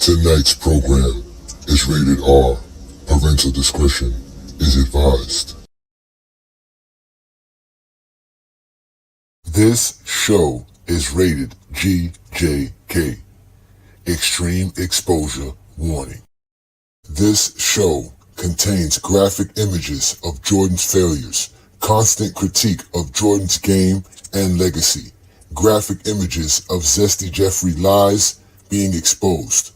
Tonight's program is rated R. Parental discretion is advised. This show is rated GJK. Extreme exposure warning. This show contains graphic images of Jordan's failures, constant critique of Jordan's game and legacy, graphic images of Zesty Jeffrey lies being exposed.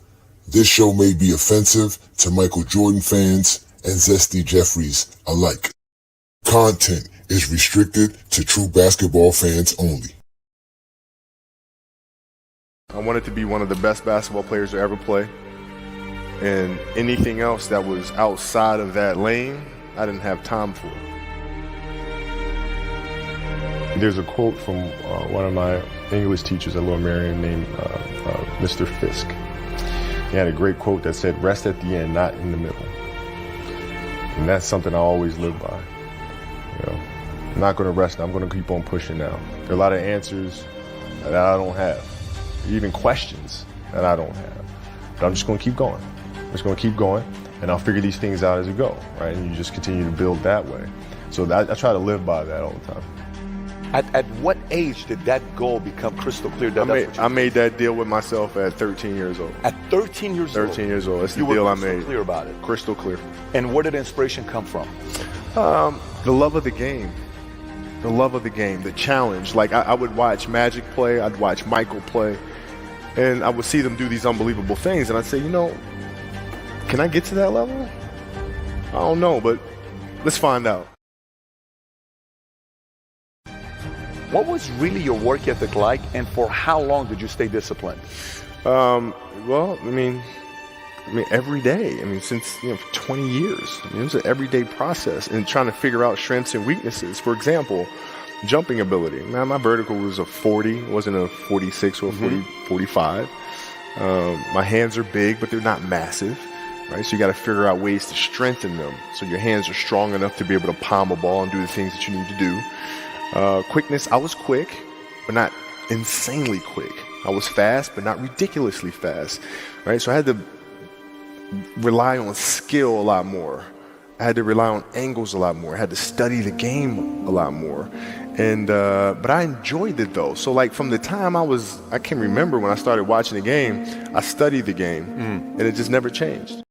This show may be offensive to Michael Jordan fans and Zesty Jeffries alike. Content is restricted to true basketball fans only. I wanted to be one of the best basketball players to ever play. And anything else that was outside of that lane, I didn't have time for. There's a quote from one of my English teachers at Lower Merion named Mr. Fisk. He had a great quote that said, "Rest at the end, not in the middle." And that's something I always live by. I'm not going to rest. I'm going to keep on pushing now. There are a lot of answers that I don't have, even questions that I don't have. But I'm just going to keep going. I'm just going to keep going, and I'll figure these things out as we go, right? And you just continue to build that way. So I try to live by that all the time. At what age did that goal become crystal clear? I made that deal with myself at 13 years old. At 13 years old? 13 years old. That's the deal I made. You were crystal clear about it? Crystal clear. And where did inspiration come from? The love of the game. The love of the game, the challenge. Like I would watch Magic play, I'd watch Michael play, and I would see them do these unbelievable things, and I'd say, can I get to that level? I don't know, but let's find out. What was really your work ethic like, and for how long did you stay disciplined? Well, I mean, every day. Since 20 years. It was an everyday process, and trying to figure out strengths and weaknesses. For example, jumping ability. Now, my vertical was a 40, it wasn't a 46 or a 45. My hands are big, but they're not massive. Right, so you got to figure out ways to strengthen them so your hands are strong enough to be able to palm a ball and do the things that you need to do. Quickness, I was quick, but not insanely quick. I was fast, but not ridiculously fast. Right, so I had to rely on skill a lot more. I had to rely on angles a lot more. I had to study the game a lot more. And but I enjoyed it though. So like from the time I can remember when I started watching the game, I studied the game, and it just never changed.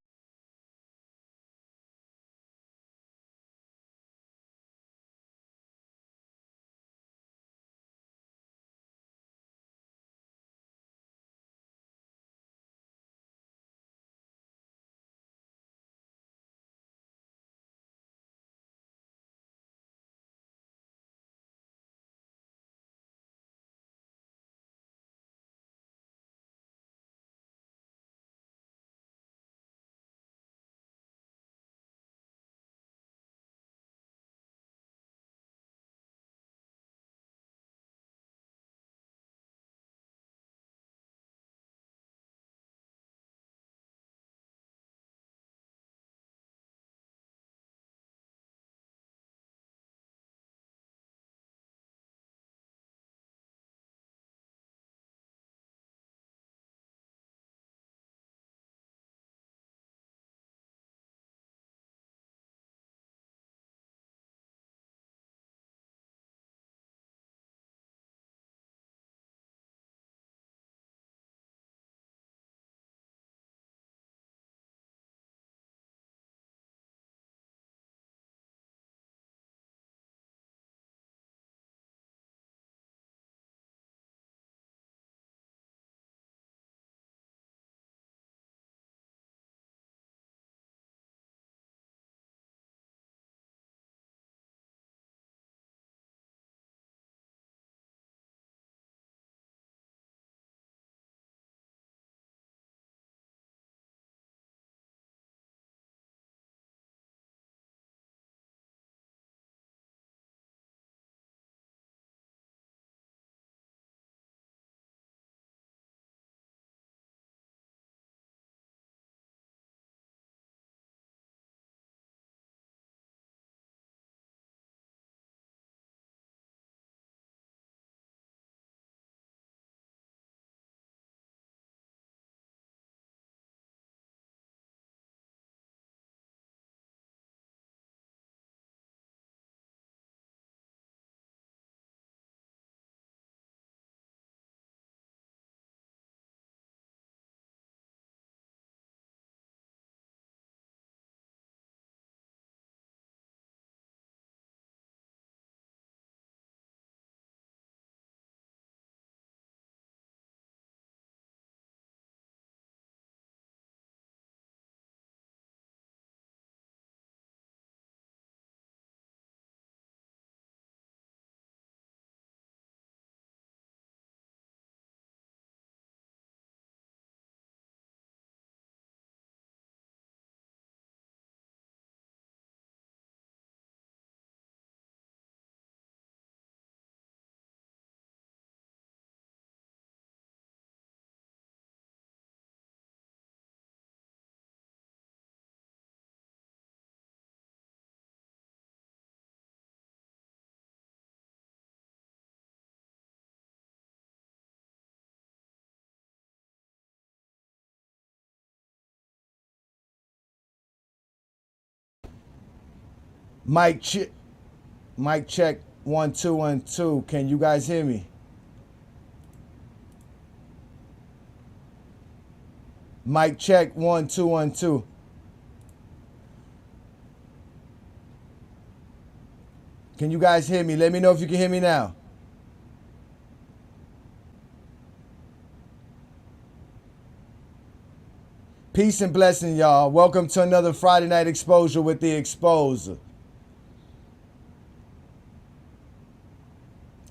Mic check. Mic check. 1 2 1 2. Can you guys hear me? Mic check. 1 2 1 2. Can you guys hear me? Let me know if you can hear me now. Peace and blessing, y'all. Welcome to another Friday Night Exposure with the Exposer.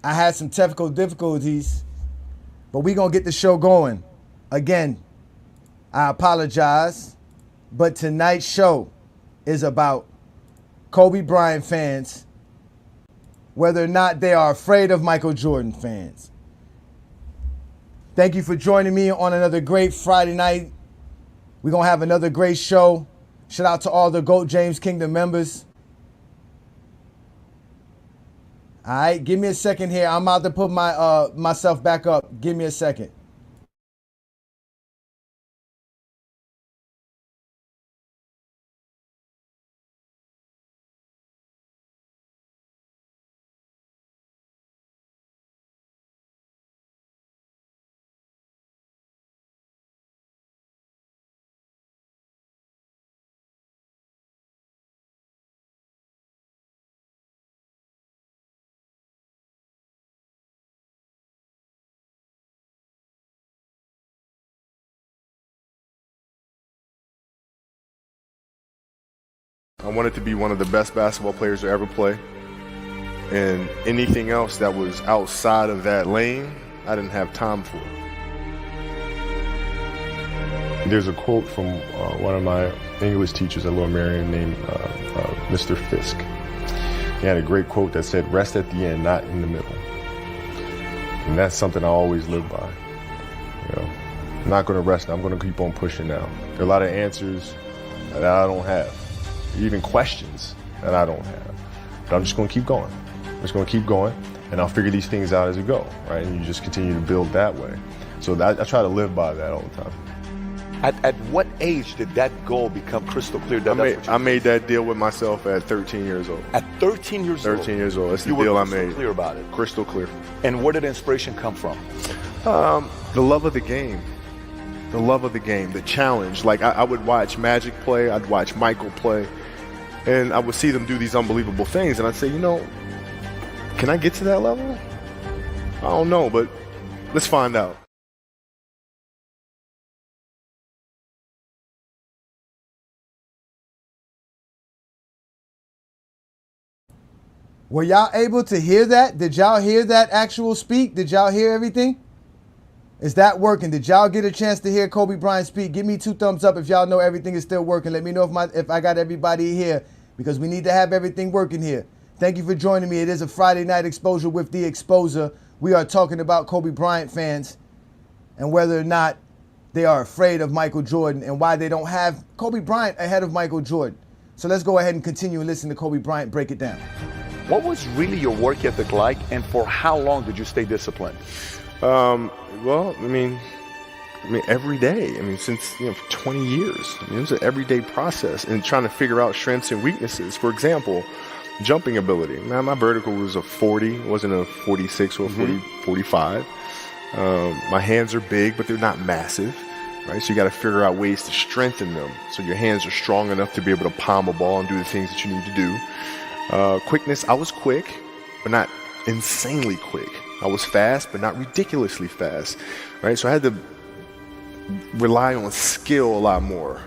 I had some technical difficulties, but we're going to get the show going. Again, I apologize, but tonight's show is about Kobe Bryant fans, whether or not they are afraid of Michael Jordan fans. Thank you for joining me on another great Friday night. We're going to have another great show. Shout out to all the GOAT James Kingdom members. All right, give me a second here. I'm about to put my myself back up. Give me a second. I wanted to be one of the best basketball players to ever play. And anything else that was outside of that lane, I didn't have time for. There's a quote from one of my English teachers at Lower Merion named Mr. Fisk. He had a great quote that said, "Rest at the end, not in the middle." And that's something I always live by. You know, I'm not going to rest. I'm going to keep on pushing now. There are a lot of answers that I don't have, even questions that I don't have. But I'm just going to keep going. I'm just going to keep going, and I'll figure these things out as we go, right? And you just continue to build that way. So I try to live by that all the time. At what age did that goal become crystal clear? I made that deal with myself at 13 years old. At 13 years old? 13 years old. That's the you deal I were made. Crystal clear about it? Crystal clear. And where did inspiration come from? The love of the game. The love of the game. The challenge. Like, I would watch Magic play. I'd watch Michael play. And I would see them do these unbelievable things. And I'd say, you know, can I get to that level? I don't know, but let's find out. Were y'all able to hear that? Did y'all hear that actual speak? Did y'all hear everything? Is that working? Did y'all get a chance to hear Kobe Bryant speak? Give me 2 thumbs up if y'all know everything is still working. Let me know if I got everybody here, because we need to have everything working here. Thank you for joining me. It is a Friday Night Exposure with the Exposer. We are talking about Kobe Bryant fans and whether or not they are afraid of Michael Jordan and why they don't have Kobe Bryant ahead of Michael Jordan. So let's go ahead and continue and listen to Kobe Bryant break it down. What was really your work ethic like, and for how long did you stay disciplined? Well, I mean, every day. I mean, since, for 20 years. I mean, it was an everyday process and trying to figure out strengths and weaknesses. For example, jumping ability. Now, my vertical was a 40. It wasn't a 46 or a 45. My hands are big, but they're not massive. Right? So you got to figure out ways to strengthen them so your hands are strong enough to be able to palm a ball and do the things that you need to do. Quickness, I was quick, but not insanely quick. I was fast, but not ridiculously fast, right? So I had to rely on skill a lot more.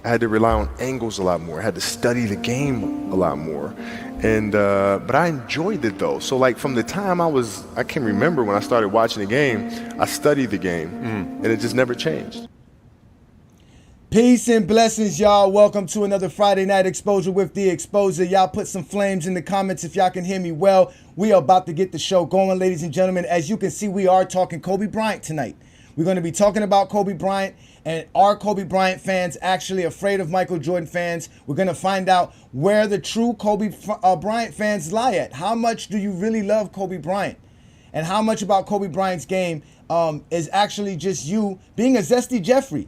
I had to rely on angles a lot more. I had to study the game a lot more. And, but I enjoyed it though. So like from the time I can remember when I started watching the game, I studied the game and it just never changed. Peace and blessings, y'all. Welcome to another Friday Night Exposure with the Exposer. Y'all put some flames in the comments if y'all can hear me well. We are about to get the show going, ladies and gentlemen. As you can see, we are talking Kobe Bryant tonight. We're going to be talking about Kobe Bryant, and are Kobe Bryant fans actually afraid of Michael Jordan fans? We're going to find out where the true Kobe Bryant fans lie at. How much do you really love Kobe Bryant? And how much about Kobe Bryant's game is actually just you being a zesty Jeffrey?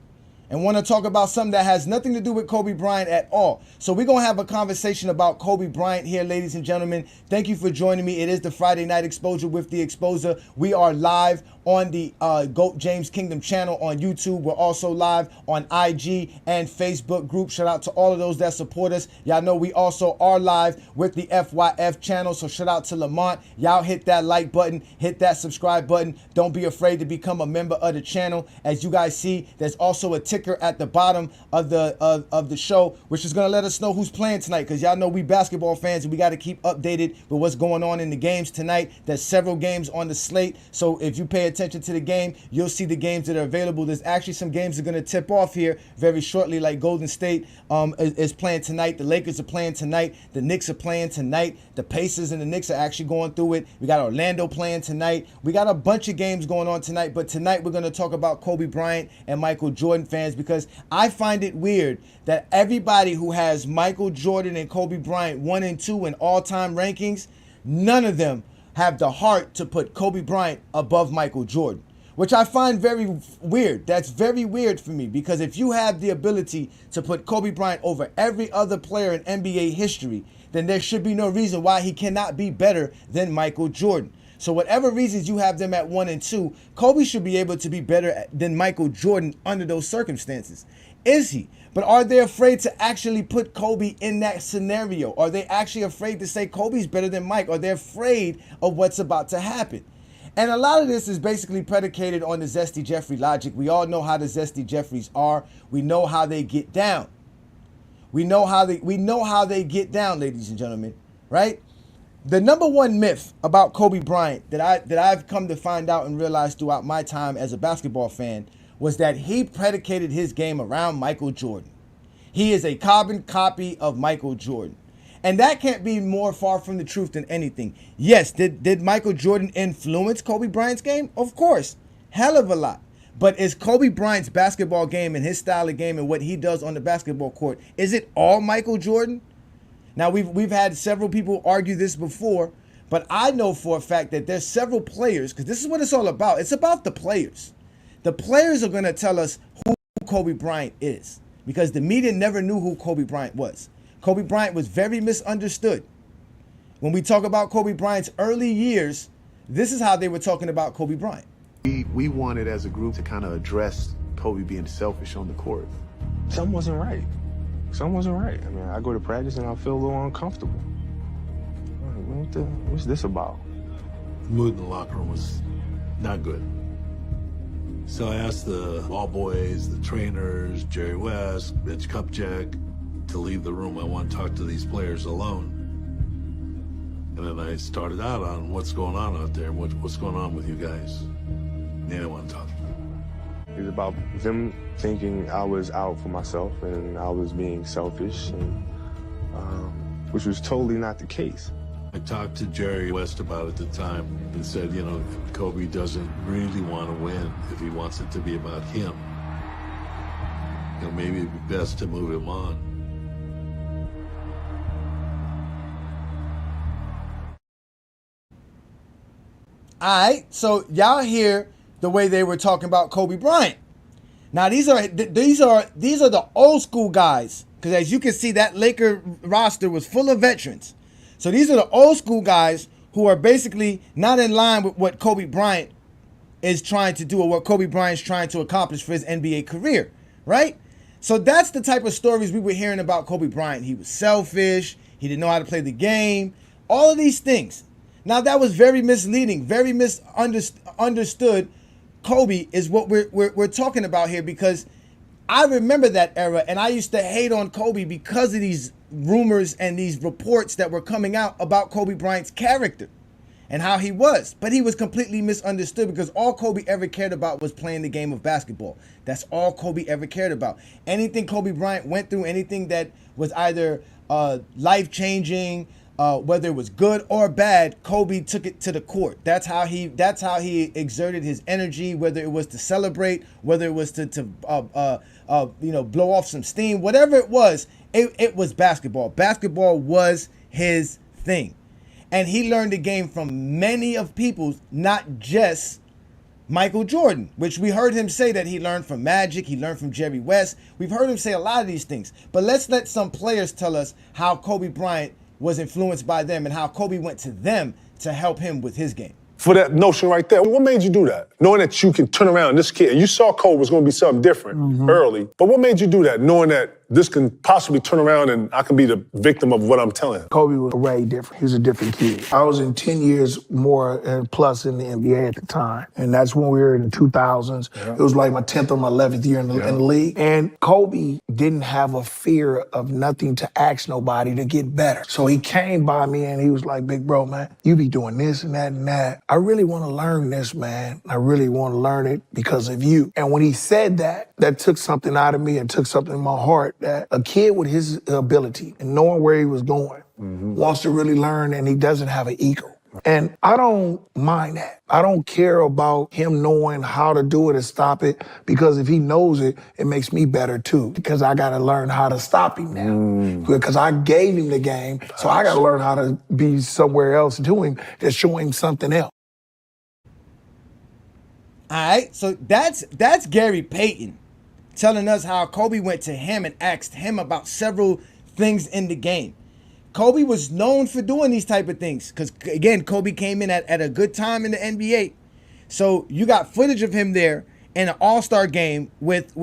and want to talk about something that has nothing to do with Kobe Bryant at all. So we're going to have a conversation about Kobe Bryant here, ladies and gentlemen. Thank you for joining me. It is the Friday Night Exposure with the Exposer. We are live on the GOAT James Kingdom channel on YouTube. We're also live on IG and Facebook group. Shout out to all of those that support us. Y'all know we also are live with the FYF channel. So shout out to Lamont. Y'all hit that like button, hit that subscribe button. Don't be afraid to become a member of the channel. As you guys see, there's also a ticker at the bottom of the show, which is going to let us know who's playing tonight, because y'all know we basketball fans and we got to keep updated with what's going on in the games tonight. There's several games on the slate, so if you pay attention to the game, you'll see the games that are available. There's actually some games that are going to tip off here very shortly, like Golden State is playing tonight. The Lakers are playing tonight. The Knicks are playing tonight. The Pacers and the Knicks are actually going through it. We got Orlando playing tonight. We got a bunch of games going on tonight, but tonight we're going to talk about Kobe Bryant and Michael Jordan fans, because I find it weird that everybody who has Michael Jordan and Kobe Bryant 1 and 2 in all-time rankings, none of them have the heart to put Kobe Bryant above Michael Jordan, which I find very weird. That's very weird for me, because if you have the ability to put Kobe Bryant over every other player in NBA history, then there should be no reason why he cannot be better than Michael Jordan. So whatever reasons you have them at 1 and 2, Kobe should be able to be better than Michael Jordan under those circumstances. Is he? But are they afraid to actually put Kobe in that scenario? Are they actually afraid to say Kobe's better than Mike? Are they afraid of what's about to happen? And a lot of this is basically predicated on the Zesty Jeffrey logic. We all know how the Zesty Jeffries are. We know how they get down. We know how they get down, ladies and gentlemen, right? The number one myth about Kobe Bryant that I've come to find out and realize throughout my time as a basketball fan was that he predicated his game around Michael Jordan. He is a carbon copy of Michael Jordan. And that can't be more far from the truth than anything. Yes, did Michael Jordan influence Kobe Bryant's game? Of course, hell of a lot. But is Kobe Bryant's basketball game and his style of game and what he does on the basketball court, is it all Michael Jordan? Now, we've had several people argue this before, but I know for a fact that there's several players, because this is what it's all about. It's about the players. The players are going to tell us who Kobe Bryant is, because the media never knew who Kobe Bryant was. Kobe Bryant was very misunderstood. When we talk about Kobe Bryant's early years, this is how they were talking about Kobe Bryant. We wanted as a group to kind of address Kobe being selfish on the court. Something wasn't right. Something wasn't right. I mean, I go to practice and I feel a little uncomfortable. What's this about? The mood in the locker room was not good. So I asked the ball boys, the trainers, Jerry West, Mitch Kupchak, to leave the room. I want to talk to these players alone. And then I started out on what's going on out there, what's going on with you guys. They didn't want to talk. It was about them thinking I was out for myself and I was being selfish, and which was totally not the case. I talked to Jerry West about it at the time and said, you know, Kobe doesn't really want to win if he wants it to be about him. You know, maybe it'd be best to move him on. All right, so y'all hear the way they were talking about Kobe Bryant. Now these are the old school guys, because as you can see, that Laker roster was full of veterans. So these are the old school guys who are basically not in line with what Kobe Bryant is trying to do or what Kobe Bryant's trying to accomplish for his NBA career, right? So that's the type of stories we were hearing about Kobe Bryant. He was selfish. He didn't know how to play the game. All of these things. Now that was very misleading, very misunderstood. Kobe is what we're talking about here, because I remember that era and I used to hate on Kobe because of these rumors and these reports that were coming out about Kobe Bryant's character and how he was. But he was completely misunderstood, because all Kobe ever cared about was playing the game of basketball. That's all Kobe ever cared about. Anything Kobe Bryant went through, anything that was either life-changing, whether it was good or bad, Kobe took it to the court. That's how he exerted his energy, whether it was to celebrate, whether it was to blow off some steam, whatever it was basketball. Basketball was his thing. And he learned the game from many of people, not just Michael Jordan, which we heard him say that he learned from Magic, he learned from Jerry West. We've heard him say a lot of these things. But let's let some players tell us how Kobe Bryant was influenced by them and how Kobe went to them to help him with his game. For that notion right there, what made you do that? Knowing that you can turn around this kid, and you saw Kobe was going to be something different early, but what made you do that, knowing that this can possibly turn around and I can be the victim of what I'm telling him? Kobe was way different. He was a different kid. I was in 10 years more and plus in the NBA at the time, and that's when we were in the 2000s. Yeah. It was like my 10th or my 11th year in the league, and Kobe didn't have a fear of nothing to ask nobody to get better. So he came by me and he was like, big bro, man, you be doing this and that and that. I really want to learn this, man. I really want to learn it because of you. And when he said that, that took something out of me and took something in my heart that a kid with his ability and knowing where he was going wants to really learn, and he doesn't have an ego. And I don't mind that. I don't care about him knowing how to do it and stop it, because if he knows it, it makes me better too, because I got to learn how to stop him now. Because I gave him the game, so I got to learn how to be somewhere else to him to show him something else. All right, so that's Gary Payton telling us how Kobe went to him and asked him about several things in the game. Kobe was known for doing these type of things because, again, Kobe came in at a good time in the NBA. So you got footage of him there in an all-star game with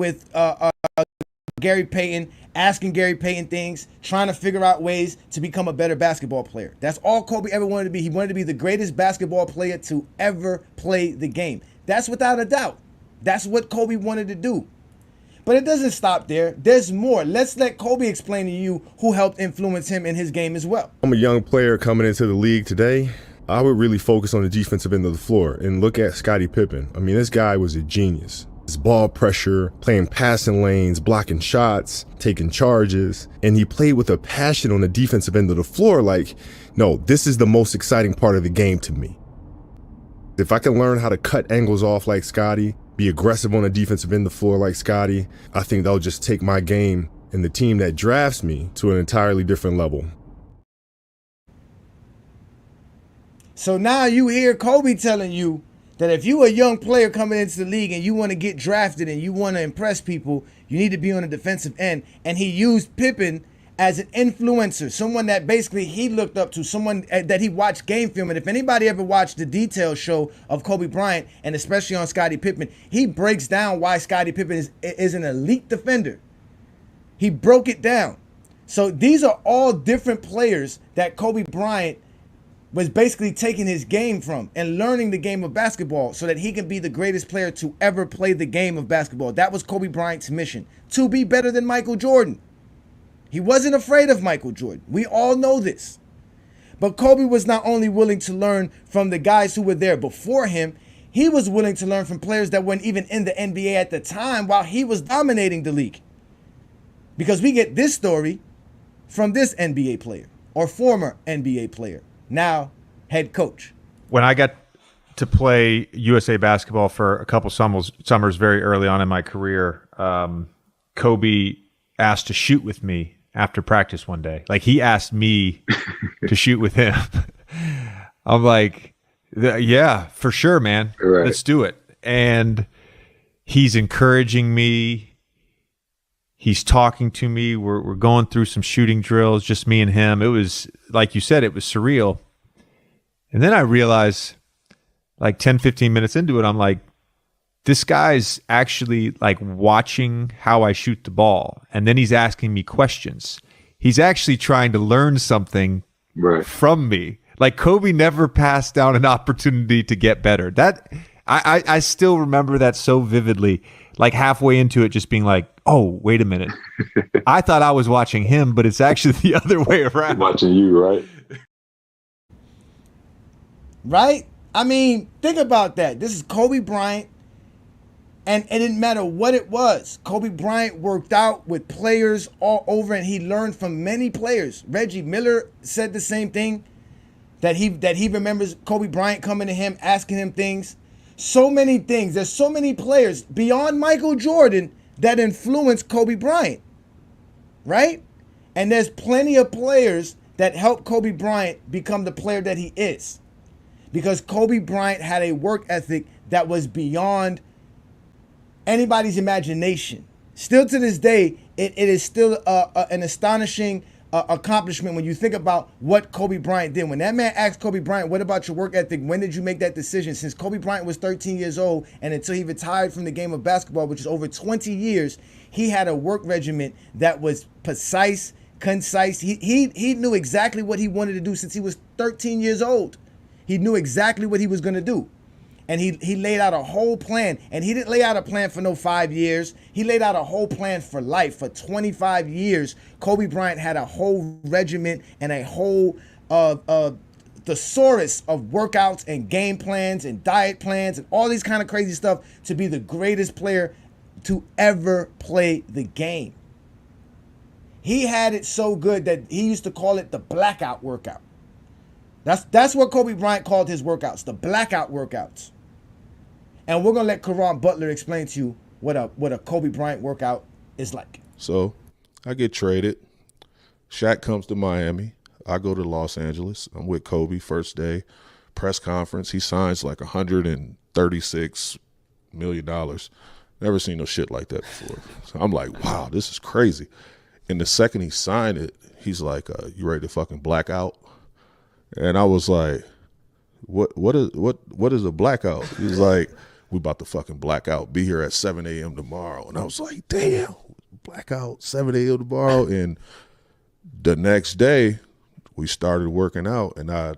Gary Payton, asking Gary Payton things, trying to figure out ways to become a better basketball player. That's all Kobe ever wanted to be. He wanted to be the greatest basketball player to ever play the game. That's without a doubt. That's what Kobe wanted to do. But it doesn't stop there. There's more. Let's let Kobe explain to you who helped influence him in his game as well. I'm a young player coming into the league today. I would really focus on the defensive end of the floor and look at Scottie Pippen. I mean, this guy was a genius. His ball pressure, playing passing lanes, blocking shots, taking charges, and he played with a passion on the defensive end of the floor like, no, this is the most exciting part of the game to me. If I can learn how to cut angles off like Scottie, be aggressive on the defensive end of the floor like Scottie, I think that'll just take my game and the team that drafts me to an entirely different level. So now you hear Kobe telling you that if you a young player coming into the league and you want to get drafted and you want to impress people, you need to be on the defensive end. And he used Pippen as an influencer, someone that basically he looked up to, someone that he watched game film. And if anybody ever watched the detail show of Kobe Bryant, and especially on Scottie Pippen, he breaks down why Scottie Pippen is an elite defender. He broke it down. So these are all different players that Kobe Bryant was basically taking his game from and learning the game of basketball so that he can be the greatest player to ever play the game of basketball. That was Kobe Bryant's mission, to be better than Michael Jordan. He wasn't afraid of Michael Jordan. We all know this. But Kobe was not only willing to learn from the guys who were there before him, he was willing to learn from players that weren't even in the NBA at the time while he was dominating the league. Because we get this story from this NBA player, or former NBA player, now head coach. When I got to play USA basketball for a couple summers very early on in my career, Kobe asked to shoot with me after practice one day. Like, he asked me to shoot with him. I'm like, yeah, for sure, man. Right. Let's do it. And he's encouraging me. He's talking to me. We're going through some shooting drills, just me and him. It was, like you said, it was surreal. And then I realized, like 10, 15 minutes into it, I'm like, this guy's actually like watching how I shoot the ball. And then he's asking me questions. He's actually trying to learn something from me. Like, Kobe never passed down an opportunity to get better. That I still remember that so vividly. Like, halfway into it, just being like, oh, wait a minute. I thought I was watching him, but it's actually the other way around. Watching you, right? Right? I mean, think about that. This is Kobe Bryant. And it didn't matter what it was. Kobe Bryant worked out with players all over, and he learned from many players. Reggie Miller said the same thing, that he remembers Kobe Bryant coming to him, asking him things. So many things. There's so many players beyond Michael Jordan that influenced Kobe Bryant, right? And there's plenty of players that helped Kobe Bryant become the player that he is. Because Kobe Bryant had a work ethic that was beyond anybody's imagination. Still to this day, it is still an astonishing accomplishment when you think about what Kobe Bryant did. When that man asked Kobe Bryant, what about your work ethic? When did you make that decision? Since Kobe Bryant was 13 years old and until he retired from the game of basketball, which is over 20 years, he had a work regimen that was precise, concise. He knew exactly what he wanted to do since he was 13 years old. He knew exactly what he was going to do. And he laid out a whole plan. And he didn't lay out a plan for no 5 years. He laid out a whole plan for life. For 25 years, Kobe Bryant had a whole regiment and a whole thesaurus of workouts and game plans and diet plans and all these kind of crazy stuff to be the greatest player to ever play the game. He had it so good that he used to call it the blackout workout. That's what Kobe Bryant called his workouts, the blackout workouts. And we're gonna let Caron Butler explain to you what a Kobe Bryant workout is like. So I get traded. Shaq comes to Miami. I go to Los Angeles. I'm with Kobe first day, press conference. He signs like $136 million. Never seen no shit like that before. So I'm like, wow, this is crazy. And the second he signed it, he's like, you ready to fucking black out? And I was like, what is a blackout? He's like, we about to fucking black out. Be here at 7 a.m. tomorrow. And I was like, damn, blackout, 7 a.m. tomorrow. And the next day, we started working out, and I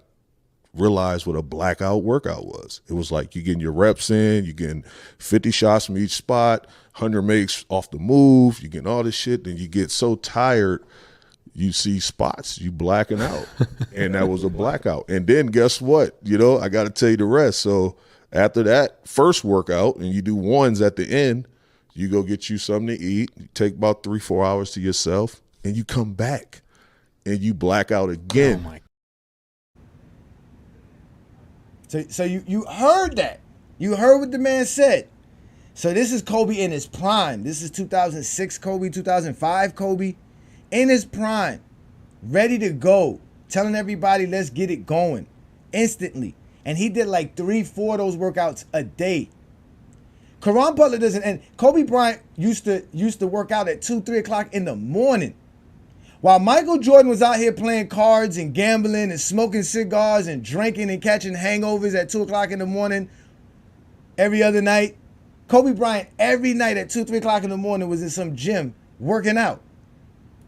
realized what a blackout workout was. It was like you getting your reps in, you getting 50 shots from each spot, 100 makes off the move, you getting all this shit, then you get so tired, you see spots, you blacking out. And that was a blackout. And then guess what? You know, I got to tell you the rest. So after that first workout, and you do ones at the end, you go get you something to eat, you take about 3-4 hours to yourself, and you come back and you black out again. Oh my. So you heard that. You heard what the man said. So this is Kobe in his prime. This is 2006 Kobe, 2005 Kobe. In his prime, ready to go, telling everybody, let's get it going instantly. And he did like 3-4 of those workouts a day. Caron Butler doesn't, and Kobe Bryant used to work out at 2-3 o'clock in the morning. While Michael Jordan was out here playing cards and gambling and smoking cigars and drinking and catching hangovers at 2 o'clock in the morning every other night, Kobe Bryant every night at 2-3 o'clock in the morning was in some gym working out.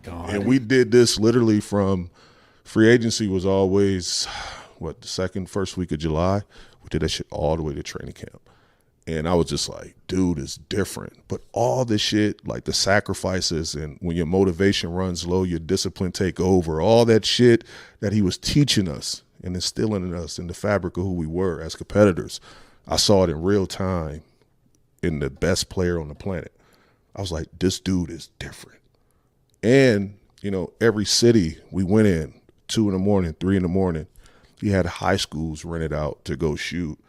God. And we did this literally from free agency was always, the first week of July. We did that shit all the way to training camp. And I was just like, dude, it's different. But all this shit, like the sacrifices and when your motivation runs low, your discipline take over, all that shit that he was teaching us and instilling in us in the fabric of who we were as competitors, I saw it in real time in the best player on the planet. I was like, this dude is different. And, you know, every city we went in, 2 in the morning, 3 in the morning, he had high schools rented out to go shoot.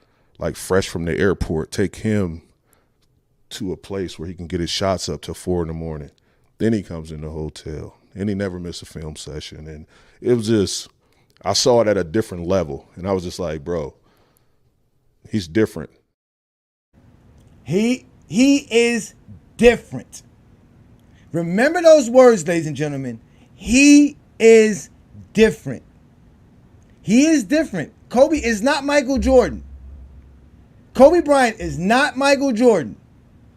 Like fresh from the airport, take him to a place where he can get his shots up till 4 in the morning. Then he comes in the hotel, and he never missed a film session. And it was just, I saw it at a different level, and I was just like, bro, he's different. He is different. Remember those words, ladies and gentlemen. He is different. He is different. Kobe is not Michael Jordan. Kobe Bryant is not Michael Jordan.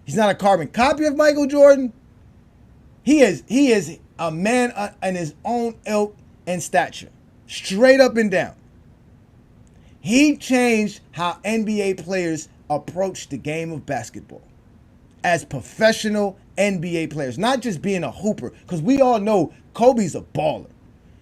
He's not a carbon copy of Michael Jordan. He is a man in his own ilk and stature, straight up and down. He changed how NBA players approach the game of basketball as professional NBA players, not just being a hooper, because we all know Kobe's a baller.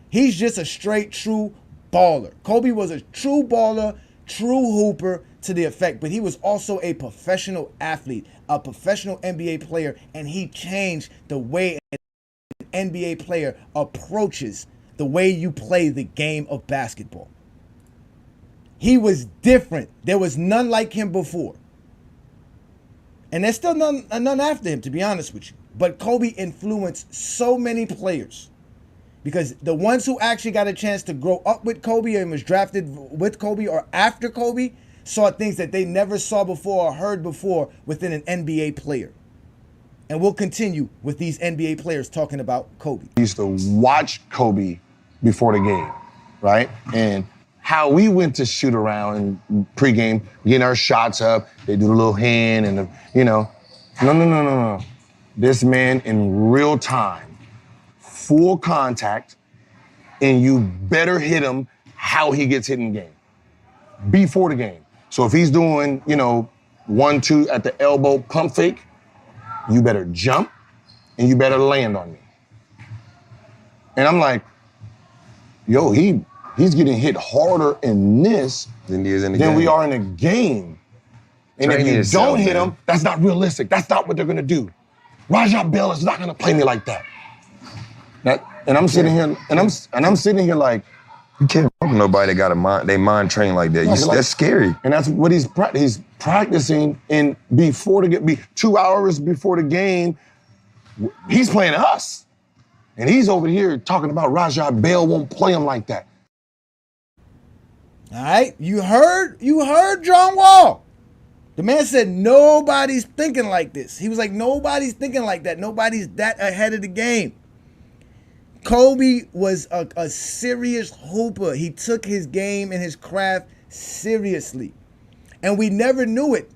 He's just a straight, true baller. Kobe was a true baller, true hooper to the effect, but he was also a professional athlete, a professional NBA player, and he changed the way an NBA player approaches the way you play the game of basketball. He was different. There was none like him before. And there's still none after him, to be honest with you. But Kobe influenced so many players. Because the ones who actually got a chance to grow up with Kobe and was drafted with Kobe or after Kobe, saw things that they never saw before or heard before within an NBA player. And we'll continue with these NBA players talking about Kobe. I used to watch Kobe before the game, right? And how we went to shoot around and pregame, getting our shots up, they do the little hand and no. This man in real time, full contact, and you better hit him how he gets hit in the game. Before the game. So if he's doing, 1-2 at the elbow pump fake, you better jump and you better land on me. And I'm like, yo, he's getting hit harder in this than we are in a game. And if you don't hit him, that's not realistic. That's not what they're gonna do. Rajah Bell is not gonna play me like that. And I'm sitting here, and I'm sitting here like, you can't fuck with nobody that got they mind trained like that. That's scary. And that's what he's practicing. And 2 hours before the game, he's playing us. And he's over here talking about Rajah Bell won't play him like that. All right, you heard John Wall. The man said nobody's thinking like this. He was like, nobody's thinking like that. Nobody's that ahead of the game. Kobe was a serious hooper. He took his game and his craft seriously. And we never knew it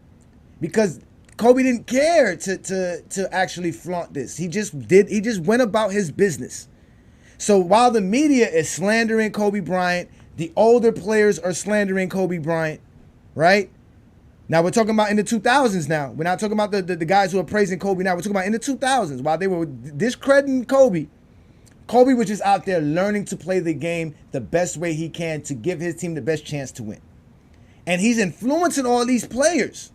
because Kobe didn't care to actually flaunt this. He just went about his business. So while the media is slandering Kobe Bryant, the older players are slandering Kobe Bryant, right? Now we're talking about in the 2000s now. We're not talking about the guys who are praising Kobe now. We're talking about in the 2000s. While they were discrediting Kobe, Kobe was just out there learning to play the game the best way he can to give his team the best chance to win. And he's influencing all these players.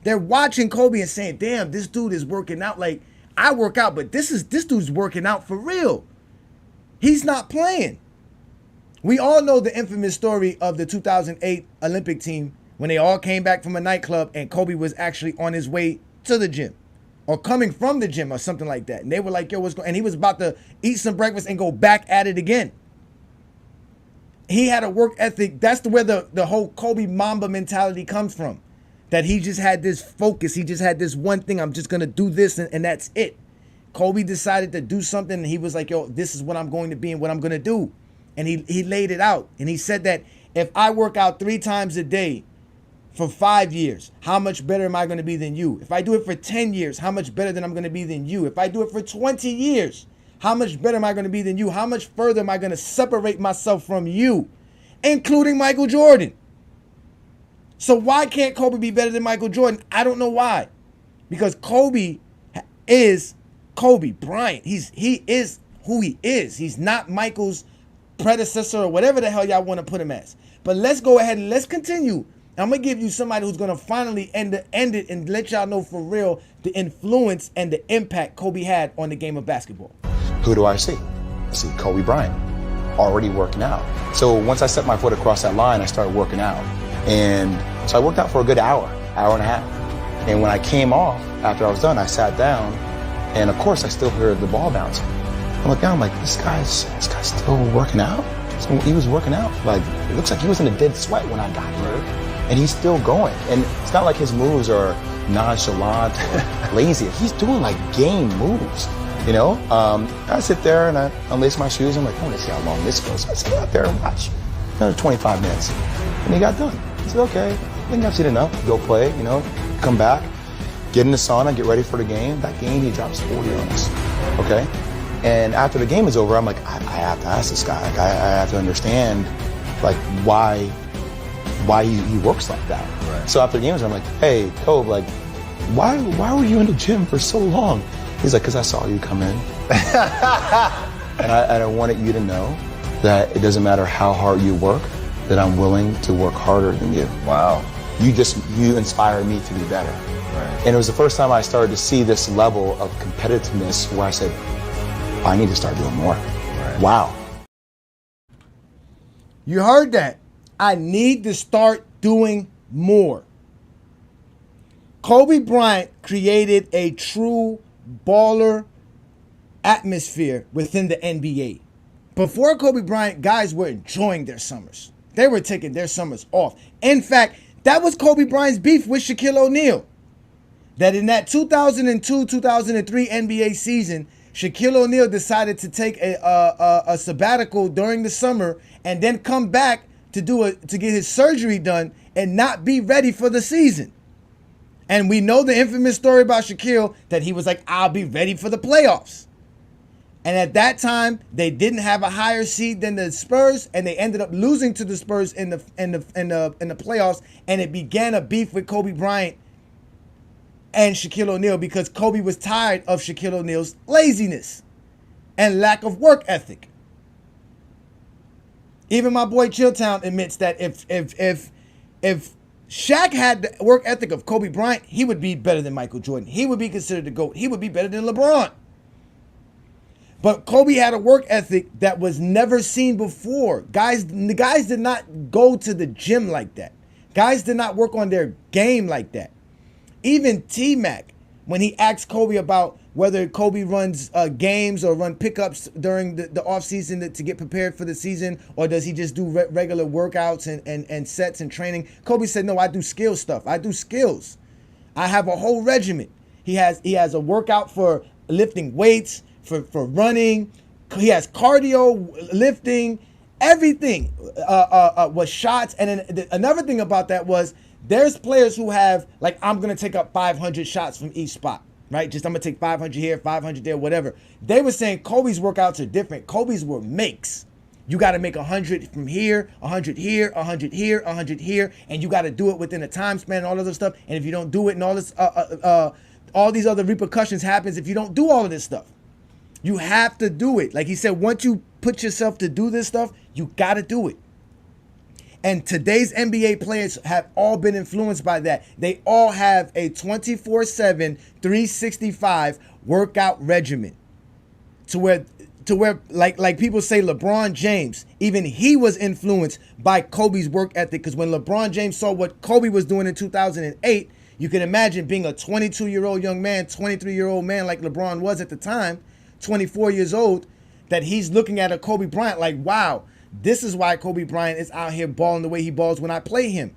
They're watching Kobe and saying, damn, this dude is working out like I work out, but this dude's working out for real. He's not playing. We all know the infamous story of the 2008 Olympic team when they all came back from a nightclub and Kobe was actually on his way to the gym or coming from the gym or something like that. And they were like, yo, what's going on? And he was about to eat some breakfast and go back at it again. He had a work ethic. That's where the whole Kobe Mamba mentality comes from. That he just had this focus. He just had this one thing. I'm just going to do this and that's it. Kobe decided to do something and he was like, yo, this is what I'm going to be and what I'm going to do. And he laid it out. And he said that if I work out 3 times a day for 5 years, how much better am I going to be than you? If I do it for 10 years, how much better than I'm going to be than you? If I do it for 20 years, how much better am I going to be than you? How much further am I going to separate myself from you, including Michael Jordan? So why can't Kobe be better than Michael Jordan? I don't know why. Because Kobe is Kobe Bryant. He is who he is. He's not Michael's predecessor or whatever the hell y'all want to put him as. But let's go ahead and let's continue. I'm going to give you somebody who's going to finally end it and let y'all know for real the influence and the impact Kobe had on the game of basketball. Who do I see? I see Kobe Bryant already working out. So once I set my foot across that line, I started working out. And so I worked out for a good hour and a half. And when I came off, after I was done, I sat down. And of course, I still heard the ball bouncing. I look down, I'm like, this guy's still working out? So he was working out. Like, it looks like he was in a dead sweat when I got here. And he's still going. And it's not like his moves are nonchalant, lazy. He's doing like game moves, you know? I sit there and I unlace my shoes. I'm like, I want to see how long this goes. So let's get out there and watch. Another 25 minutes. And he got done. I said, okay, I think I've seen enough. Go play, you know, come back, get in the sauna, get ready for the game. That game, he drops 40 on us, okay? And after the game is over, I'm like, I have to ask this guy. Like, I have to understand, like, why he works like that. Right. So after the game is over, I'm like, hey, Kobe, like, why were you in the gym for so long? He's like, because I saw you come in. and I wanted you to know that it doesn't matter how hard you work, that I'm willing to work harder than you. Wow. You inspired me to be better. Right. And it was the first time I started to see this level of competitiveness where I said, I need to start doing more. Right. Wow. You heard that. I need to start doing more. Kobe Bryant created a true baller atmosphere within the NBA. Before Kobe Bryant, guys were enjoying their summers. They were taking their summers off. In fact, That was Kobe Bryant's beef with Shaquille O'Neal. That in that 2002-2003 NBA season, Shaquille O'Neal decided to take a sabbatical during the summer and then come back to get his surgery done and not be ready for the season. And we know the infamous story about Shaquille that he was like, "I'll be ready for the playoffs." And at that time, they didn't have a higher seed than the Spurs, and they ended up losing to the Spurs in the playoffs. And it began a beef with Kobe Bryant and Shaquille O'Neal because Kobe was tired of Shaquille O'Neal's laziness and lack of work ethic. Even my boy Chilltown admits that if Shaq had the work ethic of Kobe Bryant, he would be better than Michael Jordan. He would be considered the GOAT. He would be better than LeBron. But Kobe had a work ethic that was never seen before. The guys did not go to the gym like that. Guys did not work on their game like that. Even T-Mac, when he asked Kobe about whether Kobe runs games or run pickups during the offseason to get prepared for the season, or does he just do regular workouts and sets and training, Kobe said, "No, I do skill stuff. I do skills. I have a whole regimen." He has a workout for lifting weights, for running. He has cardio, lifting, everything was shots. And then another thing about that was there's players who have, like, I'm going to take up 500 shots from each spot, right? Just I'm going to take 500 here, 500 there, whatever. They were saying Kobe's workouts are different. Kobe's were makes. You got to make 100 from here, 100 here, 100 here, 100 here, and you got to do it within a time span and all this other stuff. And if you don't do it and all these other repercussions happens if you don't do all of this stuff. You have to do it. Like he said, once you put yourself to do this stuff, you got to do it. And today's NBA players have all been influenced by that. They all have a 24/7, 365 workout regimen. To where like people say LeBron James, even he was influenced by Kobe's work ethic. Because when LeBron James saw what Kobe was doing in 2008, you can imagine being a 22-year-old young man, 23-year-old man like LeBron was at the time, 24 years old, that he's looking at a Kobe Bryant like, wow, this is why Kobe Bryant is out here balling the way he balls when I play him.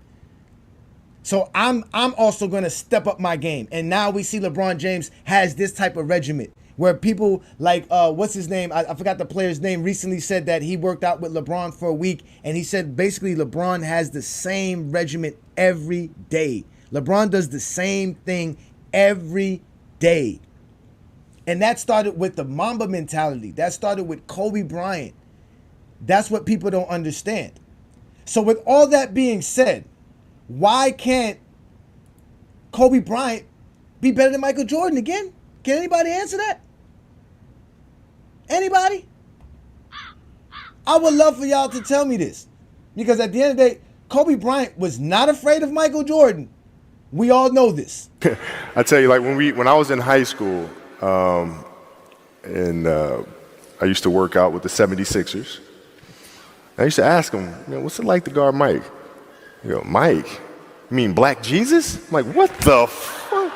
So I'm also going to step up my game. And now we see LeBron James has this type of regimen where people like, what's his name? I forgot the player's name, recently said that he worked out with LeBron for a week. And he said basically LeBron has the same regimen every day. LeBron does the same thing every day. And that started with the Mamba mentality. That started with Kobe Bryant. That's what people don't understand. So with all that being said, why can't Kobe Bryant be better than Michael Jordan again? Can anybody answer that? Anybody? I would love for y'all to tell me this. Because at the end of the day, Kobe Bryant was not afraid of Michael Jordan. We all know this. I tell you, like when I was in high school, and I used to work out with the 76ers. I used to ask him, what's it like to guard Mike? He go, Mike? You mean Black Jesus? I'm like, what the fuck?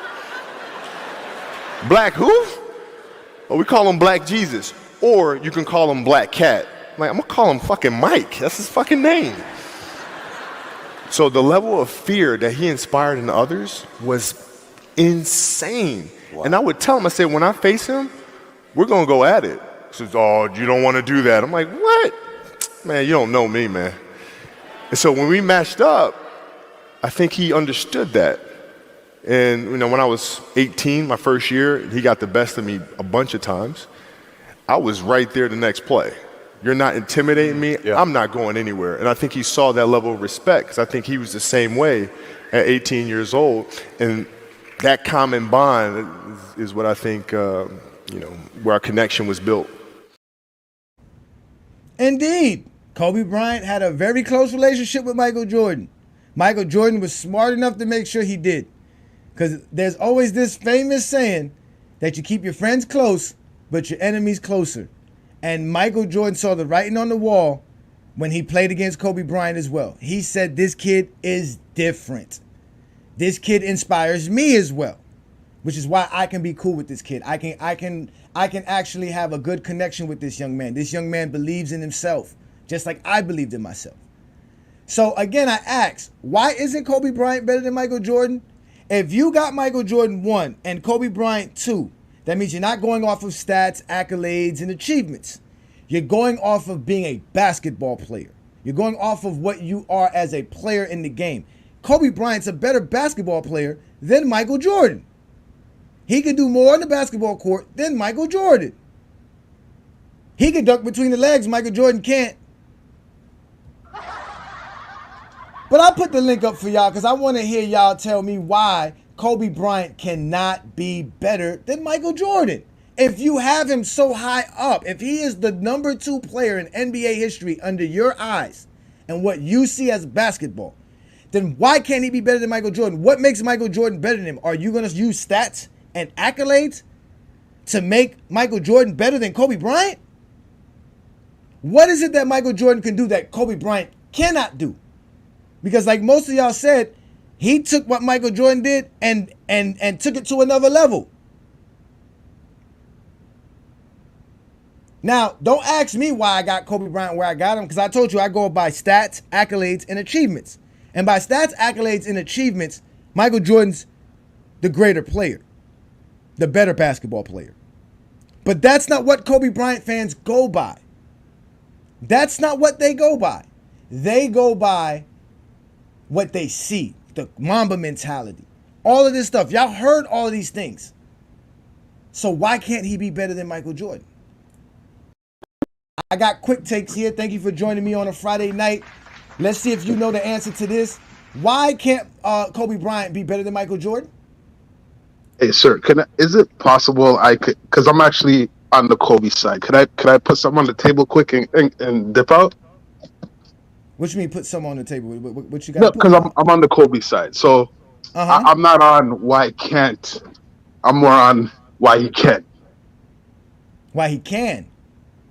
Black who? Oh, we call him Black Jesus. Or you can call him Black Cat. I'm like, I'm gonna call him fucking Mike. That's his fucking name. So the level of fear that he inspired in others was insane. Wow. And I would tell him, I said, when I face him, we're going to go at it. He says, oh, you don't want to do that. I'm like, what? Man, you don't know me, man. And so when we matched up, I think he understood that. And, when I was 18, my first year, he got the best of me a bunch of times. I was right there the next play. You're not intimidating me. Yeah. I'm not going anywhere. And I think he saw that level of respect because I think he was the same way at 18 years old. And that common bond is what I think, where our connection was built. Indeed. Kobe Bryant had a very close relationship with Michael Jordan. Michael Jordan was smart enough to make sure he did. Because there's always this famous saying that you keep your friends close, but your enemies closer. And Michael Jordan saw the writing on the wall when he played against Kobe Bryant as well. He said, this kid is different. This kid inspires me as well, which is why I can be cool with this kid. I can actually have a good connection with this young man. This young man believes in himself, just like I believed in myself. So again, I ask, why isn't Kobe Bryant better than Michael Jordan? If you got Michael Jordan 1 and Kobe Bryant 2, that means you're not going off of stats, accolades, and achievements. You're going off of being a basketball player. You're going off of what you are as a player in the game. Kobe Bryant's a better basketball player than Michael Jordan. He can do more on the basketball court than Michael Jordan. He can dunk between the legs, Michael Jordan can't. But I'll put the link up for y'all because I want to hear y'all tell me why Kobe Bryant cannot be better than Michael Jordan. If you have him so high up, if he is the number 2 player in NBA history under your eyes and what you see as basketball, then why can't he be better than Michael Jordan? What makes Michael Jordan better than him? Are you going to use stats and accolades to make Michael Jordan better than Kobe Bryant? What is it that Michael Jordan can do that Kobe Bryant cannot do? Because like most of y'all said, he took what Michael Jordan did and took it to another level. Now, don't ask me why I got Kobe Bryant where I got him, because I told you I go by stats, accolades, and achievements. And by stats, accolades, and achievements, Michael Jordan's the greater player, the better basketball player. But that's not what Kobe Bryant fans go by. That's not what they go by. They go by what they see, the Mamba mentality, all of this stuff. Y'all heard all of these things. So why can't he be better than Michael Jordan? I got quick takes here. Thank you for joining me on a Friday night. Let's see if you know the answer to this. Why can't Kobe Bryant be better than Michael Jordan? Hey, sir, is it possible I could, because I'm actually on the Kobe side, could I put something on the table quick and dip out? What you mean put something on the table? What you got? No, because I'm on the Kobe side. So I'm not on why can't. I'm more on why he can. Why he can?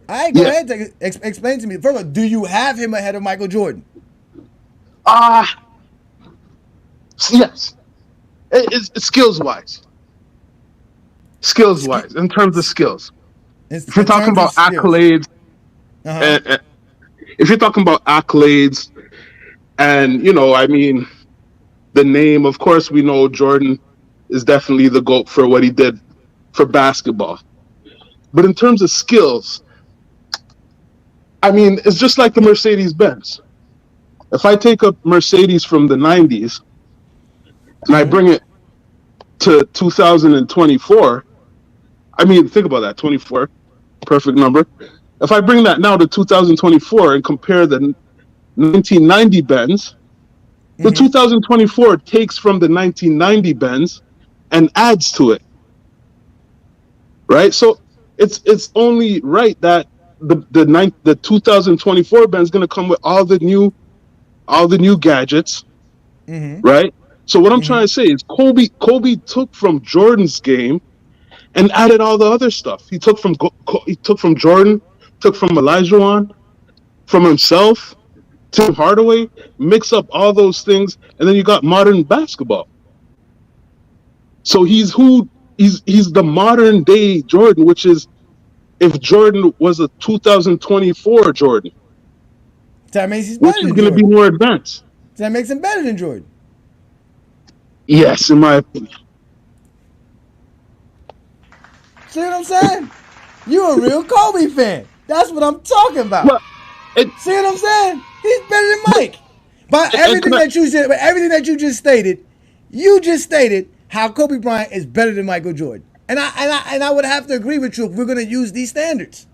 All right, go ahead. Explain to me. First of all, do you have him ahead of Michael Jordan? Yes. It's skills-wise. Skills-wise, in terms of skills. If you're talking about accolades, if you're talking about accolades, and I mean, the name, of course, we know Jordan is definitely the GOAT for what he did for basketball. But in terms of skills, I mean, it's just like the Mercedes-Benz. If I take a Mercedes from the 90s and I bring it to 2024, I mean, think about that, 24, perfect number. If I bring that now to 2024 and compare the 1990 Benz, the 2024 takes from the 1990 Benz and adds to it, right? So it's only right that the 2024 Benz is going to come with all the new gadgets, right? So what I'm trying to say is Kobe took from Jordan's game and added all the other stuff. He took from Jordan, took from Olajuwon, from himself, Tim Hardaway, mix up all those things, and then you got modern basketball. So he's the modern day Jordan, which is if Jordan was a 2024 Jordan. That makes he's better which is going to be more advanced. That makes him better than Jordan. Yes, in my opinion. See what I'm saying? You a real Kobe fan. That's what I'm talking about. See what I'm saying? He's better than Mike. But everything that you said, everything that you just stated how Kobe Bryant is better than Michael Jordan. And I would have to agree with you if we're going to use these standards.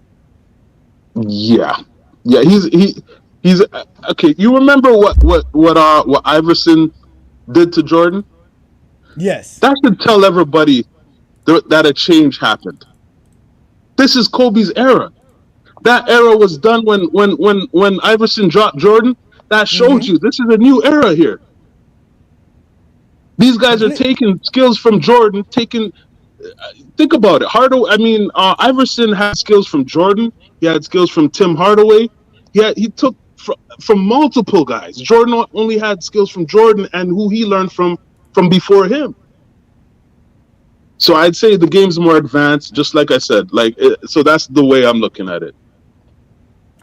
Yeah, he's okay. You remember what Iverson did to Jordan? Yes. That should tell everybody that a change happened. This is Kobe's era. That era was done when Iverson dropped Jordan. That showed you this is a new era here. These guys are taking skills from Jordan. Think about it. Iverson had skills from Jordan. He had skills from Tim Hardaway. He took from multiple guys. Jordan only had skills from Jordan and who he learned from before him. So I'd say the game's more advanced, just like I said. So that's the way I'm looking at it.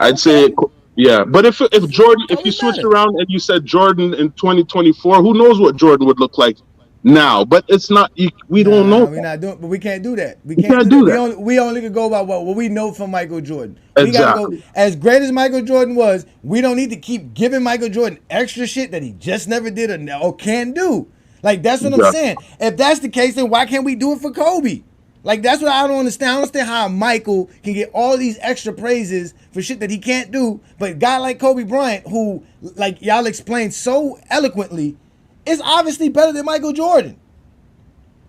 I'd say, Yeah, but if Jordan, if you Kobe's switched better. around and you said Jordan in 2024, who knows what Jordan would look like now? But it's not. We don't know Nah, we're that. not doing. But we can't do that. We You can't can't do that. do We that. only could go by what we know from Michael Jordan. We got to go. Exactly. As great as Michael Jordan was, we don't need to keep giving Michael Jordan extra shit that he just never did or can do. Like that's what I'm Exactly. saying. If that's the case, then why can't we do it for Kobe? Like that's what I don't understand. I don't understand how Michael can get all these extra praises for shit that he can't do, but a guy like Kobe Bryant, who like y'all explained so eloquently, is obviously better than Michael Jordan.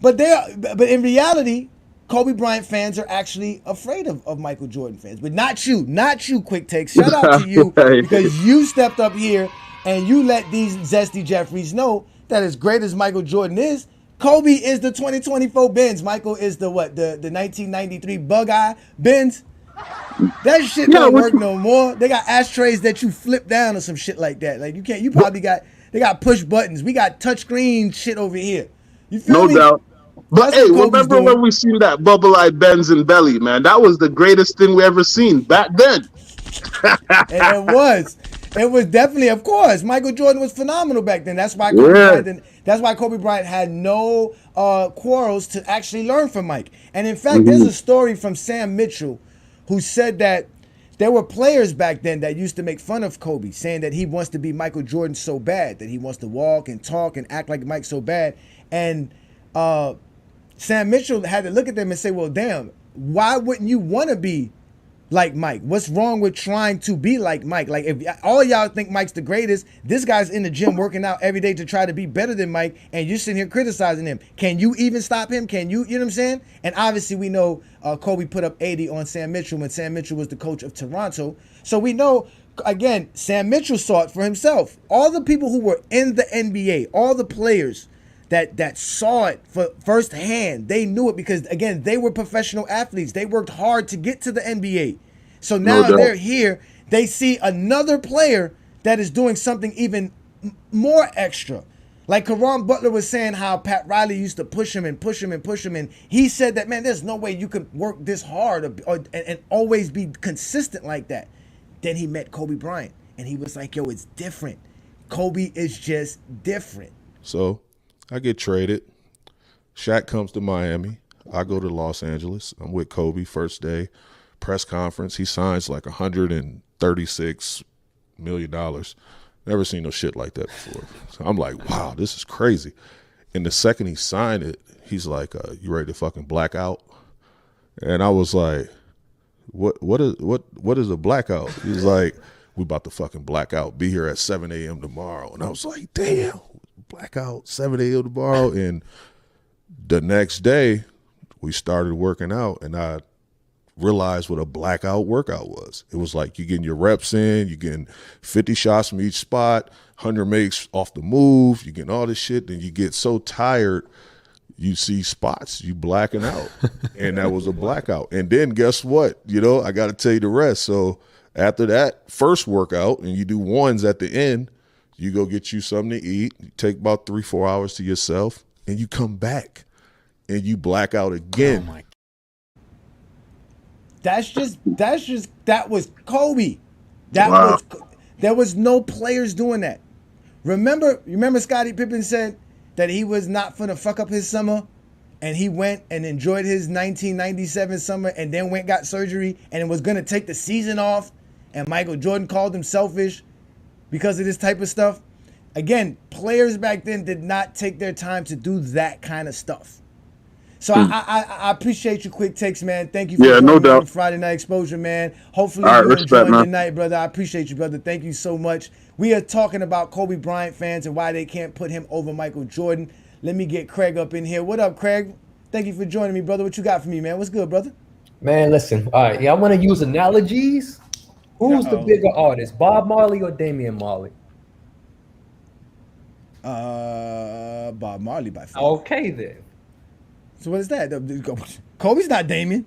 But in reality, Kobe Bryant fans are actually afraid of Michael Jordan fans. But not you, Quick Takes. Shout out to you because you stepped up here and you let these zesty Jeffries know that as great as Michael Jordan is, Kobe is the 2024 Benz. Michael is the 1993 Bug-Eye Benz. That shit Yeah, don't work no more. They got ashtrays that you flip down or some shit like that. Like they got push buttons. We got touchscreen shit over here. You feel no me? doubt. But That's hey, what Kobe's remember when doing. we seen that bubble-eyed Benz and Belly, man? That was the greatest thing we ever seen back then. It was. It was definitely, of course. Michael Jordan was phenomenal back then. That's why Yeah. That's why Kobe Bryant had no quarrels to actually learn from Mike. And in fact, there's Mhm. a story from Sam Mitchell, who said that there were players back then that used to make fun of Kobe, saying that he wants to be Michael Jordan so bad, that he wants to walk and talk and act like Mike so bad. And Sam Mitchell had to look at them and say, well, damn, why wouldn't you want to be like Mike? What's wrong with trying to be like Mike? Like, if all y'all think Mike's the greatest, this guy's in the gym working out every day to try to be better than Mike, and you're sitting here criticizing him. Can you even stop him? Can you know what I'm saying? And obviously we know Kobe put up 80 on Sam Mitchell when Sam Mitchell was the coach of Toronto. So we know, again, Sam Mitchell saw it for himself. All the people who were in the NBA, all the players that saw it for firsthand, they knew it because, again, they were professional athletes. They worked hard to get to the NBA. So No now doubt. they're here. They see another player that is doing something even more extra. Like Caron Butler was saying how Pat Riley used to push him and push him and push him. And he said that, man, there's no way you could work this hard and always be consistent like that. Then he met Kobe Bryant and he was like, yo, it's different. Kobe is just different. So I get traded. Shaq comes to Miami. I go to Los Angeles. I'm with Kobe first day. Press conference. He signs like $136 million. Never seen no shit like that before. So I'm like, wow, this is crazy. And the second he signed it, he's like, you ready to fucking black out? And I was like, what is a blackout? He's like, we about to fucking black out. Be here at 7 a.m. tomorrow. And I was like, damn, blackout 7 a.m. tomorrow. And the next day we started working out and I realized what a blackout workout was. It was like you getting your reps in, you getting 50 shots from each spot, 100 makes off the move, you getting all this shit, then you get so tired you see spots, you blacking out. And that was a blackout. And then guess what? You know, I got to tell you the rest. So after that first workout, and you do ones at the end, you go get you something to eat, you take about 3-4 hours to yourself, and you come back and you black out again. Oh my. That was Kobe. There was no players doing that. Remember Scottie Pippen said that he was not finna fuck up his summer, and he went and enjoyed his 1997 summer and then got surgery and was gonna take the season off, and Michael Jordan called him selfish because of this type of stuff. Again, players back then did not take their time to do that kind of stuff. So I appreciate your quick takes, man. Thank you for joining no me doubt. on Friday Night Exposure, man. Hopefully All right, you respect, enjoyed man. your night, brother. I appreciate you, brother. Thank you so much. We are talking about Kobe Bryant fans and why they can't put him over Michael Jordan. Let me get Craig up in here. What up, Craig? Thank you for joining me, brother. What you got for me, man? What's good, brother? Man, listen. All right, yeah, I want to use analogies. Who's the bigger artist, Bob Marley or Damian Marley? Bob Marley by far. Okay, then. So what is that? Kobe's not Damien.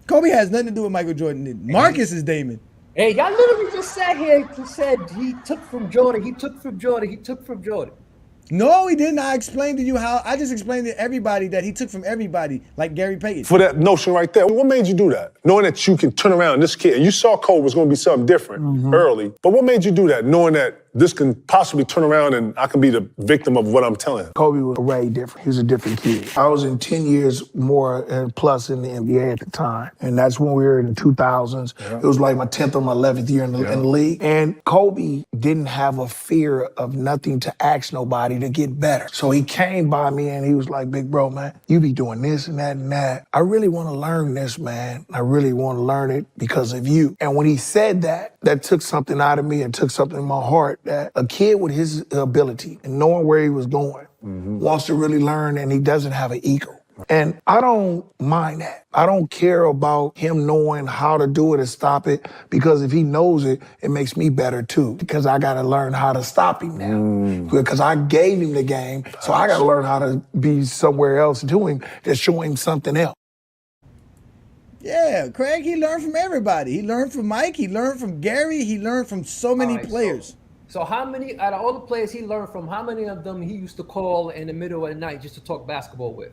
Kobe has nothing to do with Michael Jordan. Marcus is Damien. Hey, y'all literally just sat here and said he took from Jordan, he took from Jordan, he took from Jordan. No, he didn't. I explained to you how. I just explained to everybody that he took from everybody, like Gary Payton. For that notion right there, what made you do that? Knowing that you can turn around this kid, and you saw Kobe was going to be something different early, but what made you do that, knowing that this can possibly turn around and I can be the victim of what I'm telling him? Kobe was way different. He was a different kid. I was in 10 years more and plus in the NBA at the time. And that's when we were in the 2000s. It was like my 10th or my 11th year in the league. And Kobe didn't have a fear of nothing to ask nobody to get better. So he came by me and he was like, big bro, man, you be doing this and that and that. I really want to learn this, man. I really want to learn it because of you. And when he said that, that took something out of me and took something in my heart that a kid with his ability and knowing where he was going wants to really learn, and he doesn't have an ego. And I don't mind that. I don't care about him knowing how to do it and stop it, because if he knows it, it makes me better too, because I got to learn how to stop him now. Because I gave him the game, so I got to learn how to be somewhere else to him to show him something else. Yeah, Craig, he learned from everybody. He learned from Mike, he learned from Gary, he learned from so many players. So how many, out of all the players he learned from, how many of them he used to call in the middle of the night just to talk basketball with?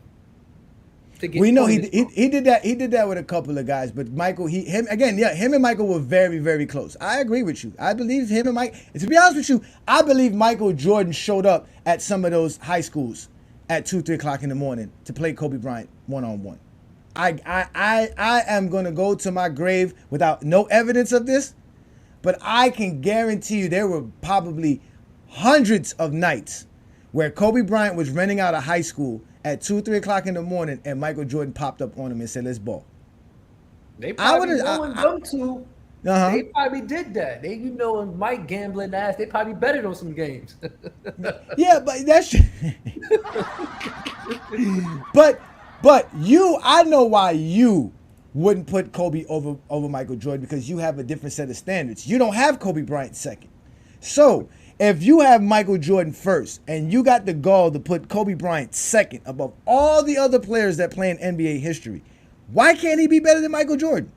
We know he did that. He did that with a couple of guys, but Michael, him and Michael were very, very close. I agree with you. I believe him and Mike. And to be honest with you, I believe Michael Jordan showed up at some of those high schools at 2, 3 o'clock in the morning to play Kobe Bryant one-on-one. I am gonna go to my grave without no evidence of this, but I can guarantee you there were probably hundreds of nights where Kobe Bryant was renting out a high school at 2, 3 o'clock in the morning, and Michael Jordan popped up on him and said, "Let's ball." They probably they probably did that. They, and Mike gambling ass, they probably betted on some games. Yeah, but that's but I know why you wouldn't put Kobe over Michael Jordan, because you have a different set of standards. You don't have Kobe Bryant second. So if you have Michael Jordan first and you got the gall to put Kobe Bryant second above all the other players that play in NBA history, why can't he be better than Michael Jordan?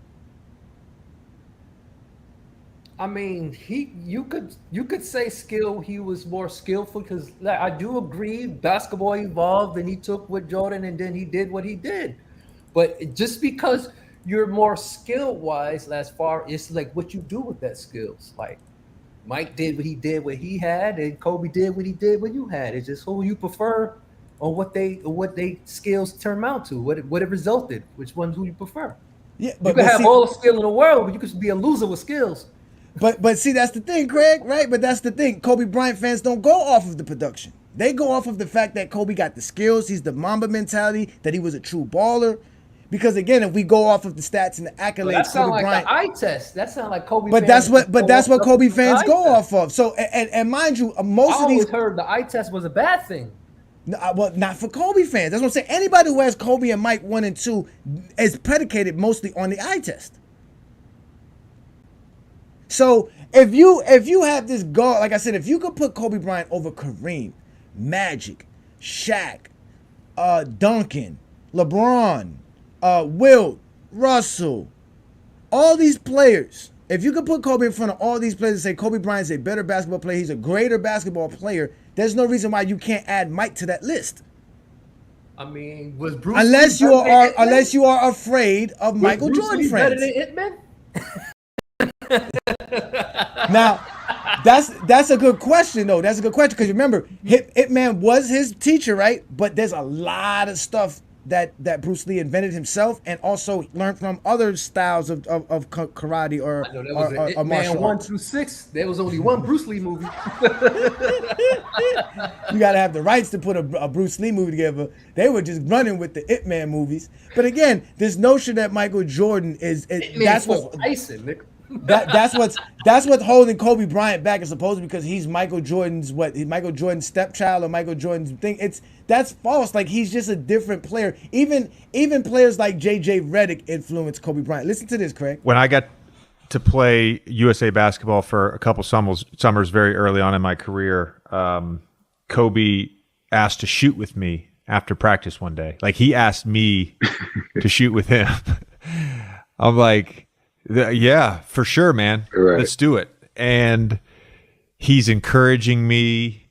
I mean, you could say skill. He was more skillful, because I do agree basketball evolved and he took what Jordan and then he did what he did. But just because you're more skill wise, as far it's like what you do with that skills. Like Mike did what he did, what he had, and Kobe did what he did, what you had. It's just who you prefer on what they skills turn out to, what it resulted, which one who you prefer. Yeah, you can have all the skill in the world, but you could be a loser with skills. But see, that's the thing, Craig, right? But that's the thing. Kobe Bryant fans don't go off of the production. They go off of the fact that Kobe got the skills, he's the Mamba mentality, that he was a true baller. Because again, if we go off of the stats and the accolades, that sounds like Bryant, the eye test. That sounds like Kobe. But that's what Kobe fans go off of. So and mind you, most of these. I always heard the eye test was a bad thing. No, well, not for Kobe fans. That's what I'm saying. Anybody who has Kobe and Mike 1 and 2 is predicated mostly on the eye test. So if you have this guard, like I said, if you could put Kobe Bryant over Kareem, Magic, Shaq, Duncan, LeBron, Wilt, Russell, all these players, if you could put Kobe in front of all these players and say Kobe Bryant's a better basketball player, he's a greater basketball player, there's no reason why you can't add Mike to that list. I mean, was Bruce unless you are afraid of Michael Jordan friends. Better than Hitman? Now, that's a good question though. That's a good question, because remember, Hitman was his teacher, right? But there's a lot of stuff that Bruce Lee invented himself and also learned from other styles of karate or martial 1 arts. through 6. There was only one Bruce Lee movie. You gotta have the rights to put a Bruce Lee movie together. They were just running with the Ip Man movies. But again, this notion that Michael Jordan that's what's holding Kobe Bryant back, as opposed to because he's Michael Jordan's stepchild or Michael Jordan's thing. That's false. Like, he's just a different player. Even players like J.J. Redick influenced Kobe Bryant. Listen to this, Craig. When I got to play USA basketball for a couple summers very early on in my career, Kobe asked to shoot with me after practice one day. Like, he asked me to shoot with him. I'm like, yeah, for sure, man. Right. Let's do it. And he's encouraging me.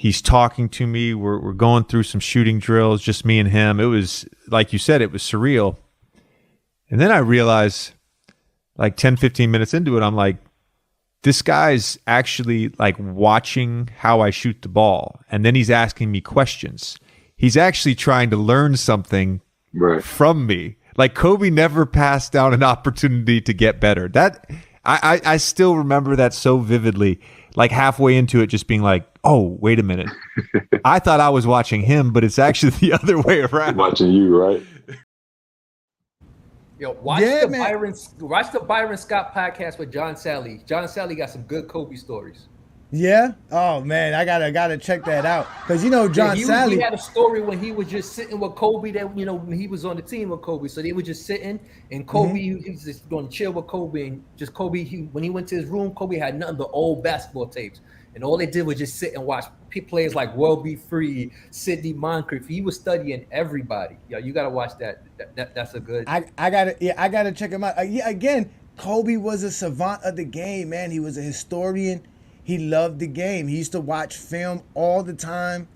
He's talking to me. We're going through some shooting drills, just me and him. It was, like you said, it was surreal. And then I realized, like 10, 15 minutes into it, I'm like, this guy's actually like watching how I shoot the ball. And then he's asking me questions. He's actually trying to learn something from me. Like Kobe never passed down an opportunity to get better. That I still remember that so vividly. Like halfway into it, just being like, oh, wait a minute. I thought I was watching him, but it's actually the other way around. Watching you, right? Yo, watch the Byron Scott podcast with John Sally. John Sally got some good Kobe stories. Yeah. Oh man, I gotta check that out because John Sally. He had a story when he was just sitting with Kobe. That when he was on the team with Kobe, so they were just sitting and Kobe he was just going to chill with Kobe and just Kobe. When he went to his room, Kobe had nothing but old basketball tapes, and all they did was just sit and watch players like World Be Free, Sidney Moncrief. He was studying everybody. Yo, you gotta watch that. That's a good. I gotta check him out. Again, Kobe was a savant of the game, man. He was a historian. He loved the game. He used to watch film all the time.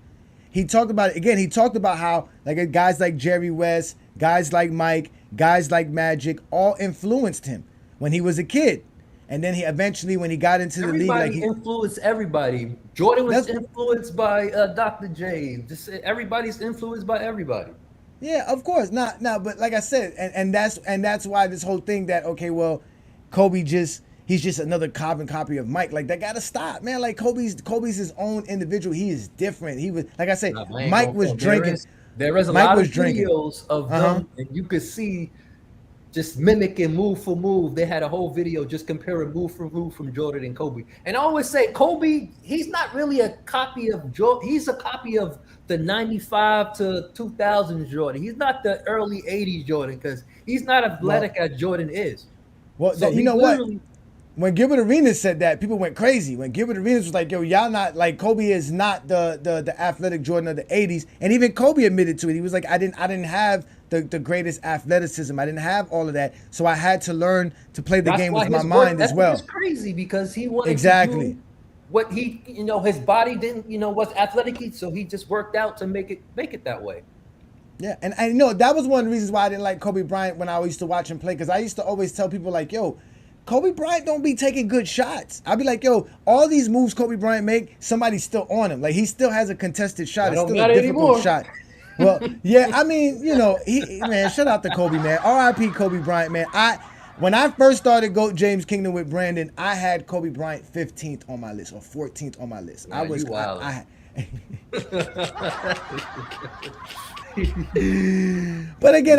He talked about it again. He talked about how like guys like Jerry West, guys like Mike, guys like Magic all influenced him when he was a kid. And then he eventually, when he got into the league, like he influenced everybody. Jordan was influenced by Dr. J. Just everybody's influenced by everybody. Yeah, of course. But like I said, and that's why this whole thing that Kobe he's just another carbon copy of Mike. Like that gotta stop, man. Like Kobe's his own individual. He is different. He was, like I said, Mike was drinking. There is a lot of videos of them, and you could see just mimicking move for move. They had a whole video just comparing move for move from Jordan and Kobe. And I always say Kobe, he's not really a copy of Jordan. He's a copy of the 95 to 2000 Jordan. He's not the early 80s Jordan because he's not athletic as Jordan is. Well, so you know what? When Gilbert Arenas said that, people went crazy. When Gilbert Arenas was like, yo, y'all not, like, Kobe is not the athletic Jordan of the 80s. And even Kobe admitted to it. He was like, I didn't have the greatest athleticism. I didn't have all of that. So I had to learn to play the game with my mind as well. That's crazy because he wanted to do what he, his body didn't, was athletic. So he just worked out to make it that way. Yeah, and I know that was one of the reasons why I didn't like Kobe Bryant when I used to watch him play. Because I used to always tell people like, yo, Kobe Bryant don't be taking good shots. I'd be like, yo, all these moves Kobe Bryant make, somebody's still on him. Like, he still has a contested shot. It's still a difficult shot. Well, yeah, I mean, man, shout out to Kobe, man. R.I.P. Kobe Bryant, man. When I first started GOAT James Kingdom with Brandon, I had Kobe Bryant 15th on my list or 14th on my list. Man, But again,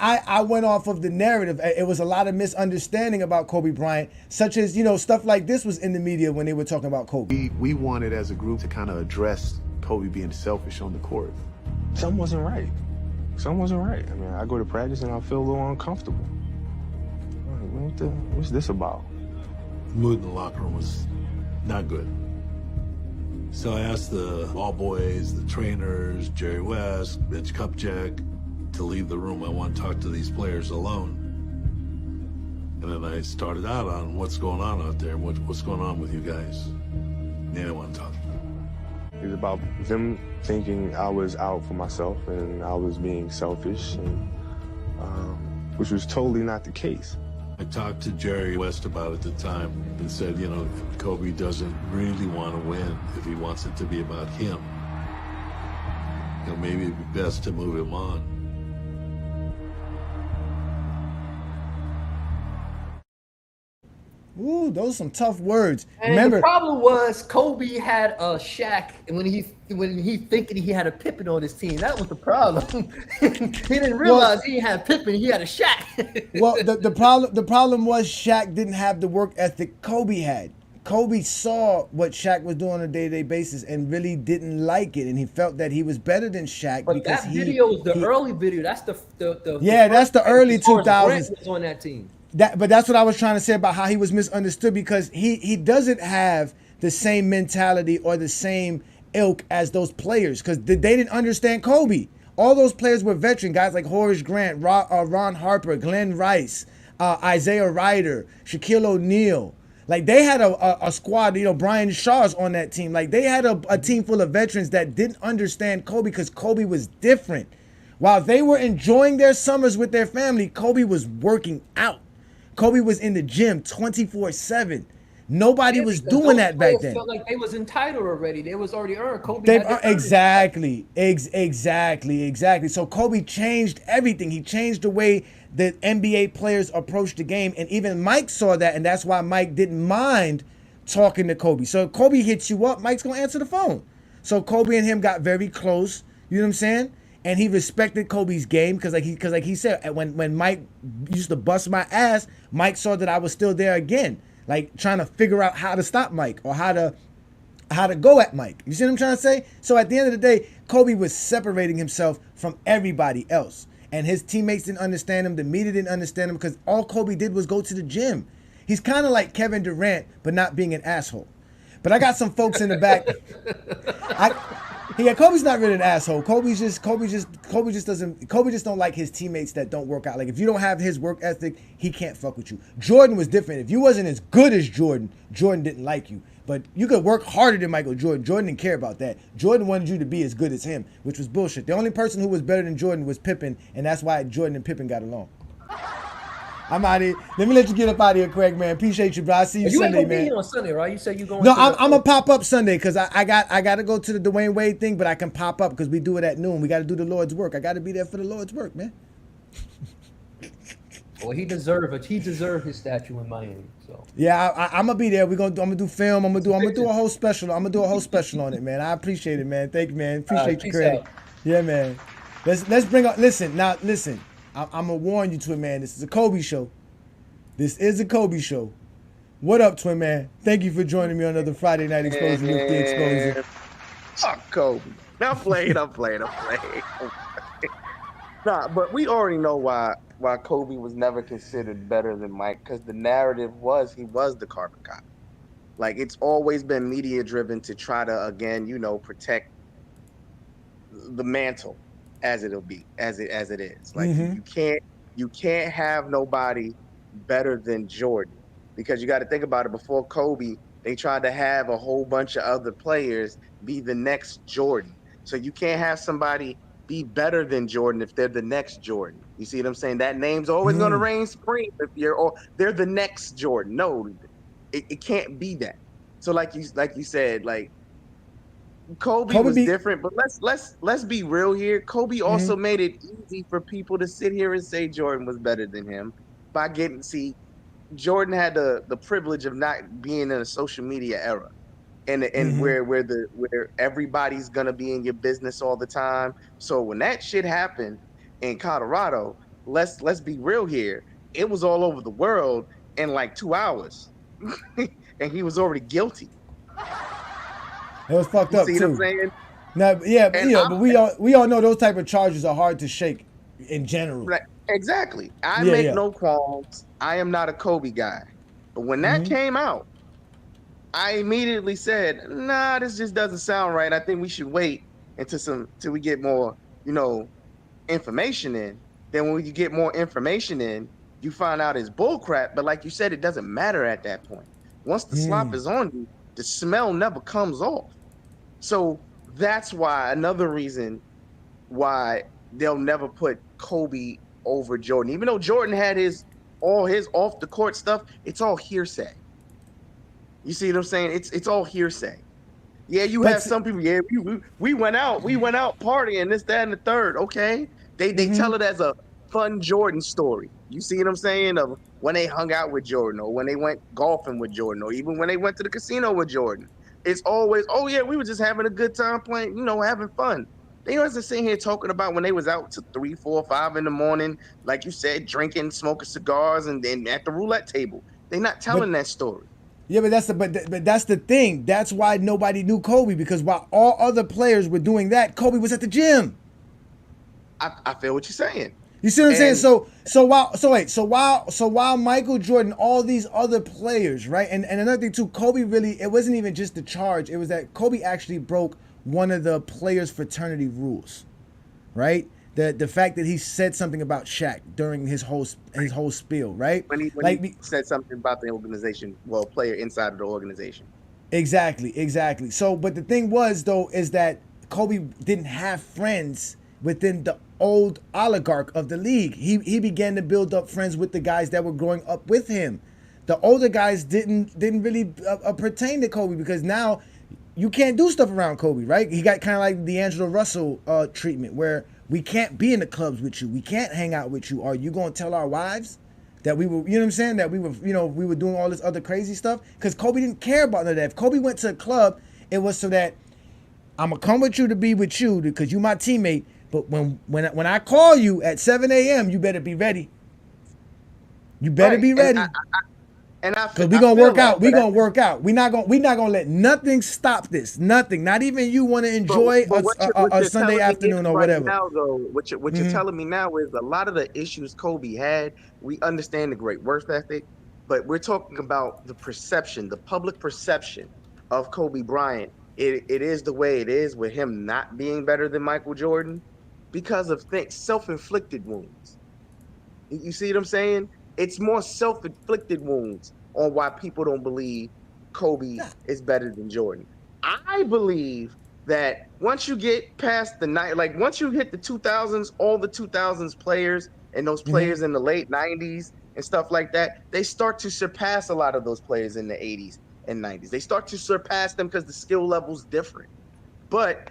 I went off of the narrative. It was a lot of misunderstanding about Kobe Bryant, such as, stuff like this was in the media when they were talking about Kobe. We wanted as a group to kind of address Kobe being selfish on the court. Something wasn't right. I mean, I go to practice and I feel a little uncomfortable. What's this about? The mood in the locker room was not good. So I asked the ball boys, the trainers, Jerry West, Mitch Kupchak, to leave the room. I want to talk to these players alone. And then I started out on what's going on out there, what's going on with you guys. And they didn't want to talk. It was about them thinking I was out for myself and I was being selfish, and which was totally not the case. I talked to Jerry West about it at the time and said, Kobe doesn't really want to win if he wants it to be about him. Maybe it'd be best to move him on. Ooh, those are some tough words. And remember, the problem was Kobe had a Shaq, and when he thinking he had a Pippen on his team, that was the problem. He didn't realize he had Pippen, he had a Shaq. Well, the problem was Shaq didn't have the work ethic Kobe had. Kobe saw what Shaq was doing on a day-to-day basis and really didn't like it, and he felt that he was better than Shaq. But because that video was the early video. That's the that's the early 2000s. Was on that team. But that's what I was trying to say about how he was misunderstood, because he doesn't have the same mentality or the same ilk as those players, because they didn't understand Kobe. All those players were veteran guys like Horace Grant, Ron Harper, Glenn Rice, Isaiah Ryder, Shaquille O'Neal. Like they had a squad, Brian Shaw's on that team. Like they had a team full of veterans that didn't understand Kobe because Kobe was different. While they were enjoying their summers with their family, Kobe was working out. Kobe was in the gym 24/7. Nobody was Because doing those that back players then. felt like they was entitled already. They was already earned. Kobe They've had to earn it. exactly. So Kobe changed everything. He changed the way that NBA players approached the game, and even Mike saw that, and that's why Mike didn't mind talking to Kobe. So if Kobe hits you up, Mike's gonna answer the phone. So Kobe and him got very close. You know what I'm saying? And he respected Kobe's game because like he said, when Mike used to bust my ass, Mike saw that I was still there again, like trying to figure out how to stop Mike or how to go at Mike. You see what I'm trying to say? So at the end of the day, Kobe was separating himself from everybody else. And his teammates didn't understand him. The media didn't understand him because all Kobe did was go to the gym. He's kind of like Kevin Durant, but not being an asshole. But I got some folks in the back. Kobe's not really an asshole. Kobe just don't like his teammates that don't work out. Like if you don't have his work ethic, he can't fuck with you. Jordan was different. If you wasn't as good as Jordan, Jordan didn't like you. But you could work harder than Michael Jordan. Jordan didn't care about that. Jordan wanted you to be as good as him, which was bullshit. The only person who was better than Jordan was Pippen, and that's why Jordan and Pippen got along. I'm out of here. Let me let you get up out of here, Craig, man. Appreciate you, bro. I see you You ain't Sunday, gonna be man. here on Sunday, right? You said you going. No, I'm gonna pop up Sunday because I got to go to the Dwayne Wade thing, but I can pop up because we do it at noon. We got to do the Lord's work. I got to be there for the Lord's work, man. Well, he deserved it. He deserved his statue in Miami. So yeah, I'm gonna be there. I'm gonna do film. I'm gonna do a whole special. I'm gonna do a whole special on it, man. I appreciate it, man. Thank you, man. Appreciate you, Craig. Yeah, man. Let's bring up. Listen. I'm gonna warn you, Twin Man. This is a Kobe show. This is a Kobe show. What up, Twin Man? Thank you for joining me on another Friday Night Exposure with the Exposure. Fuck Kobe. I'm playing. Nah, but we already know why Kobe was never considered better than Mike, because the narrative was he was the carbon copy. Like it's always been media driven to try to again, protect the mantle as it is. Like you can't have nobody better than Jordan, because you got to think about it. Before Kobe, they tried to have a whole bunch of other players be the next Jordan. So you can't have somebody be better than Jordan if they're the next Jordan. You see what I'm saying? That name's always going to reign supreme if they're the next Jordan. No, it can't be that. So like you said, like Kobe was different, but let's be real here. Kobe also made it easy for people to sit here and say Jordan was better than him by Jordan had the privilege of not being in a social media era, and where everybody's gonna be in your business all the time. So when that shit happened in Colorado, let's be real here. It was all over the world in like 2 hours, and he was already guilty. It was fucked up too. See what I'm saying? Now, yeah, but we all know those type of charges are hard to shake in general. Right. Exactly. I make no qualms. I am not a Kobe guy. But when that came out, I immediately said, nah, this just doesn't sound right. I think we should wait till we get more, information in. Then when you get more information in, you find out it's bullcrap. But like you said, it doesn't matter at that point. Once the slop is on you, the smell never comes off. So that's why another reason why they'll never put Kobe over Jordan. Even though Jordan had all his off the court stuff, it's all hearsay. You see what I'm saying? It's all hearsay. Yeah, you have some people. Yeah, we went out partying, this, that, and the third. Okay, they tell it as a fun Jordan story. You see what I'm saying? Of when they hung out with Jordan, or when they went golfing with Jordan, or even when they went to the casino with Jordan. It's always, oh yeah, we were just having a good time playing, having fun. They wasn't sitting here talking about when they was out to 3, 4, 5 in the morning, like you said, drinking, smoking cigars, and then at the roulette table. They're not telling that story. Yeah, but that's the thing. That's why nobody knew Kobe, because while all other players were doing that, Kobe was at the gym. I feel what you're saying. You see what I'm saying? So while Michael Jordan, all these other players, right? And another thing too, Kobe really, it wasn't even just the charge. It was that Kobe actually broke one of the players' fraternity rules, right? the fact that he said something about Shaq during his whole spiel, right? When he Like said something about the organization, well, player inside of the organization. exactly. So, but the thing was though is that Kobe didn't have friends within the old oligarch of the league. He began to build up friends with the guys that were growing up with him. The older guys didn't really pertain to Kobe because now you can't do stuff around Kobe, right? He got kind of like D'Angelo Russell treatment where we can't be in the clubs with you. We can't hang out with you. Are you going to tell our wives that we were, you know what I'm saying? That we were, we were doing all this other crazy stuff? Because Kobe didn't care about none of that. If Kobe went to a club, it was so that I'm going to come with you to be with you because you my teammate. But when I call you at 7 a.m., you better be ready. You better be ready. And Cause we gonna work out. We gonna work out. We not gonna let nothing stop this. Nothing. Not even you want to enjoy a Sunday afternoon or whatever. Now, though, what you're telling me now is a lot of the issues Kobe had. We understand the great work ethic, but we're talking about the perception, the public perception of Kobe Bryant. It is the way it is with him not being better than Michael Jordan because of self-inflicted wounds. You see what I'm saying? It's more self-inflicted wounds on why people don't believe Kobe is better than Jordan. I believe that once you get past the night, like once you hit the 2000s, all the 2000s players and those players in the late 90s and stuff like that, they start to surpass a lot of those players in the 80s and 90s. They start to surpass them because the skill level's different. But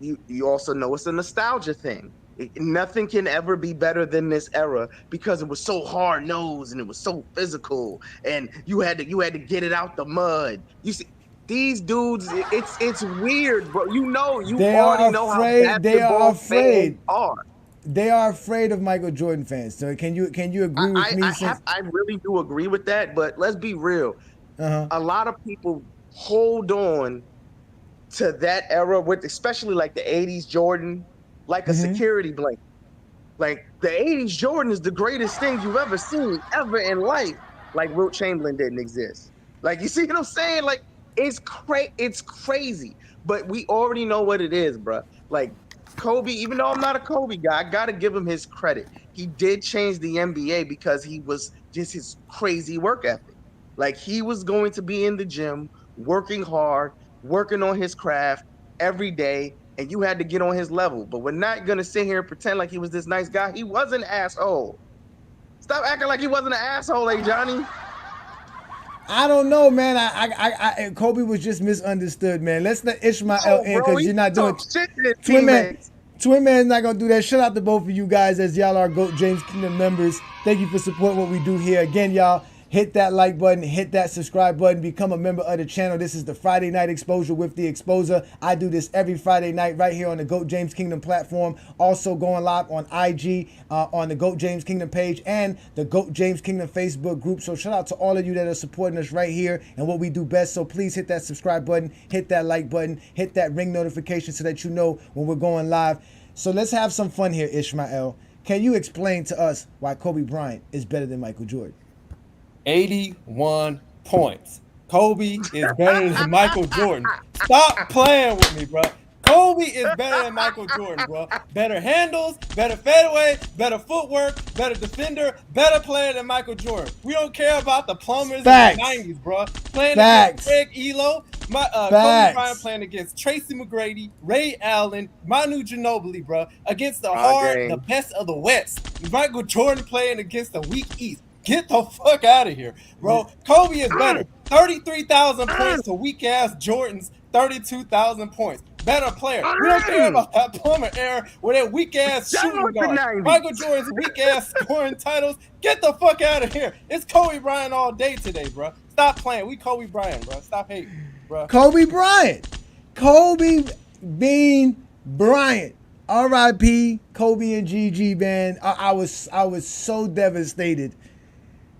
you also know it's a nostalgia thing. Nothing can ever be better than this era because it was so hard nosed and it was so physical, and you had to get it out the mud. You see, these dudes, it's weird, bro. You already know how basketball fans are. They are afraid of Michael Jordan fans. So can you agree with me? I really do agree with that, but let's be real. A lot of people hold on to that era with, especially like the 80s Jordan, like a security blanket. Like the 80s Jordan is the greatest thing you've ever seen ever in life. Like Wilt Chamberlain didn't exist. Like, you see what I'm saying? Like it's crazy, but we already know what it is, bro. Like Kobe, even though I'm not a Kobe guy, I gotta give him his credit. He did change the NBA because he was just his crazy work ethic. Like he was going to be in the gym, working hard, working on his craft every day, and you had to get on his level. But we're not gonna sit here and pretend like he was this nice guy. He was an asshole. Stop acting like he wasn't an asshole, Ajani. I don't know, man. I Kobe was just misunderstood, man. Let's let Ishmael in because you're not doing Twin Man. Twin Man's not gonna do that. Shout out to both of you guys as y'all are GOAT James Kingdom members. Thank you for supporting what we do here. Again, y'all. Hit that like button, hit that subscribe button, become a member of the channel. This is the Friday Night Exposure with the Exposer. I do this every Friday night right here on the GOAT James Kingdom platform. Also going live on IG, on the GOAT James Kingdom page and the GOAT James Kingdom Facebook group. So shout out to all of you that are supporting us right here and what we do best. So please hit that subscribe button, hit that like button, hit that ring notification so that you know when we're going live. So let's have some fun here, Ishmael. Can you explain to us why Kobe Bryant is better than Michael Jordan? 81 points. Kobe is better than Michael Jordan. Stop playing with me, bro. Kobe is better than Michael Jordan, bro. Better handles, better fadeaway, better footwork, better defender, better player than Michael Jordan. We don't care about the plumbers in the 90s, bro. Playing against Greg Elo, Kobe Bryant playing against Tracy McGrady, Ray Allen, Manu Ginobili, bro. Against the best of the West. Michael Jordan playing against the weak East. Get the fuck out of here, bro. Kobe is better. 33,000 points to weak-ass Jordan's 32,000 points. Better player. We don't care about that plumber era with that weak-ass shooting guard. Michael Jordan's weak-ass scoring titles. Get the fuck out of here. It's Kobe Bryant all day today, bro. Stop playing. We Kobe Bryant, bro. Stop hating, bro. Kobe Bryant. Kobe Bean Bryant. R.I.P. Kobe and Gigi, man. I was so devastated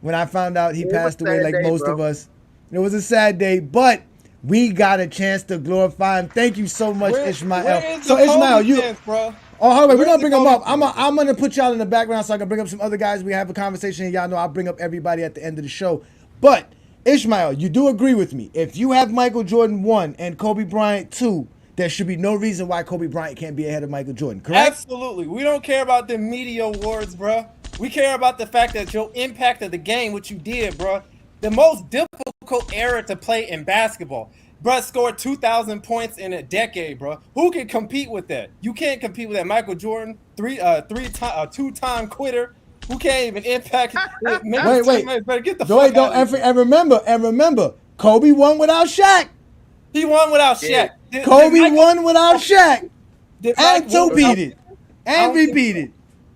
when I found out he passed away like most of us. It was a sad day, but we got a chance to glorify him. Thank you so much, Ishmael. So Ishmael, hold on, we're gonna bring him up. I'm gonna put y'all in the background so I can bring up some other guys. We have a conversation, and y'all know I'll bring up everybody at the end of the show. But Ishmael, you do agree with me. If you have Michael Jordan 1 and Kobe Bryant 2, there should be no reason why Kobe Bryant can't be ahead of Michael Jordan, correct? Absolutely. We don't care about the media awards, bro. We care about the fact that your impact of the game, what you did, bro. The most difficult era to play in basketball. Bro scored 2,000 points in a decade, bro. Who can compete with that? You can't compete with that. Michael Jordan, two-time quitter, who can't even impact. Wait. Better get the Wait, fuck out of here. and remember, Kobe won without Shaq. He won without Shaq. Kobe won without Shaq. And Mike two-peated. And repeated.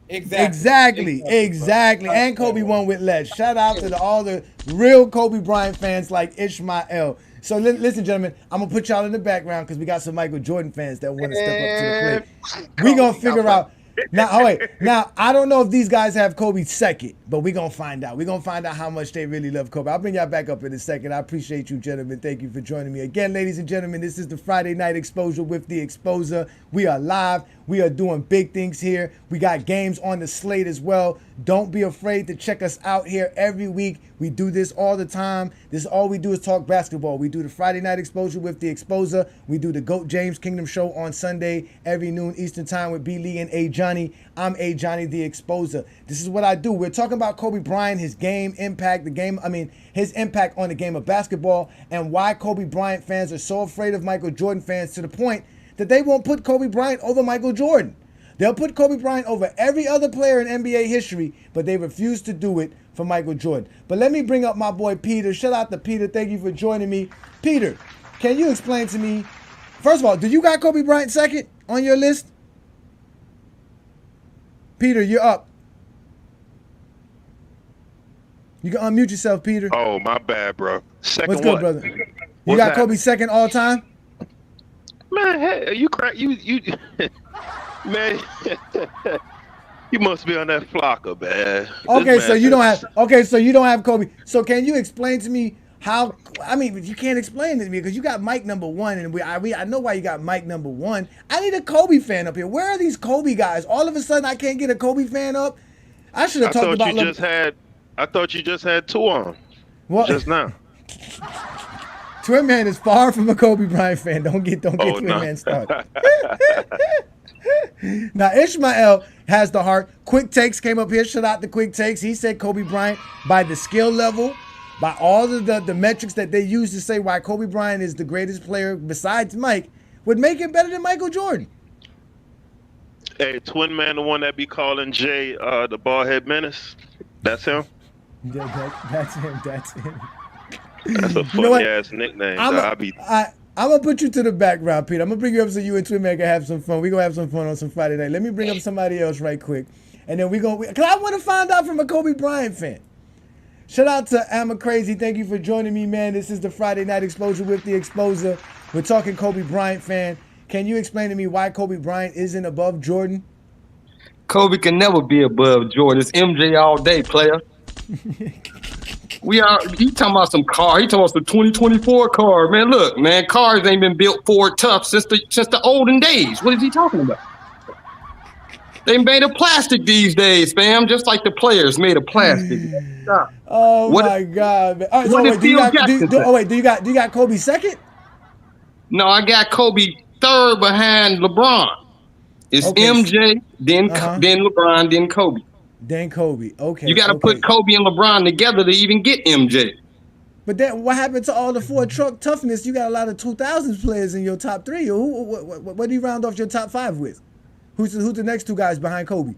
Exactly. And Kobe won with less. Shout out to all the real Kobe Bryant fans like Ishmael. So listen, gentlemen, I'm gonna put y'all in the background because we got some Michael Jordan fans that want to step up to the plate. We gonna figure out. Now I don't know if these guys have Kobe second, but we gonna find out. We gonna find out how much they really love Kobe. I'll bring y'all back up in a second. I appreciate you, gentlemen. Thank you for joining me again, ladies and gentlemen. This is the Friday Night Exposure with the Exposer. We are live. We are doing big things here. We got games on the slate as well. Don't be afraid to check us out here every week. We do this all the time. This all we do is talk basketball. We do the Friday Night Exposure with the Exposer. We do the GOAT James Kingdom Show on Sunday every noon Eastern Time with B. Lee and Ajani. I'm Ajani the Exposer. This is what I do. We're talking about Kobe Bryant, his game impact, his impact on the game of basketball, and why Kobe Bryant fans are so afraid of Michael Jordan fans to the point that they won't put Kobe Bryant over Michael Jordan. They'll put Kobe Bryant over every other player in NBA history, but they refuse to do it for Michael Jordan. But let me bring up my boy Peter. Shout out to Peter. Thank you for joining me. Peter, can you explain to me, first of all, do you got Kobe Bryant second on your list? Peter, you're up. You can unmute yourself, Peter. Oh, my bad, bro. Second What's good, what? brother? You What's got that? Kobe second all time? Man, hey, you man, you must be on that flocker, man. Okay, so you don't have Kobe. So can you explain to me how? I mean, you can't explain it to me because you got Mike number one, and I know why you got Mike number one. I need a Kobe fan up here. Where are these Kobe guys? All of a sudden, I can't get a Kobe fan up. I should have talked about. I thought you just had two on. What? Just now. Twin Man is far from a Kobe Bryant fan. Don't get Twin no. Man started. Now Ishmael has the heart. Quick Takes came up here. Shout out to Quick Takes. He said Kobe Bryant, by the skill level, by all of the metrics that they use to say why Kobe Bryant is the greatest player besides Mike, would make it better than Michael Jordan. Hey, Twin Man, the one that be calling Jay the bald-head menace. That's him. That's him. That's him. That's a funny ass nickname. I'm gonna put you to the background, Peter. I'm gonna bring you up so you and Twin Man can have some fun. We're gonna have some fun on some Friday night. Let me bring up somebody else right quick. And then because I want to find out from a Kobe Bryant fan. Shout out to Amma Crazy. Thank you for joining me, man. This is the Friday Night Exposure with the Exposer. We're talking Kobe Bryant fan. Can you explain to me why Kobe Bryant isn't above Jordan? Kobe can never be above Jordan. It's MJ all day, player. He talking about some car. He talking about some 2024 car. Man, look, man, cars ain't been built Ford tough since the olden days. What is he talking about? They made of plastic these days, fam. Just like the players made of plastic. Stop. Oh my God, man. All right, so wait, do you got Kobe second? No, I got Kobe third behind LeBron. It's MJ, then LeBron, then Kobe. Then Kobe. Okay. You got to put Kobe and LeBron together to even get MJ. But then what happened to all the Ford truck toughness? You got a lot of 2000s players in your top three. What do you round off your top five with? Who's the next two guys behind Kobe?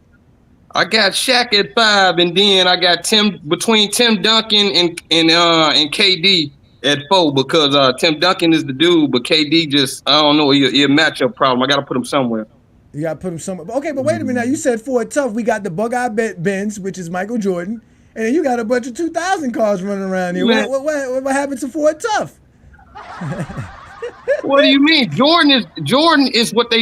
I got Shaq at 5, and then I got between Tim Duncan and KD at 4 because Tim Duncan is the dude, but KD just, I don't know, he a matchup problem. I got to put him somewhere. You got to put him somewhere. Okay, but wait a minute now. You said Ford tough. We got the Bug-Eye Benz, which is Michael Jordan, and then you got a bunch of 2000 cars running around here. What happened to Ford tough? What do you mean? Jordan is what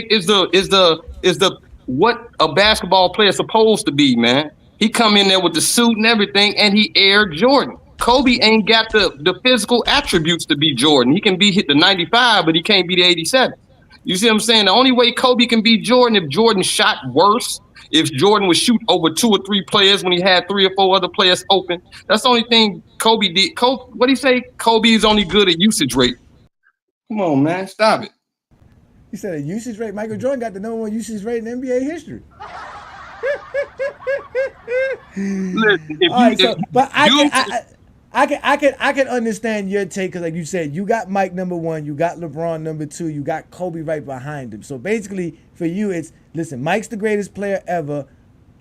what a basketball player is supposed to be, man. He come in there with the suit and everything, and he Air Jordan. Kobe ain't got the physical attributes to be Jordan. He can be hit the 95, but he can't be the 87. You see what I'm saying? The only way Kobe can be Jordan if Jordan shot worse, if Jordan would shoot over 2 or 3 players when he had 3 or 4 other players open. That's the only thing Kobe did. What do you say? Kobe is only good at usage rate. Come on, man. Stop it. He said a usage rate. Michael Jordan got the #1 usage rate in NBA history. Listen, if All right, you, so but I can understand your take because, like you said, you got Mike #1, you got LeBron #2, you got Kobe right behind him. So basically, for you, it's listen. Mike's the greatest player ever.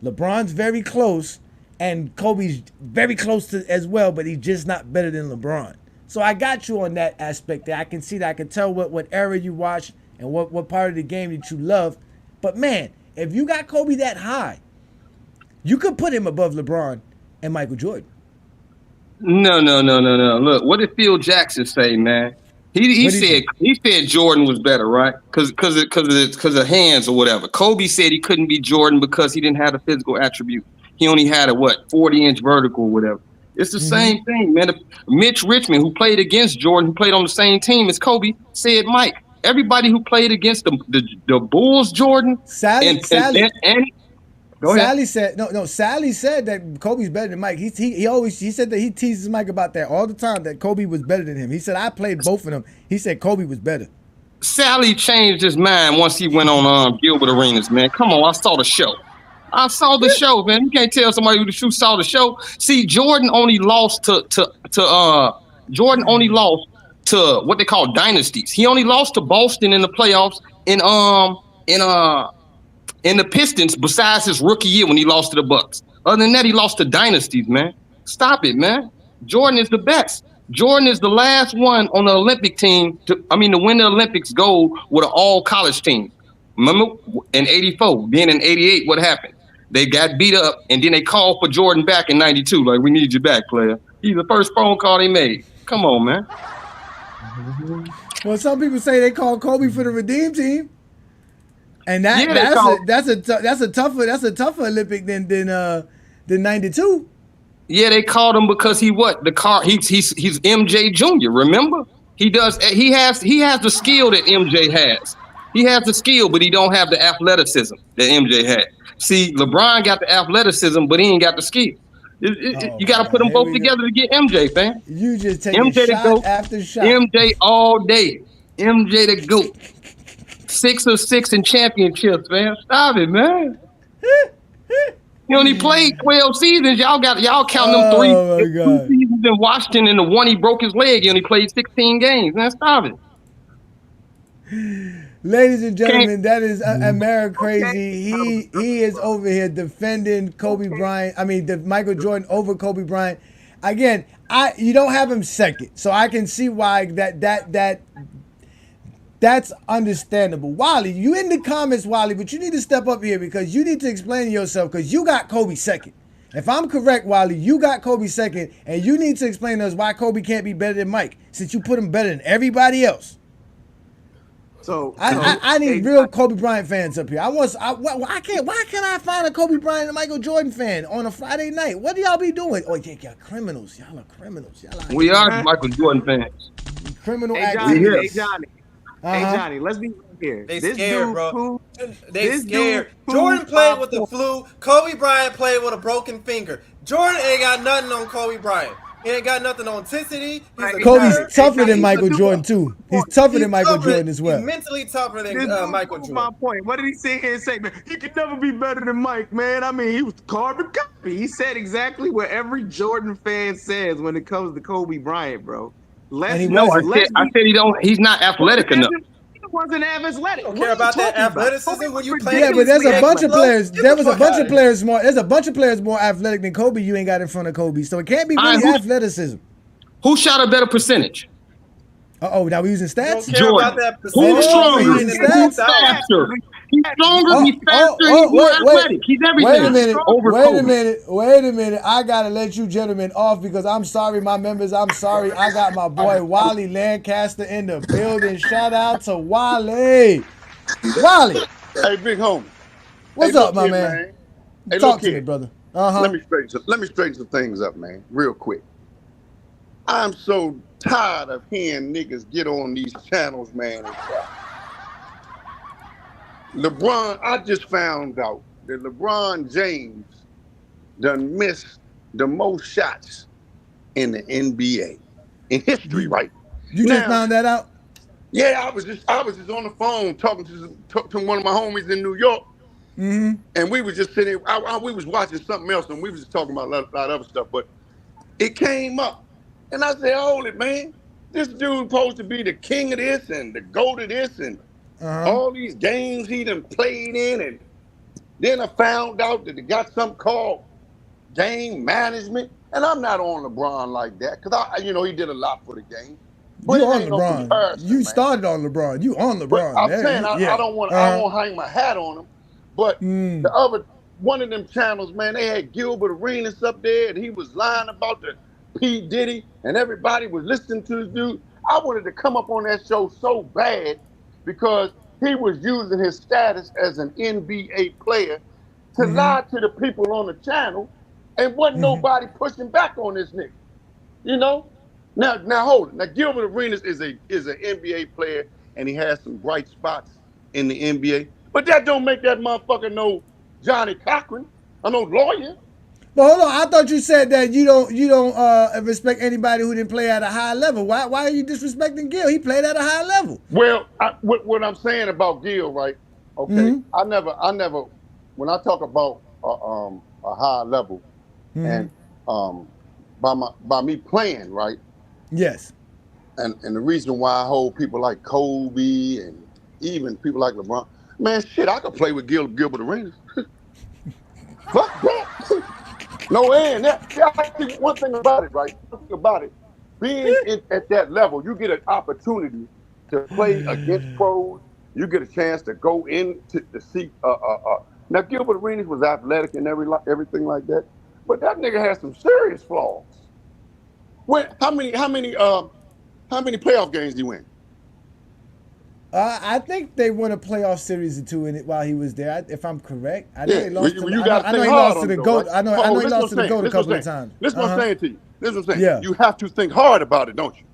LeBron's very close, and Kobe's very close to as well, but he's just not better than LeBron. So I got you on that aspect there. I can see that. I can tell what era you watch and what part of the game that you love. But man, if you got Kobe that high, you could put him above LeBron and Michael Jordan. No. Look, what did Phil Jackson say, man? He said Jordan was better, right? Because of hands or whatever. Kobe said he couldn't be Jordan because he didn't have the physical attribute. He only had a 40-inch vertical or whatever. It's the same thing, man. Mitch Richmond, who played against Jordan, who played on the same team as Kobe, said Mike. Everybody who played against the Bulls, Jordan, Sally Go ahead. Sally said Sally said that Kobe's better than Mike. He said that he teases Mike about that all the time, that Kobe was better than him. He said I played both of them. He said Kobe was better. Sally changed his mind once he went on Gilbert Arenas, man. Come on, I saw the show. Man. You can't tell somebody who saw the show. See, Jordan only lost to what they call dynasties. He only lost to Boston in the playoffs in the Pistons, besides his rookie year when he lost to the Bucks. Other than that, he lost to dynasties, man. Stop it, man. Jordan is the best. Jordan is the last one on the Olympic team to win the Olympics gold with an all-college team. Remember in 84, then in 88, what happened? They got beat up, and then they called for Jordan back in 92. Like, we need you back, player. He's the first phone call they made. Come on, man. Well, some people say they called Kobe for the Redeem Team. And that's a tougher Olympic than 92. Yeah, they called him because he's MJ Jr. Remember, he has the skill that MJ has. He has the skill, but he don't have the athleticism that MJ had. See, LeBron got the athleticism, but he ain't got the skill. You got to put them both together to get MJ, fam. You just take shot after shot. MJ all day. MJ the GOAT. 6 of 6 in championships, man. Stop it, man. He only played 12 seasons. Y'all count them two seasons in Washington, and the one he broke his leg. He only played 16 games. Man, stop it. Ladies and gentlemen, that is America Crazy. He is over here defending Kobe Bryant. Michael Jordan over Kobe Bryant. Again, you don't have him second, so I can see why that's understandable. Wally, you in the comments, Wally, but you need to step up here because you need to explain yourself because you got Kobe second. If I'm correct, Wally, you got Kobe second, and you need to explain to us why Kobe can't be better than Mike since you put him better than everybody else. So I need real Kobe Bryant fans up here. Why can't I find a Kobe Bryant and Michael Jordan fan on a Friday night? What do y'all be doing? Oh, y'all criminals. Y'all are criminals. We are Michael Jordan fans. Criminal Hey, Johnny. Hey, Johnny, let's be here. They scared, bro. They scared. Jordan played with the flu. Kobe Bryant played with a broken finger. Jordan ain't got nothing on Kobe Bryant. He ain't got nothing on intensity. Kobe's tougher than Michael Jordan, too. He's tougher than Michael Jordan as well. He's mentally tougher than Michael Jordan. My point. What did he sit here and say, man? He could never be better than Mike, man. He was carbon copy. He said exactly what every Jordan fan says when it comes to Kobe Bryant, bro. I said he's not athletic enough. He wasn't athletic. Don't care about that athleticism when you play. Yeah, but there's a bunch of players. There was a bunch of players more. There's a bunch of players more athletic than Kobe. You ain't got in front of Kobe, so it can't be really athleticism. Who shot a better percentage? Now we using stats. Jordan. Who's stronger? Who's faster? He's stronger. He's faster. He's more athletic. He's everything. Wait a minute. I gotta let you gentlemen off because I'm sorry, my members. I'm sorry. I got my boy Wally Lancaster in the building. Shout out to Wally. Wally. Hey, big homie. What's up, my man? Hey, talk to me, brother. Let me straighten some things up, man, real quick. I'm so tired of hearing niggas get on these channels, man. LeBron, I just found out that LeBron James done missed the most shots in the NBA in history, right? You just found that out? Yeah, I was just on the phone talking to one of my homies in New York, and we was just sitting. We was watching something else, and we was just talking about a lot of other stuff. But it came up, and I said, "Hold it, man! This dude supposed to be the king of this and the goat of this, and all these games he done played in." And then I found out that they got something called game management, and I'm not on LeBron like that because he did a lot for the game, but You it on ain't no LeBron. comparison, You man. started on LeBron. You on But LeBron. I'm There, saying I don't want I won't hang my hat on him. But the other one of them channels, man, they had Gilbert Arenas up there, and he was lying about the P Diddy, and everybody was listening to this dude. I wanted to come up on that show so bad because he was using his status as an NBA player to lie to the people on the channel, and wasn't nobody pushing back on this nigga. You know? Now hold it. Now Gilbert Arenas is an NBA player, and he has some bright spots in the NBA. But that don't make that motherfucker no Johnny Cochran or no lawyer. But hold on, I thought you said that you don't respect anybody who didn't play at a high level. Why are you disrespecting Gil? He played at a high level. Well, what I'm saying about Gil, right? Okay, I never, when I talk about a high level, and by me playing, right? Yes. And the reason why I hold people like Kobe and even people like LeBron, man, shit, I could play with Gilbert Arenas. Fuck that. No, and that. I think one thing about it, right? One thing about it, being at that level, you get an opportunity to play against pros. You get a chance to go into the seat. Now, Gilbert Arenas was athletic and everything like that, but that nigga has some serious flaws. How many playoff games did he win? I think they won a playoff series or two in it while he was there, if I'm correct. I know Yeah, he lost you got to think hard on it, GOAT. right? I know he lost to the GOAT a couple of times. This is what I'm saying to you. This is what I'm saying. Yeah. You have to think hard about it, don't you?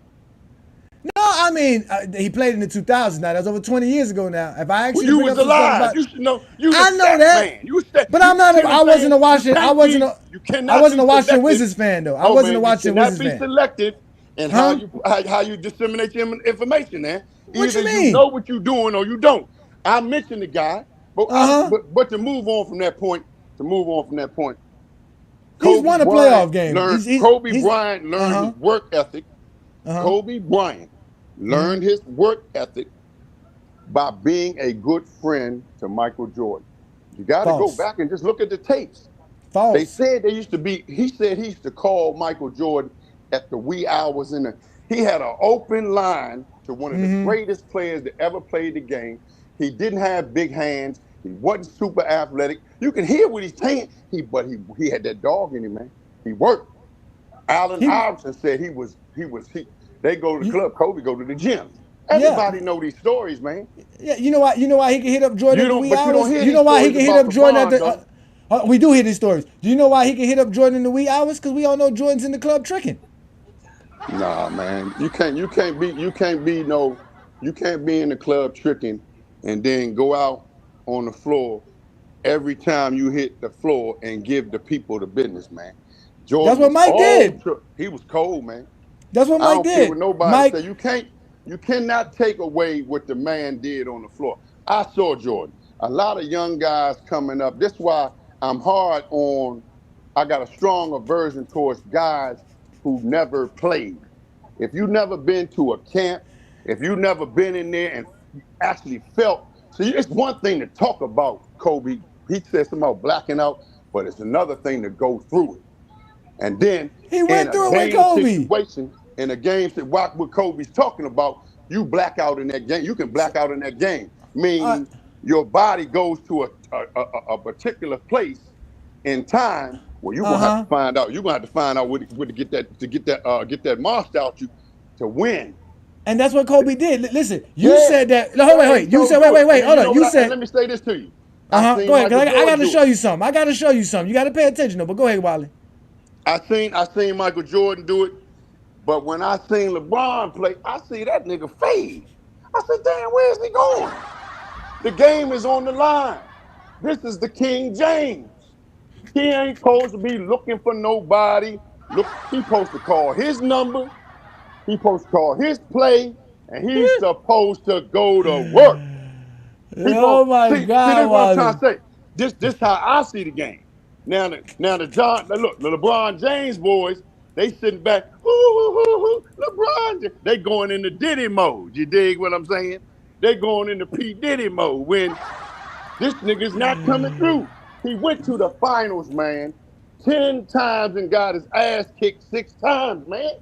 No, I mean he played in the 2000s. Now that's over 20 years ago. Now, if I actually You bring was up some stuff alive. about, You should know. You was I a know stat that. man. You was stat. But I'm not. I wasn't a Washington. I wasn't a. You cannot. I wasn't a be Washington selective. Wizards fan though. I wasn't a Washington Wizards fan. You cannot be selective in how you disseminate your information. Man, What you either mean? you know what you're doing or you don't. I mentioned the guy, but but to move on from that point, He's won a playoff game. Kobe Bryant learned his work ethic. Kobe Bryant learned his work ethic by being a good friend to Michael Jordan. You got to go back and just look at the tapes. False. They said he said he used to call Michael Jordan at the wee hours he had an open line to one of the greatest players that ever played the game. He didn't have big hands. He wasn't super athletic. You can hear what he's saying. But he had that dog in him, man. He worked. Allen Iverson said they go to the club, Kobe go to the gym. Everybody know these stories, man. Yeah, you know why he can hit up Jordan at the wee hours? You know why he can hit up Jordan at the we do hear these stories. Do you know why he can hit up Jordan in the wee hours? Because we all know Jordan's in the club tricking. Nah, man. You can't be in the club tricking and then go out on the floor every time you hit the floor and give the people the business, man. Jordan That's what Mike did. He was cold, man. That's what Mike I don't did. care what nobody say. You cannot take away what the man did on the floor. I saw Jordan. A lot of young guys coming up. That's why I got a strong aversion towards guys who never played. If you never been to a camp, if you never been in there and actually felt, it's one thing to talk about Kobe. He said something about blacking out, but it's another thing to go through it. And then he went through it with Kobe. In a game that what Kobe's talking about, you black out in that game. You can black out in that game, meaning your body goes to a particular place in time where you're gonna have to find out. You're gonna have to find out where to get that monster out you to win. And that's what Kobe did. Listen, you said that. No, wait. You said wait. Hold on. You said. Let me say this to you. Go ahead. Cause I got to show you something. You got to pay attention though. But go ahead, Wally. I seen Michael Jordan do it, but when I seen LeBron play, I see that nigga fade. I said, damn, where's he going? The game is on the line. This is the King James. He ain't supposed to be looking for nobody. Look, he supposed to call his number. He supposed to call his play, and he's supposed to go to work. Oh my See, God, this is what I'm trying Wally. to say. This how I see the game. Now the LeBron James boys, they sitting back, LeBron, they going into Diddy mode. You dig what I'm saying? They going into P. Diddy mode when this nigga's not coming through. He went to the finals, man, 10 times and got his ass kicked 6 times, man.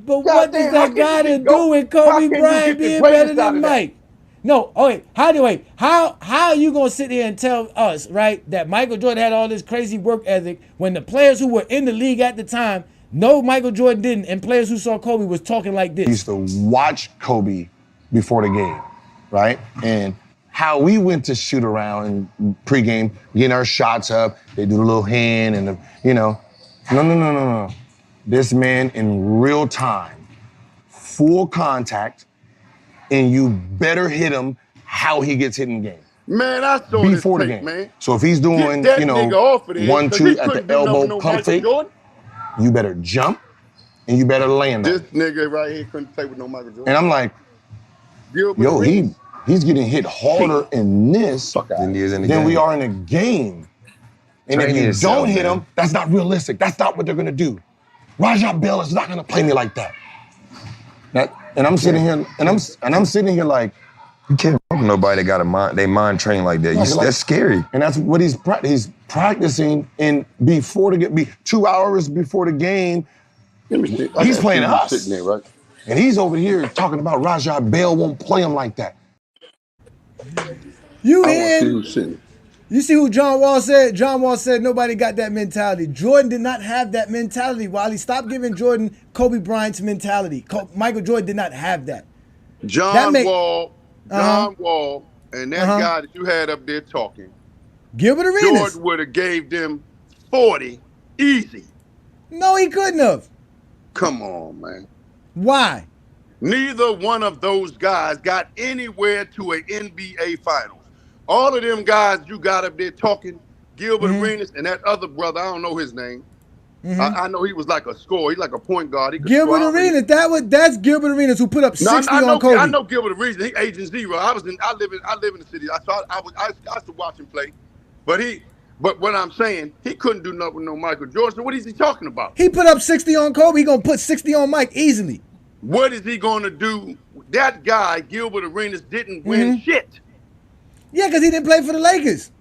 But what does Goddamn, how that can got you to get do with Kobe how can you Bryant get the being better greatest out than of that? Mike? No, how are you gonna sit here and tell us, right, that Michael Jordan had all this crazy work ethic when the players who were in the league at the time know Michael Jordan didn't, and players who saw Kobe was talking like this? I used to watch Kobe before the game, right? And how we went to shoot around and pregame, getting our shots up, they do the little hand and no. This man in real time, full contact, and you better hit him how he gets hit in the game. Man, I saw Before this the tape, game. man. So if he's doing, Get that nigga off of there, 1, 'cause 2 he at couldn't the do nothing elbow with no pump Michael fake, Jordan. you better jump and you better land on This it. nigga right here couldn't play with no Michael Jordan. And I'm like, Gilbert yo, Arenas. he's getting hit harder in this than we are in a game. And if Train you yourself, don't hit man. him, that's not realistic. That's not what they're gonna do. Rajah Bell is not gonna play me like that. And I'm sitting here, and I'm sitting here like, You can't fuck with nobody that got a mind. They mind trained like that. That's scary. And that's what he's practicing. And before 2 hours before the game, he's playing us. Sitting there, right? And he's over here talking about Rajah Bell won't play him like that. You I want to in? see who's sitting. You see who John Wall said? John Wall said nobody got that mentality. Jordan did not have that mentality. Wally, stop giving Jordan Kobe Bryant's mentality. Michael Jordan did not have that. John Wall, and that guy that you had up there talking, Gilbert Arenas. Jordan would have gave them 40 easy. No, he couldn't have. Come on, man. Why? Neither one of those guys got anywhere to an NBA Finals. All of them guys you got up there talking, Gilbert Arenas and that other brother, I don't know his name. I know he was like a scorer. He's like a point guard. He could Gilbert score. Arenas. That's Gilbert Arenas who put up 60 on Kobe. I know Gilbert Arenas. He Agent Zero. I live in the city. I used to watch him play. But what I'm saying, he couldn't do nothing with no Michael Jordan. So what is he talking about? He put up 60 on Kobe. He gonna put 60 on Mike easily. What is he gonna do? That guy, Gilbert Arenas, didn't win shit. Yeah, because he didn't play for the Lakers.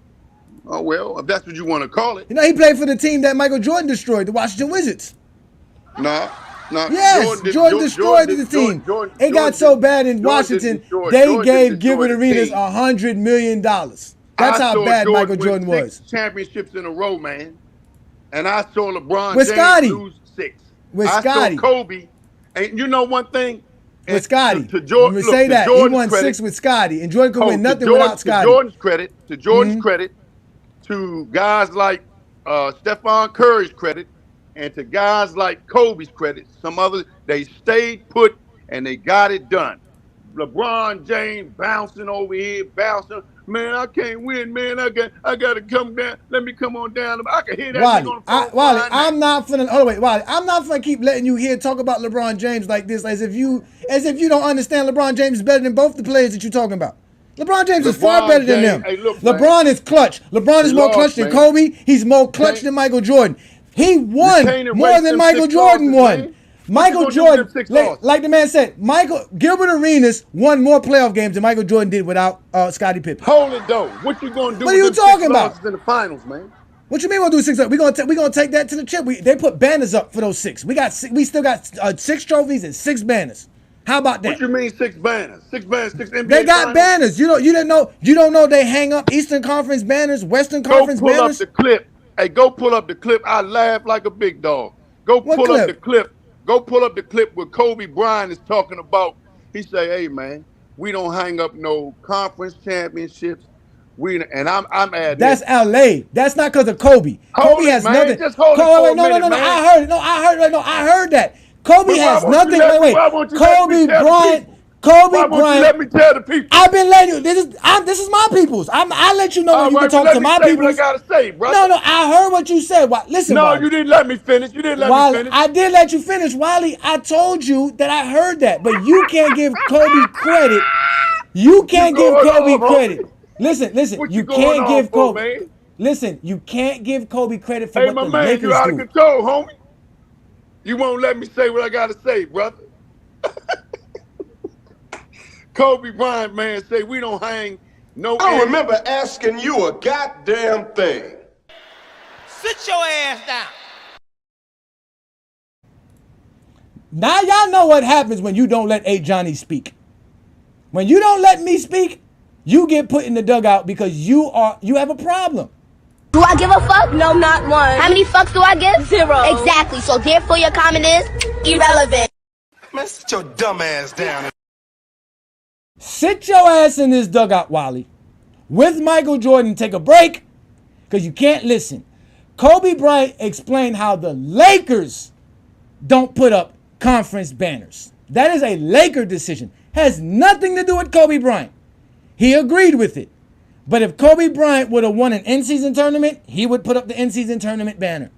Oh, well, if that's what you want to call it. You know, he played for the team that Michael Jordan destroyed, the Washington Wizards. No. Yes, Jordan destroyed the team. It got so bad in Washington, they gave Gilbert Arenas $100 million. That's how bad Michael Jordan was. 6 championships in a row, man. And I saw LeBron With James Scotty. lose 6. With I Scotty. saw Kobe. And you know one thing? With Scotty. To Jordan, Let me say that. He won 6 with Scotty. And Jordan could win nothing without Scotty. To Jordan's credit, to guys like Stephon Curry's credit, and to guys like Kobe's credit, some others, they stayed put and they got it done. LeBron James bouncing over here, bouncing. Man, I can't win, man. I got to come down. Let me come on down. I can hear that nigga on the phone. Wally, I'm not finna keep letting you hear talk about LeBron James like this, as if you don't understand LeBron James is better than both the players that you're talking about. LeBron James is far better than them. Hey, look, LeBron is clutch. LeBron is more clutch than Kobe. He's more clutch than Michael Jordan. He won more than Michael Jordan won. Michael Jordan, like the man said, Gilbert Arenas won more playoff games than Michael Jordan did without Scottie Pippen. Hold it though. What you gonna do? What are you talking about? In the finals, man. What you mean we'll do 6 up? We gonna take that to the chip. They put banners up for those 6. We still got 6 trophies and 6 banners. How about that? What you mean 6 banners? 6 banners, 6 NBA They got finals? banners. You don't know they hang up Eastern Conference banners, Western Conference banners. Go pull up the clip. Hey, go pull up the clip. I laugh like a big dog. Go pull up the clip. Go pull up the clip where Kobe Bryant is talking about. He say, "Hey man, we don't hang up no conference championships. I'm adding. That's LA. That's not because of Kobe. Kobe has nothing. Just hold it for a minute, no. man. I heard it. No, I heard that. Kobe has nothing. Kobe Kobe Why won't Bryant. you let me tell the people? I've been letting you. This is my people's. I let you know when All you right, can well, talk to my let me say what I people's. gotta say, brother. No, I heard what you said. Listen, No, Wally. you didn't let me finish. You didn't let me finish. I did let you finish, Wally. I told you that I heard that, but you can't give Kobe credit. You can't give Kobe credit. Listen. What You going can't on give for, Kobe. man? Listen, you can't give Kobe credit for Hey, what my the man, you Lakers out of do. control, homie. You won't let me say what I gotta say, brother. Kobe Bryant, man, say we don't hang no. I don't remember asking you a goddamn thing. Sit your ass down. Now y'all know what happens when you don't let Ajani speak. When you don't let me speak, you get put in the dugout because you have a problem. Do I give a fuck? No, not one. How many fucks do I give? 0. Exactly. So therefore your comment is irrelevant. Man, sit your dumb ass down. Sit your ass in this dugout, Wally, with Michael Jordan. Take a break because you can't listen. Kobe Bryant explained how the Lakers don't put up conference banners. That is a Laker decision. Has nothing to do with Kobe Bryant. He agreed with it. But if Kobe Bryant would have won an in-season tournament, he would put up the in-season tournament banner.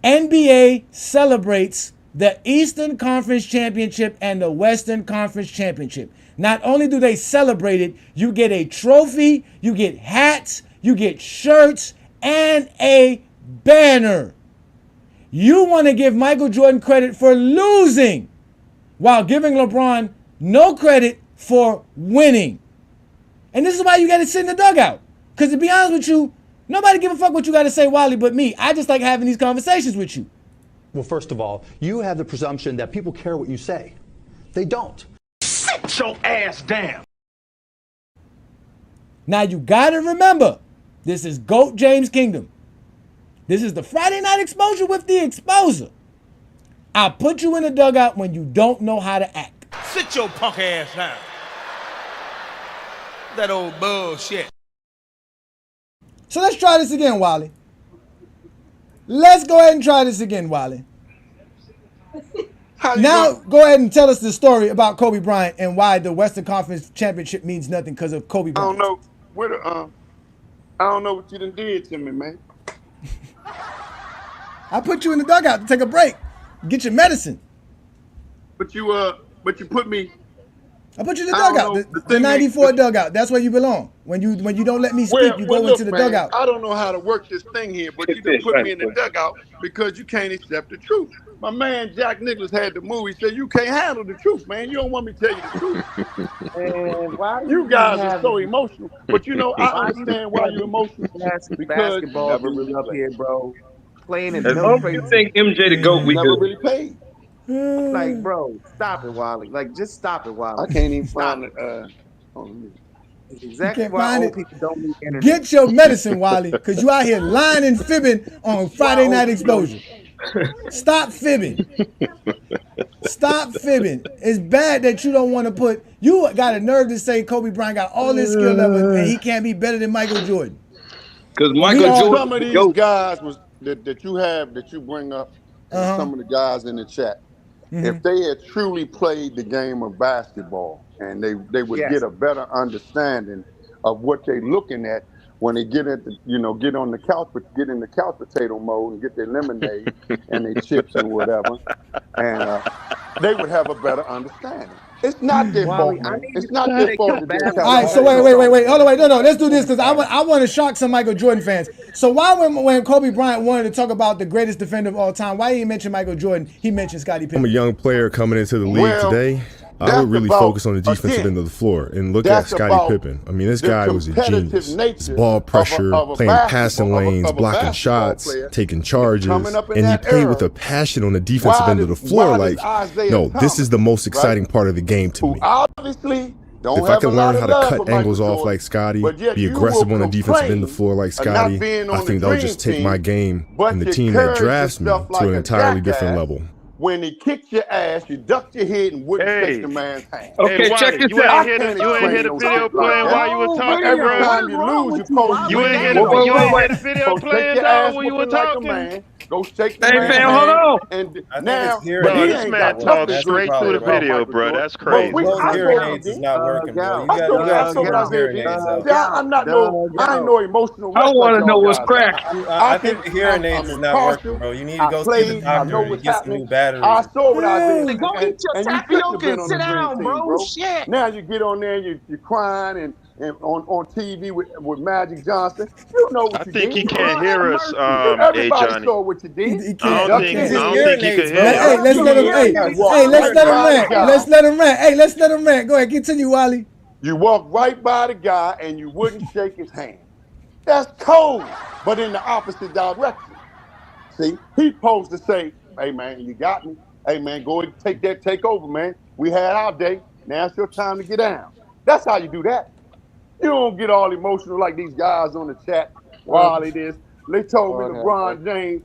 NBA celebrates the Eastern Conference Championship and the Western Conference Championship. Not only do they celebrate it, you get a trophy, you get hats, you get shirts, and a banner. You want to give Michael Jordan credit for losing while giving LeBron no credit for winning. And this is why you got to sit in the dugout. Because to be honest with you, nobody give a fuck what you got to say, Wally, but me. I just like having these conversations with you. Well, first of all, you have the presumption that people care what you say. They don't. Sit your ass down. Now you got to remember, this is GOAT James Kingdom. This is the Friday Night Exposure with the Exposer. I'll put you in the dugout when you don't know how to act. Sit your punk ass down. That old bullshit. So let's try this again, Wally. Let's go ahead and try this again, Wally. Now, go ahead and tell us the story about Kobe Bryant and why the Western Conference Championship means nothing because of Kobe Bryant. I don't know I don't know what you done did to me, man. I put you in the dugout to take a break, get your medicine. But you put me. I put you in the dugout, the 94 dugout. That's where you belong. When you don't let me speak, you go into the dugout. I don't know how to work this thing here, but you done put me in the dugout because you can't accept the truth. My man Jack Nicklaus had the movie, said you can't handle the truth, man. You don't want me to tell you the truth. And why you guys are so emotional. But you know, I understand why you're emotional. Because Basketball never really up here, bro. Playing in As long as you think MJ the GOAT, we never good. really paid. Like, bro, stop it, Wally. Like, just stop it, Wally. I can't even find it. It's exactly why old people don't need internet. Get your medicine, Wally, because you out here lying and fibbing on Friday Night Exposure. Stop fibbing. Stop fibbing. It's bad that you don't want to put. You got a nerve to say Kobe Bryant got all this skill level and he can't be better than Michael Jordan. Because Michael Jordan. Some of these guys that you bring up, some of the guys in the chat, if they had truly played the game of basketball and they would get a better understanding of what they're looking at when they get at the, get on the couch, get in the couch potato mode and get their lemonade and their chips and whatever, and they would have a better understanding. It's not their fault, man. It's not their fault. All right, so wait. Hold on, wait. No. Let's do this because I want to shock some Michael Jordan fans. So why when Kobe Bryant wanted to talk about the greatest defender of all time, why he mentioned Michael Jordan? He mentioned Scottie Pippen. I'm a young player coming into the league today. I would really focus on the defensive end of the floor and look at Scottie Pippen. I mean, this guy was a genius. It's ball pressure, playing passing lanes, blocking shots, taking charges, and he played with a passion on the defensive end of the floor. Like, no, this is the most exciting part of the game to me. Obviously, if I can learn how to cut angles off like Scotty, be aggressive on the defensive end of the floor like Scotty, I think that'll just take my game and the team that drafts me to an entirely different level. When he kicked your ass, you ducked your head and wouldn't shake the man's hand. Okay, check this out. You ain't hear the video playing while you were talking, Every bro. time you lose, you post. You ain't hear the video playing, dog, when you were talking. Go shake the Hey, man's fam, hold hand. on. And I think now, it's hearing but he Bro, aids this ain't is man got not working. talks nothing That's the good straight to through say the problem, bro. about video, Michael bro. Jordan. That's But Those, crazy. those I hearing told you, aids is D. not working, bro. You I got told you you, got I to said get what I those said, hearing D. aids out. See, I'm not no, I ain't no emotional I wreck like want to know y'all what's guys. cracking. I think the hearing aids I'm is not working, impartial. bro. You need to I go see the played. I know doctor and what's get some happening. new batteries. I saw what Isaiah Go and, eat your and you shouldn't have tapioca been and on sit the dream down, team, bro. bro. Shit. Now you get on there, you're crying and on TV with Magic Johnson. You know I what you think he did. can't Lord have hear us, mercy. hey Everybody Johnny. saw what you did. He I can't. don't He No, think because can't. his I don't hearing think he aids can hear broke. you. Hey, let's You let him. hearing Hey, aids walk hey, let's right let him by the rant. guy. Let's let him rant. Hey, let's let him rant. Go ahead, continue, Wally. You walked right by the guy and you wouldn't shake his hand. That's cold, but in the opposite direction. See, he supposed to say, hey, man, you got me. Hey, man, go and take over, man. We had our day. Now it's your time to get down. That's how you do that. You don't get all emotional like these guys on the chat. While it is, they told me Lord have mercy. LeBron James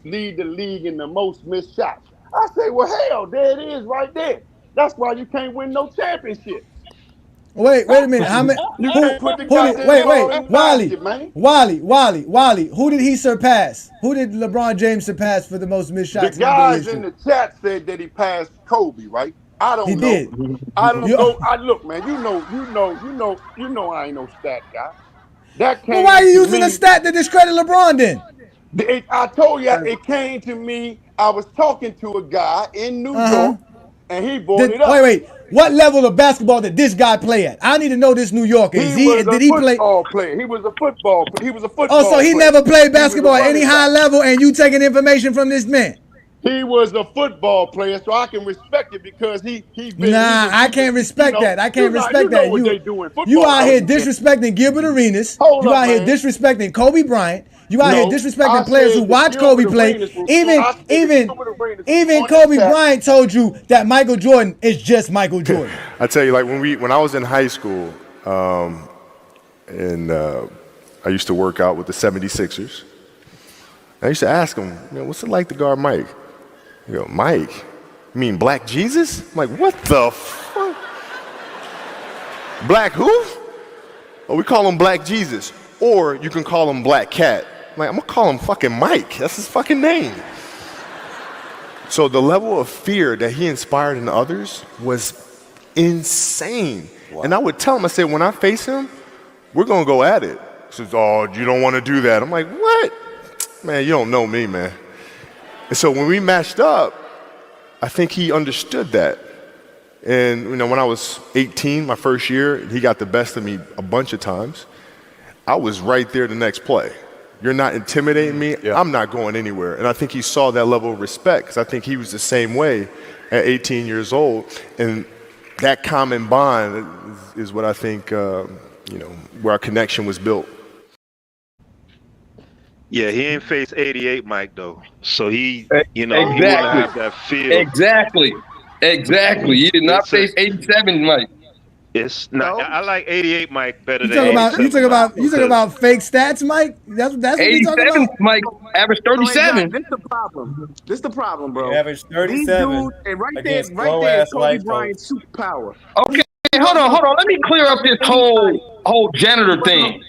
lead the league in the most missed shots. I say, well, hell, there it is right there. That's why you can't win no championships. Wait a minute. How many? You can't put the Who did? goddamn ball in the Wally, basket, man. Wally. Who did he surpass? Who did LeBron James surpass for the most missed The shots in NBA guys in history? the chat said that he passed Kobe, right? I He don't know. did. I don't You, go. I look, man. I ain't no stat guy. That well, why are came you to using a me. stat to discredit LeBron then? I told you it came to me. I was talking to a guy in New Uh huh. York, and he brought it up. Wait. What level of basketball did this guy play at? I need to know this New Yorker. He was Did a he play? football player. He was a football Oh, so he player. never played He was a basketball at any running high back. level, and you taking information from this man? He was a football player, so I can respect it because Nah, I can't respect that. I can't you respect know that. what You they do in you football, out don't here you? disrespecting Gilbert Arenas. Hold You up, out here man. disrespecting Kobe Bryant. You out here No, I disrespecting players who said that watch Kobe Gilbert play. Arenas was. Even I said that even Gilbert Arenas was even on the Kobe chat. Bryant told you that Michael Jordan is just Michael Jordan. I tell you, like when I was in high school, and I used to work out with the 76ers. I used to ask him, what's it like to guard Mike? He go, Mike? You mean Black Jesus? I'm like, what the fuck? Black who? Oh, we call him Black Jesus. Or you can call him Black Cat. I'm like, I'm gonna call him fucking Mike. That's his fucking name. So the level of fear that he inspired in others was insane. Wow. And I would tell him, I said, when I face him, we're gonna go at it. He says, oh, you don't wanna do that. I'm like, what? Man, you don't know me, man. And so when we matched up, I think he understood that. And when I was 18, my first year, he got the best of me a bunch of times. I was right there the next play. You're not intimidating me. Yeah. I'm not going anywhere. And I think he saw that level of respect because I think he was the same way at 18 years old. And that common bond is what I think, where our connection was built. Yeah, he ain't faced 88 Mike though. So he Exactly. wanna have that feel. Exactly. You did not face 87 Mike. It's not. I like 88 Mike better You than talking about 87 you talking about fake stats, Mike? That's what you talking 87 about. Mike averaged 37. This the problem. This the problem, bro. He averaged 37 These dudes, and right there against slow-ass Kobe white Bryant's superpower. Okay, hold on. Let me clear up this whole janitor thing.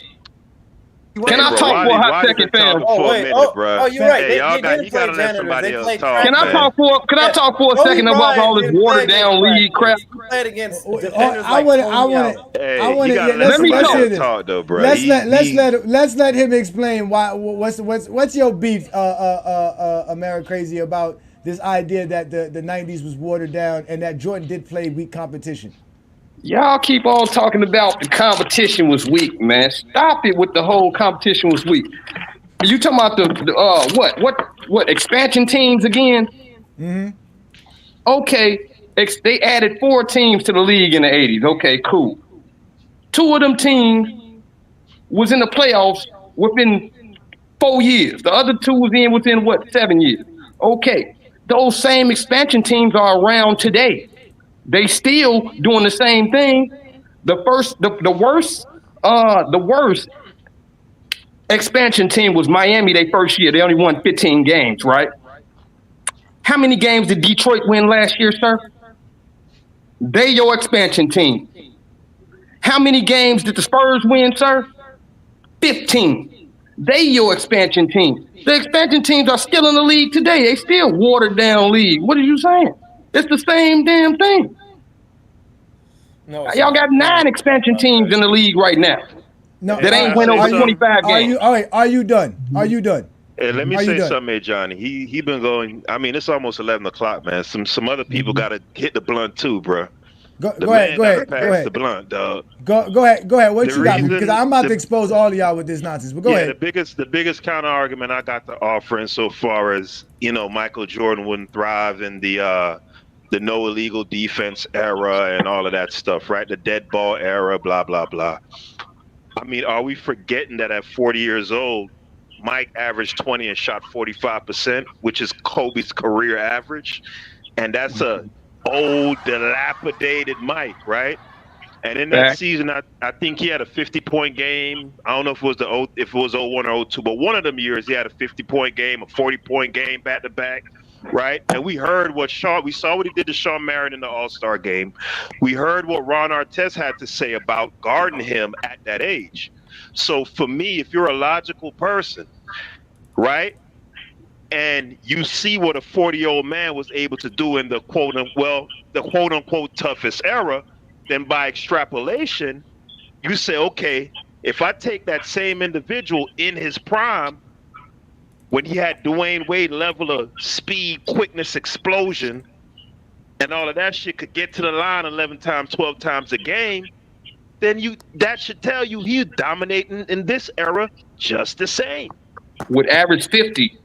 Can I talk for a hot second, fam? For a minute, bro. You're right. Hey, They didn't you play gotta let janitors. somebody They else played talk. Can I talk for a Kobe second about Bryant all this didn't play watered down against league crap? He played against I defenders want like to. Tony Allen. Hey, you gotta Let's hear this. talk though, bro. Let's let him explain why. What's your beef, America Crazy, about this idea that the '90s was watered down and that Jordan did play weak competition? Y'all keep on talking about the competition was weak, man. Stop it with the whole competition was weak. You talking about the what expansion teams again? Mm-hmm. Okay, they added 4 teams to the league in the 80s. Okay, cool. 2 of them teams was in the playoffs within 4 years. The other 2 was in within 7 years. Okay, those same expansion teams are around today. They still doing the same thing. The worst expansion team was Miami. Their first year, they only won 15 games, right? How many games did Detroit win last year, sir? They your expansion team. How many games did the Spurs win, sir? 15. They your expansion team. The expansion teams are still in the league today. They still watered down league. What are you saying? It's the same damn thing. No, Y'all got 9 expansion teams in the league right now. No, that ain't went over 25 are games. you all right? Are you done? Are you done? Hey, let me Are you say done? something, Ajani. He been going. I mean, it's almost 11 o'clock, man. Some other people gotta hit the blunt too, bro. Go The ahead. man gotta pass the blunt, dog. Go ahead. What The you got? reason- Because I'm about the- to expose all of y'all with this nonsense. But go yeah, ahead. the biggest counter argument I got to offer insofar as Michael Jordan wouldn't thrive in the no illegal defense era and all of that stuff, right? The dead ball era, blah blah blah. I mean, are we forgetting that at 40 years old, Mike averaged 20 and shot 45%, which is Kobe's career average, and that's a old, dilapidated Mike, right? And in that season, I think he had a 50-point game. I don't know if it was 01 or 02, but one of them years he had a 50-point game, a 40-point game back to back, right? And we heard we saw what he did to Shawn Marion in the All-Star game. We heard what Ron Artest had to say about guarding him at that age. So for me, if you're a logical person, right, and you see what a 40-year-old man was able to do in the quote-unquote toughest era, then by extrapolation, you say, okay, if I take that same individual in his prime, when he had Dwayne Wade level of speed, quickness, explosion, and all of that shit could get to the line 11 times, 12 times a game, then that should tell you he's dominating in this era just the same. Would average 50.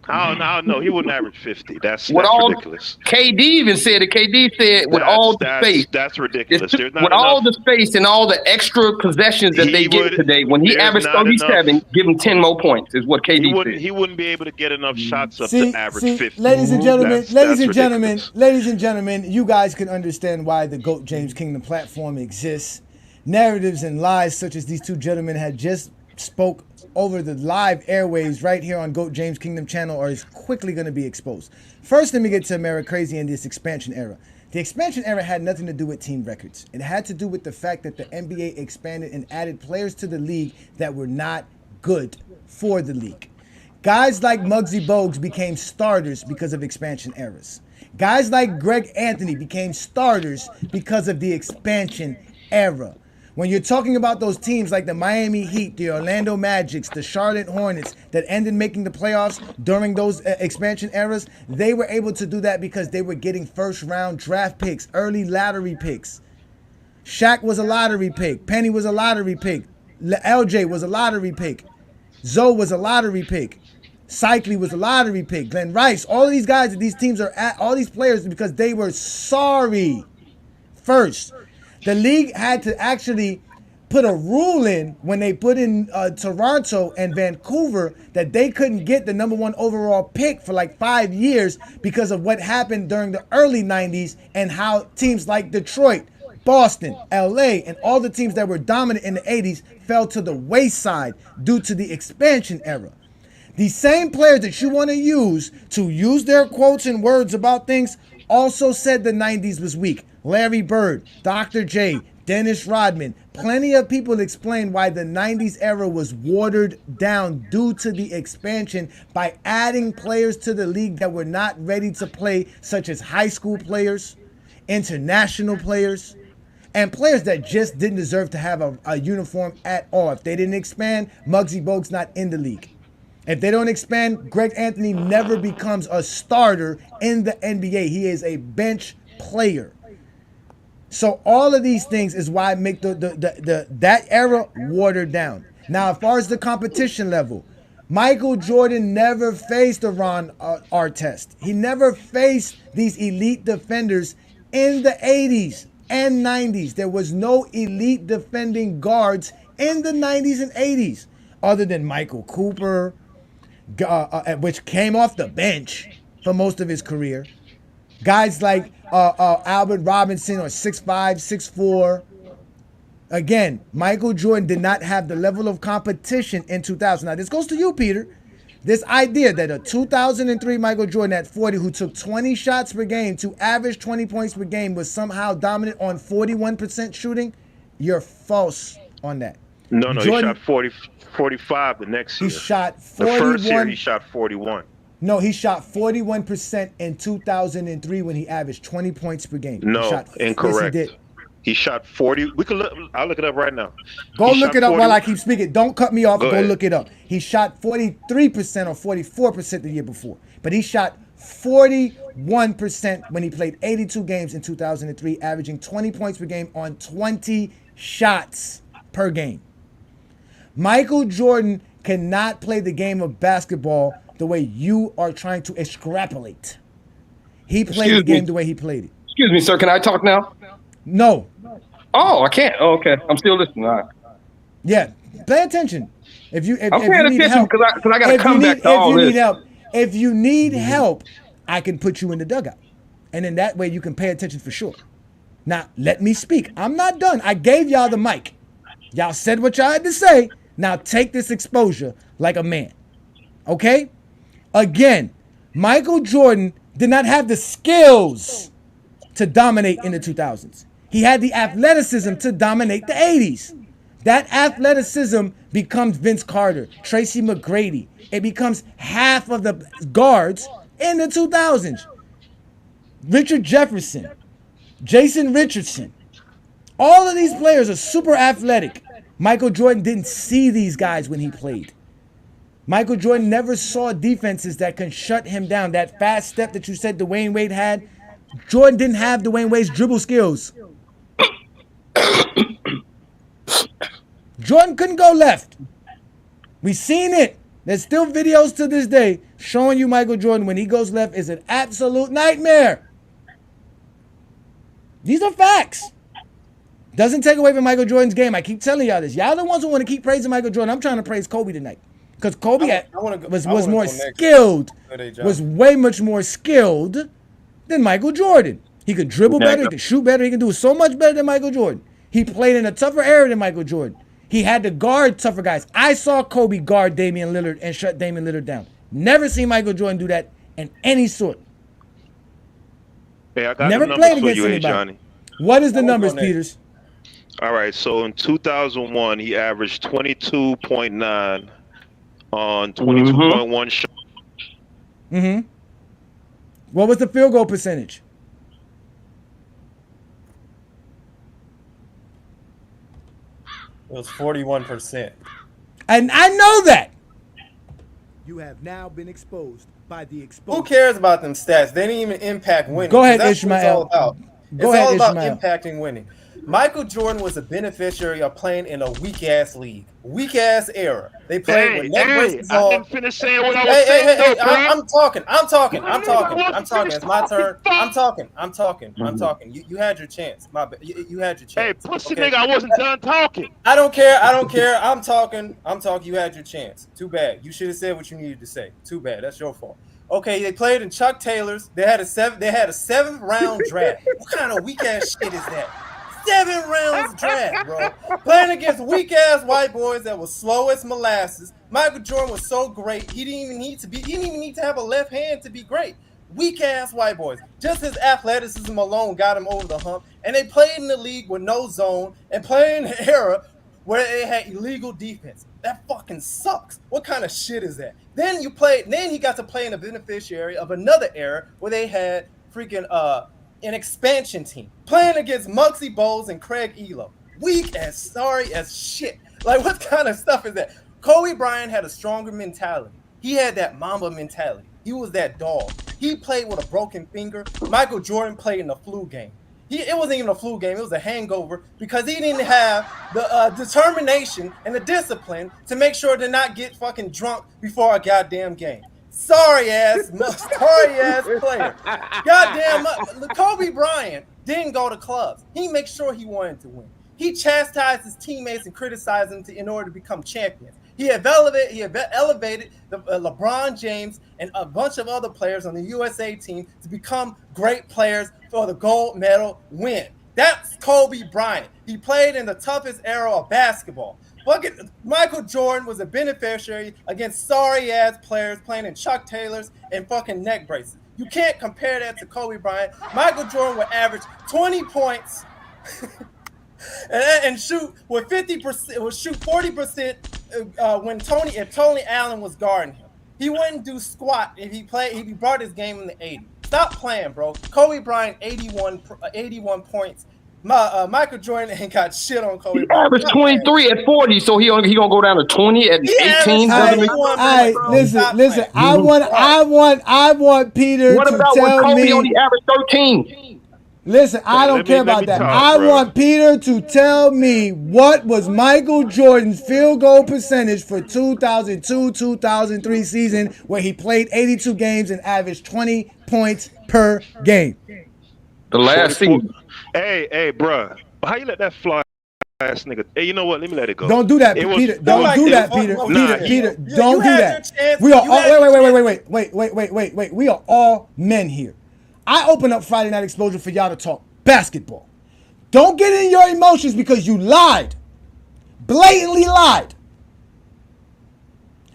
No, he wouldn't average 50. That's ridiculous. KD even said it. KD said with all the space. That's ridiculous. There's not with enough. all the space and all the extra possessions that they get today, when he averaged 37, give him 10 more points, is what KD said. He wouldn't be able to get enough shots up to average 50. Ladies and gentlemen, That's ladies and gentlemen, you guys can understand why the GOAT James Kingdom platform exists. Narratives and lies such as these two gentlemen had just spoke over the live airwaves right here on GOAT James Kingdom channel is quickly going to be exposed. First, let me get to America Crazy and this expansion era. The expansion era had nothing to do with team records. It had to do with the fact that the NBA expanded and added players to the league that were not good for the league. Guys like Muggsy Bogues became starters because of expansion eras. Guys like Greg Anthony became starters because of the expansion era. When you're talking about those teams like the Miami Heat, the Orlando Magics, the Charlotte Hornets that ended making the playoffs during those expansion eras, they were able to do that because they were getting first-round draft picks, early lottery picks. Shaq was a lottery pick. Penny was a lottery pick. LJ was a lottery pick. Zoe was a lottery pick. Cycli was a lottery pick. Glenn Rice, all of these guys that these teams are at, all these players, because they were sorry first. The league had to actually put a rule in when they put in Toronto and Vancouver that they couldn't get the #1 overall pick for like 5 years because of what happened during the early 90s and how teams like Detroit, Boston, LA, and all the teams that were dominant in the 80s fell to the wayside due to the expansion era. These same players that you want to use their quotes and words about things also said the 90s was weak. Larry Bird, Dr. J, Dennis Rodman, plenty of people explain why the 90s era was watered down due to the expansion by adding players to the league that were not ready to play, such as high school players, international players, and players that just didn't deserve to have a uniform at all. If they didn't expand, Muggsy Bogues not in the league. If they don't expand, Greg Anthony never becomes a starter in the NBA. He is a bench player. So all of these things is why make that era watered down. Now, as far as the competition level, Michael Jordan never faced a Ron Artest. He never faced these elite defenders in the 80s and 90s. There was no elite defending guards in the 90s and 80s other than Michael Cooper, which came off the bench for most of his career. Guys like Albert Robinson or 6'5", 6'4". Again, Michael Jordan did not have the level of competition in 2000. Now, this goes to you, Peter. This idea that a 2003 Michael Jordan at 40 who took 20 shots per game to average 20 points per game was somehow dominant on 41% shooting, you're false on that. No, he Jordan, shot 45 the next year. He shot 41. The first year he shot 41. No, he shot 41% in 2003 when he averaged 20 points per game. No, incorrect. Yes, he did. He shot 40. I'll look it up right now. Go look it up while I keep speaking. Don't cut me off. Go look it up. He shot 43% or 44% the year before. But he shot 41% when he played 82 games in 2003, averaging 20 points per game on 20 shots per game. Michael Jordan cannot play the game of basketball the way you are trying to extrapolate. He played the game the way he played it. Excuse me, sir. Can I talk now? No. Oh, I can't. Oh, okay. I'm still listening. All right. Yeah. Pay attention. I'm paying attention because I got to come back to all this. If you need help, I can put you in the dugout. And then that way you can pay attention for sure. Now, let me speak. I'm not done. I gave y'all the mic. Y'all said what y'all had to say. Now take this exposure like a man. Okay? Again, Michael Jordan did not have the skills to dominate in the 2000s. He had the athleticism to dominate the 80s. That athleticism becomes Vince Carter, Tracy McGrady. It becomes half of the guards in the 2000s. Richard Jefferson, Jason Richardson. All of these players are super athletic. Michael Jordan didn't see these guys when he played. Michael Jordan never saw defenses that can shut him down. That fast step that you said Dwayne Wade had, Jordan didn't have Dwayne Wade's dribble skills. Jordan couldn't go left. We seen it. There's still videos to this day showing you Michael Jordan when he goes left is an absolute nightmare. These are facts. Doesn't take away from Michael Jordan's game. I keep telling y'all this. Y'all the ones who want to keep praising Michael Jordan. I'm trying to praise Kobe tonight. Because Kobe was more skilled, was way much more skilled than Michael Jordan. He could dribble better, he could shoot better, he could do so much better than Michael Jordan. He played in a tougher era than Michael Jordan. He had to guard tougher guys. I saw Kobe guard Damian Lillard and shut Damian Lillard down. Never seen Michael Jordan do that in any sort. Hey, I got Never the played numbers against for you, anybody. Ajani. What is the numbers, Peters? All right, so in 2001, he averaged 22.9 on 22.1 shots. Mm-hmm. What was the field goal percentage? It was 41%. And I know that. You have now been exposed by the exposure. Who cares about them stats? They didn't even impact winning. Go ahead, That's what it's all about. Go ahead, it's all about Ishmael. impacting winning. Michael Jordan was a beneficiary of playing in a weak-ass league. Weak-ass era. They played with neck braces on. I didn't finish saying what I was saying. Hey, I'm talking. It's my turn. I'm talking. You had your chance. You had your chance. Hey, pussy nigga, I wasn't done talking. I don't care. I'm talking. You had your chance. Too bad. You should have said what you needed to say. Too bad. That's your fault. Okay, they played in Chuck Taylor's. They had a 7th round draft. What kind of weak ass shit is that? 7 rounds draft, bro. Playing against weak ass white boys that were slow as molasses. Michael Jordan was so great. He didn't even need to have a left hand to be great. Weak ass white boys. Just his athleticism alone got him over the hump. And they played in the league with no zone and played in an era where they had illegal defense. That fucking sucks. What kind of shit is that? Then he got to play in a beneficiary of another era where they had freaking an expansion team playing against Muggsy Bogues and Craig Elo. Weak as sorry as shit. Like, what kind of stuff is that? Kobe Bryant had a stronger mentality. He had that Mamba mentality. He was that dog. He played with a broken finger. Michael Jordan played in a flu game. It wasn't even a flu game. It was a hangover because he didn't have the determination and the discipline to make sure to not get fucking drunk before a goddamn game. Sorry ass player. Goddamn, Kobe Bryant didn't go to clubs. He made sure he wanted to win. He chastised his teammates and criticized them in order to become champions. He elevated the LeBron James and a bunch of other players on the USA team to become great players for the gold medal win. That's Kobe Bryant. He played in the toughest era of basketball. Michael Jordan was a beneficiary against sorry-ass players playing in Chuck Taylors and fucking neck braces. You can't compare that to Kobe Bryant. Michael Jordan would average 20 points and shoot with 50%, would shoot 40% when if Tony Allen was guarding him. He wouldn't do squat if he brought his game in the 80s. Stop playing, bro. Kobe Bryant, 81 points. Michael Jordan ain't got shit on Kobe He Bryant. averaged 23 at 40, so he gonna go down to 20 at 18. Listen. I want Peter What to about when tell Kobe me. only averaged 13? Listen, I don't care about that. I want Peter to tell me what was Michael Jordan's field goal percentage for 2002-2003 season where he played 82 games and averaged 20 points per game. The last season. Hey, bruh. How you let that fly ass nigga? Hey, you know what? Let me let it go. Don't do that, Peter. Don't do that, Peter. Peter, don't do that. We are all wait. We are all men here. I open up Friday Night Exposure for y'all to talk basketball. Don't get in your emotions because you lied. Blatantly lied.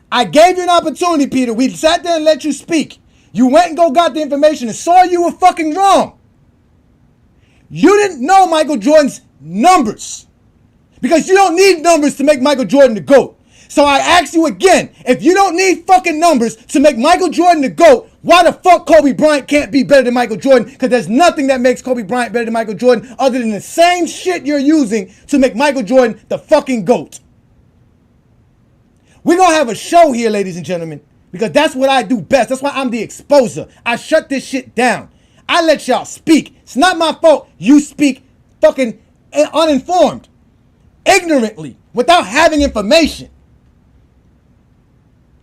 I gave you an opportunity, Peter. We sat there and let you speak. You went and got the information and saw you were fucking wrong. You didn't know Michael Jordan's numbers because you don't need numbers to make Michael Jordan the GOAT. So I ask you again, if you don't need fucking numbers to make Michael Jordan the GOAT, why the fuck Kobe Bryant can't be better than Michael Jordan? Because there's nothing that makes Kobe Bryant better than Michael Jordan other than the same shit you're using to make Michael Jordan the fucking GOAT. We're going to have a show here, ladies and gentlemen, because that's what I do best. That's why I'm the exposer. I shut this shit down. I let y'all speak. It's not my fault you speak fucking uninformed, ignorantly, without having information.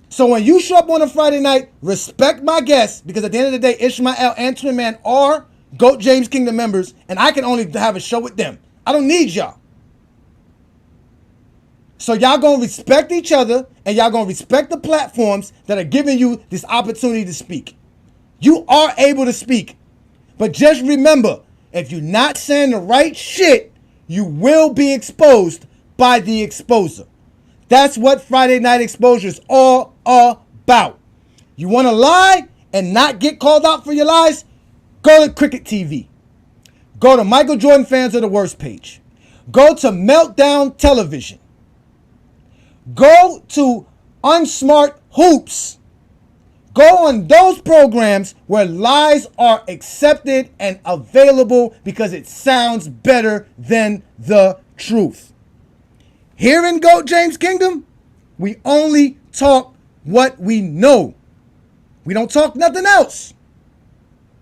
So when you show up on a Friday night, respect my guests, because at the end of the day, Ishmael and Twin Man are GOAT James Kingdom members, and I can only have a show with them. I don't need y'all. So y'all gonna respect each other, and y'all gonna respect the platforms that are giving you this opportunity to speak. You are able to speak. But just remember, if you're not saying the right shit, you will be exposed by the exposer. That's what Friday Night Exposure is all about. You want to lie and not get called out for your lies? Go to Cricket TV. Go to Michael Jordan Fans Are the Worst page. Go to Meltdown Television. Go to Unsmart Hoops. Go on those programs where lies are accepted and available because it sounds better than the truth. Here in GOAT James Kingdom, we only talk what we know. We don't talk nothing else.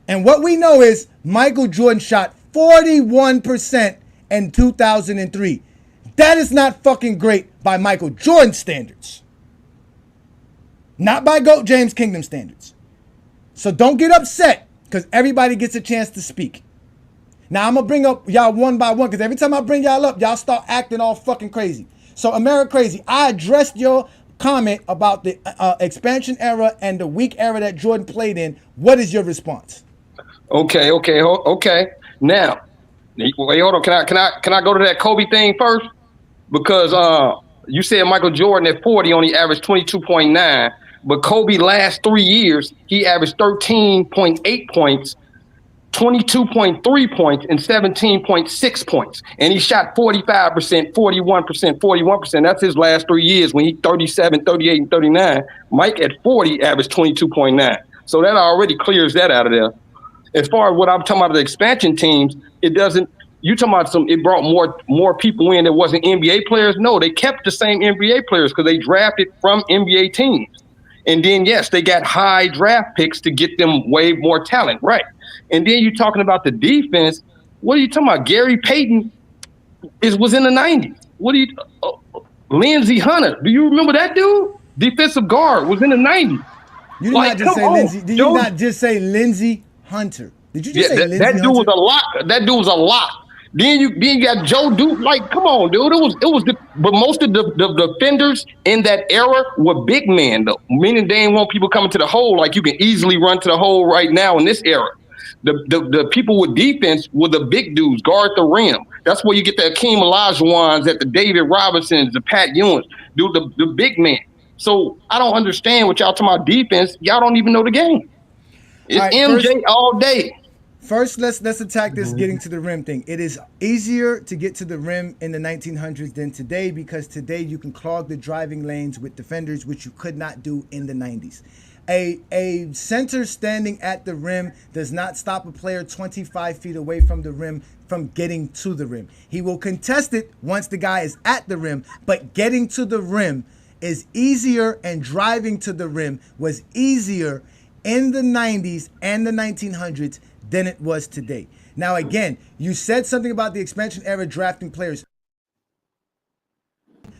And what we know is Michael Jordan shot 41% in 2003. That is not fucking great by Michael Jordan standards. Not by GOAT James Kingdom standards. So don't get upset because everybody gets a chance to speak. Now I'm going to bring up y'all one by one because every time I bring y'all up, y'all start acting all fucking crazy. So America Crazy, I addressed your comment about the expansion era and the weak era that Jordan played in. What is your response? Okay. Now, wait, hold on. Can I go to that Kobe thing first? Because you said Michael Jordan at 40 only averaged 22.9, but Kobe last 3 years he averaged 13.8 points, 22.3 points, and 17.6 points, and he shot 45%, 41%. That's his last 3 years when he 37, 38, and 39. Mike at 40 averaged 22.9. So that already clears that out of there. As far as what I'm talking about the expansion teams, it doesn't. You talking about it brought more people in that wasn't NBA players? No, they kept the same NBA players because they drafted from NBA teams. And then, yes, they got high draft picks to get them way more talent, right? And then you're talking about the defense. What are you talking about? Gary Payton was in the 90s. What are you Lindsey Hunter. Do you remember that dude? Defensive guard was in the 90s. You did not just say Lindsey. Did you not just say Lindsey Hunter? Did you just say Lindsey Hunter? That dude was a lot. That dude was a lot. Then you got Joe Duke. Like, come on, dude. But most of the defenders in that era were big men, though. Meaning they didn't want people coming to the hole like you can easily run to the hole right now in this era. The people with defense were the big dudes, guard the rim. That's where you get the Akeem Olajuwons, at the David Robinsons, the Pat Ewins, dude, the big man. So I don't understand what y'all talking about defense. Y'all don't even know the game. It's MJ all day. First, let's attack this getting to the rim thing. It is easier to get to the rim in the 1900s than today because today you can clog the driving lanes with defenders, which you could not do in the 90s. A center standing at the rim does not stop a player 25 feet away from the rim from getting to the rim. He will contest it once the guy is at the rim, but getting to the rim is easier, and driving to the rim was easier in the 90s and the 1900s than it was today. Now, again, you said something about the expansion era drafting players.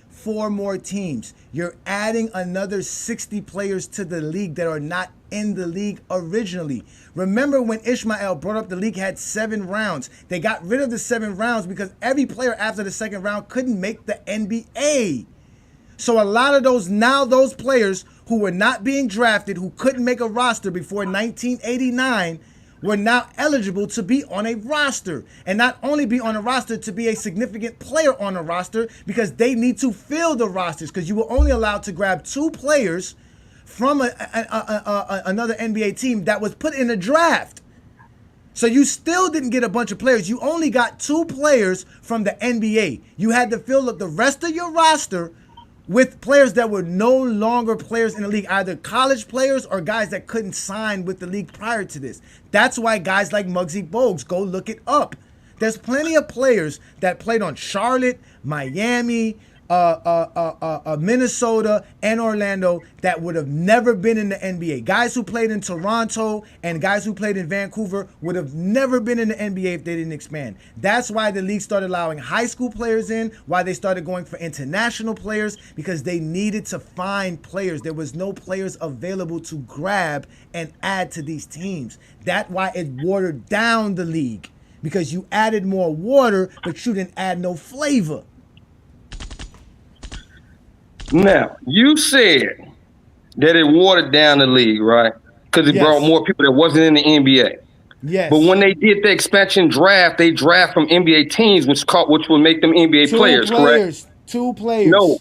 4 more teams. You're adding another 60 players to the league that are not in the league originally. Remember when Ishmael brought up the league had 7 rounds. They got rid of the 7 rounds because every player after the second round couldn't make the NBA. So a lot of those players who were not being drafted, who couldn't make a roster before 1989, were now eligible to be on a roster. And not only be on a roster, to be a significant player on a roster, because they need to fill the rosters, because you were only allowed to grab 2 players from another NBA team that was put in a draft. So you still didn't get a bunch of players. You only got 2 players from the NBA. You had to fill up the rest of your roster with players that were no longer players in the league, either college players or guys that couldn't sign with the league prior to this. That's why guys like Muggsy Bogues, go look it up. There's plenty of players that played on Charlotte, Miami, Minnesota, and Orlando that would have never been in the NBA. Guys who played in Toronto and guys who played in Vancouver would have never been in the NBA if they didn't expand. That's why the league started allowing high school players in, why they started going for international players, because they needed to find players. There was no players available to grab and add to these teams. That's why it watered down the league, because you added more water, but you didn't add no flavor. Now, you said that it watered down the league, right? Because it brought more people that wasn't in the NBA. Yes. But when they did the expansion draft, they draft from NBA teams, which would make them NBA players, correct? 2 players. No,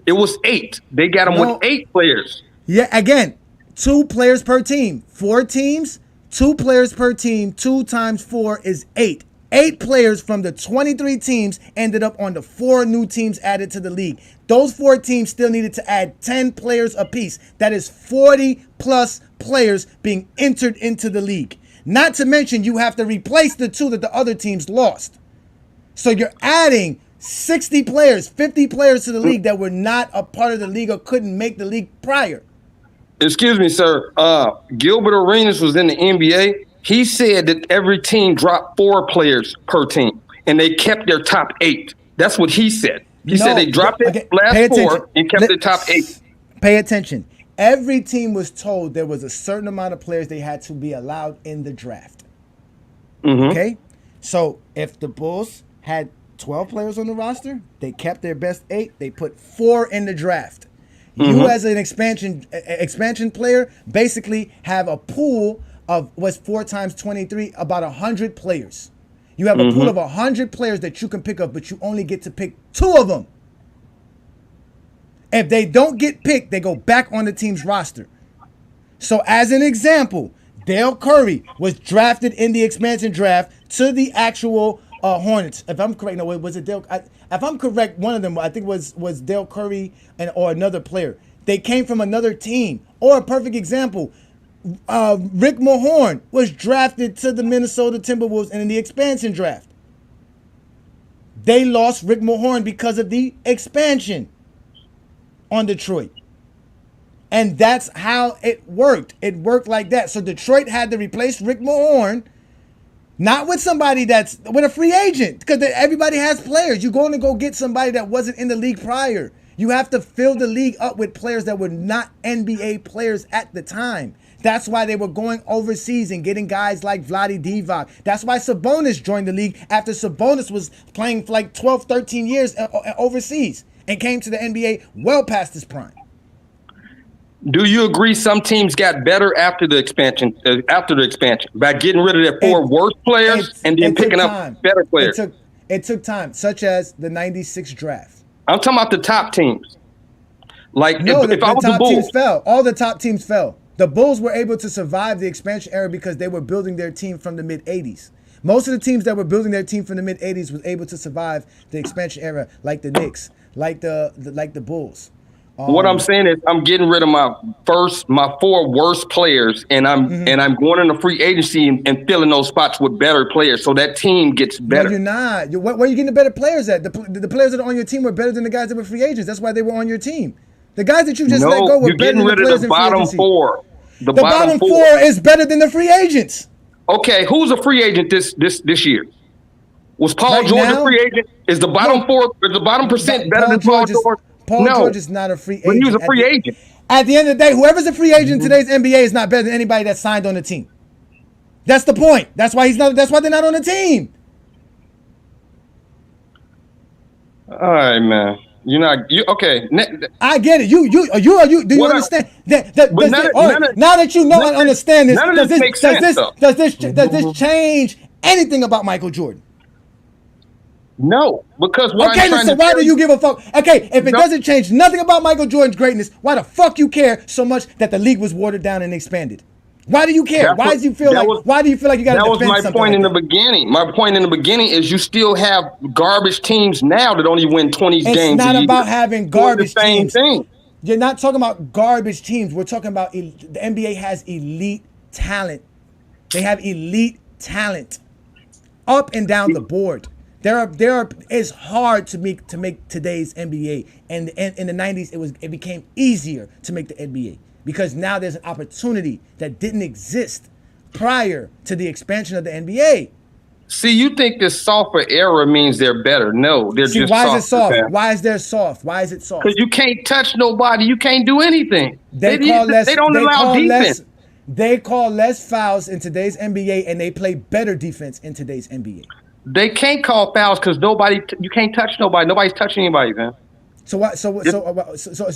it was 8. They got them with 8 players. Yeah, again, 2 players per team. 4 teams, 2 players per team. 2 times 4 is 8. 8 players from the 23 teams ended up on the 4 new teams added to the league. Those 4 teams still needed to add 10 players apiece. That is 40 plus players being entered into the league. Not to mention you have to replace the 2 that the other teams lost. So you're adding 60 players, 50 players to the league that were not a part of the league or couldn't make the league prior. Excuse me, sir. Gilbert Arenas was in the NBA. He said that every team dropped 4 players per team, and they kept their top 8. That's what he said. He said they dropped it last 4 and kept the top 8. Pay attention. Every team was told there was a certain amount of players they had to be allowed in the draft. Mm-hmm. Okay? So if the Bulls had 12 players on the roster, they kept their best 8. They put 4 in the draft. You as an expansion player basically have a pool of what's 4 times 23, about 100 players. You have a pool of 100 players that you can pick up, but you only get to pick 2 of them. If they don't get picked, they go back on the team's roster. So as an example, Dale Curry was drafted in the expansion draft to the actual Hornets. If I'm correct, no, was it Dale? If I'm correct, one of them, I think was Dale Curry or another player. They came from another team. Or a perfect example, Rick Mahorn was drafted to the Minnesota Timberwolves in the expansion draft. They lost Rick Mahorn because of the expansion on Detroit. And that's how it worked. It worked like that. So Detroit had to replace Rick Mahorn, not with somebody that's with a free agent, because everybody has players. You're going to go get somebody that wasn't in the league prior. You have to fill the league up with players that were not NBA players at the time. That's why they were going overseas and getting guys like Vlade Divac. That's why Sabonis joined the league after Sabonis was playing for like 12, 13 years overseas and came to the NBA well past his prime. Do you agree some teams got better after the expansion? By getting rid of their 4 worst players and then picking up better players? It took time, such as the 96 draft. I'm talking about the top teams. Like no, if I was the top the Bulls, teams fell. All the top teams fell. The Bulls were able to survive the expansion era because they were building their team from the mid 80s. Most of the teams that were building their team from the mid 80s was able to survive the expansion era, like the Knicks, like the Bulls. What I'm saying is I'm getting rid of my 4 worst players, and I'm going into free agency and filling those spots with better players, so that team gets better. No, you're not. Where are you getting the better players at? The players that are on your team were better than the guys that were free agents. That's why they were on your team. The guys that you just let go were better than the players in free agency. The bottom four is better than the free agents. Okay, who's a free agent this year? Was Paul George a free agent? Is the bottom percent better than Paul George? Paul George is not a free agent. But he was a free agent. At the end of the day, whoever's a free agent in today's NBA is not better than anybody that's signed on the team. That's the point. That's why he's not. That's why they're not on the team. All right, man. You're not. Okay. I get it. You. Do you understand that? Now that you know and understand this, does this change anything about Michael Jordan? No, because why do you give a fuck? Okay, if it doesn't change nothing about Michael Jordan's greatness, why the fuck you care so much that the league was watered down and expanded? Why do you care? Why do you feel like you got to defend something? That was my point in the beginning. My point in the beginning is you still have garbage teams now that only win 20 games. It's not about having garbage teams. Thing. You're not talking about garbage teams. We're talking about the NBA has elite talent. They have elite talent up and down the board. It's hard to make today's NBA, and in the 90s it became easier to make the NBA because now there's an opportunity that didn't exist prior to the expansion of the NBA. See, you think this softer era means they're better? No, they're just why is it soft? Why is there soft? Why is it soft? Because you can't touch nobody. You can't do anything. They don't allow defense. They call less fouls in today's NBA, and they play better defense in today's NBA. They can't call fouls because you can't touch nobody. Nobody's touching anybody, man. So what? So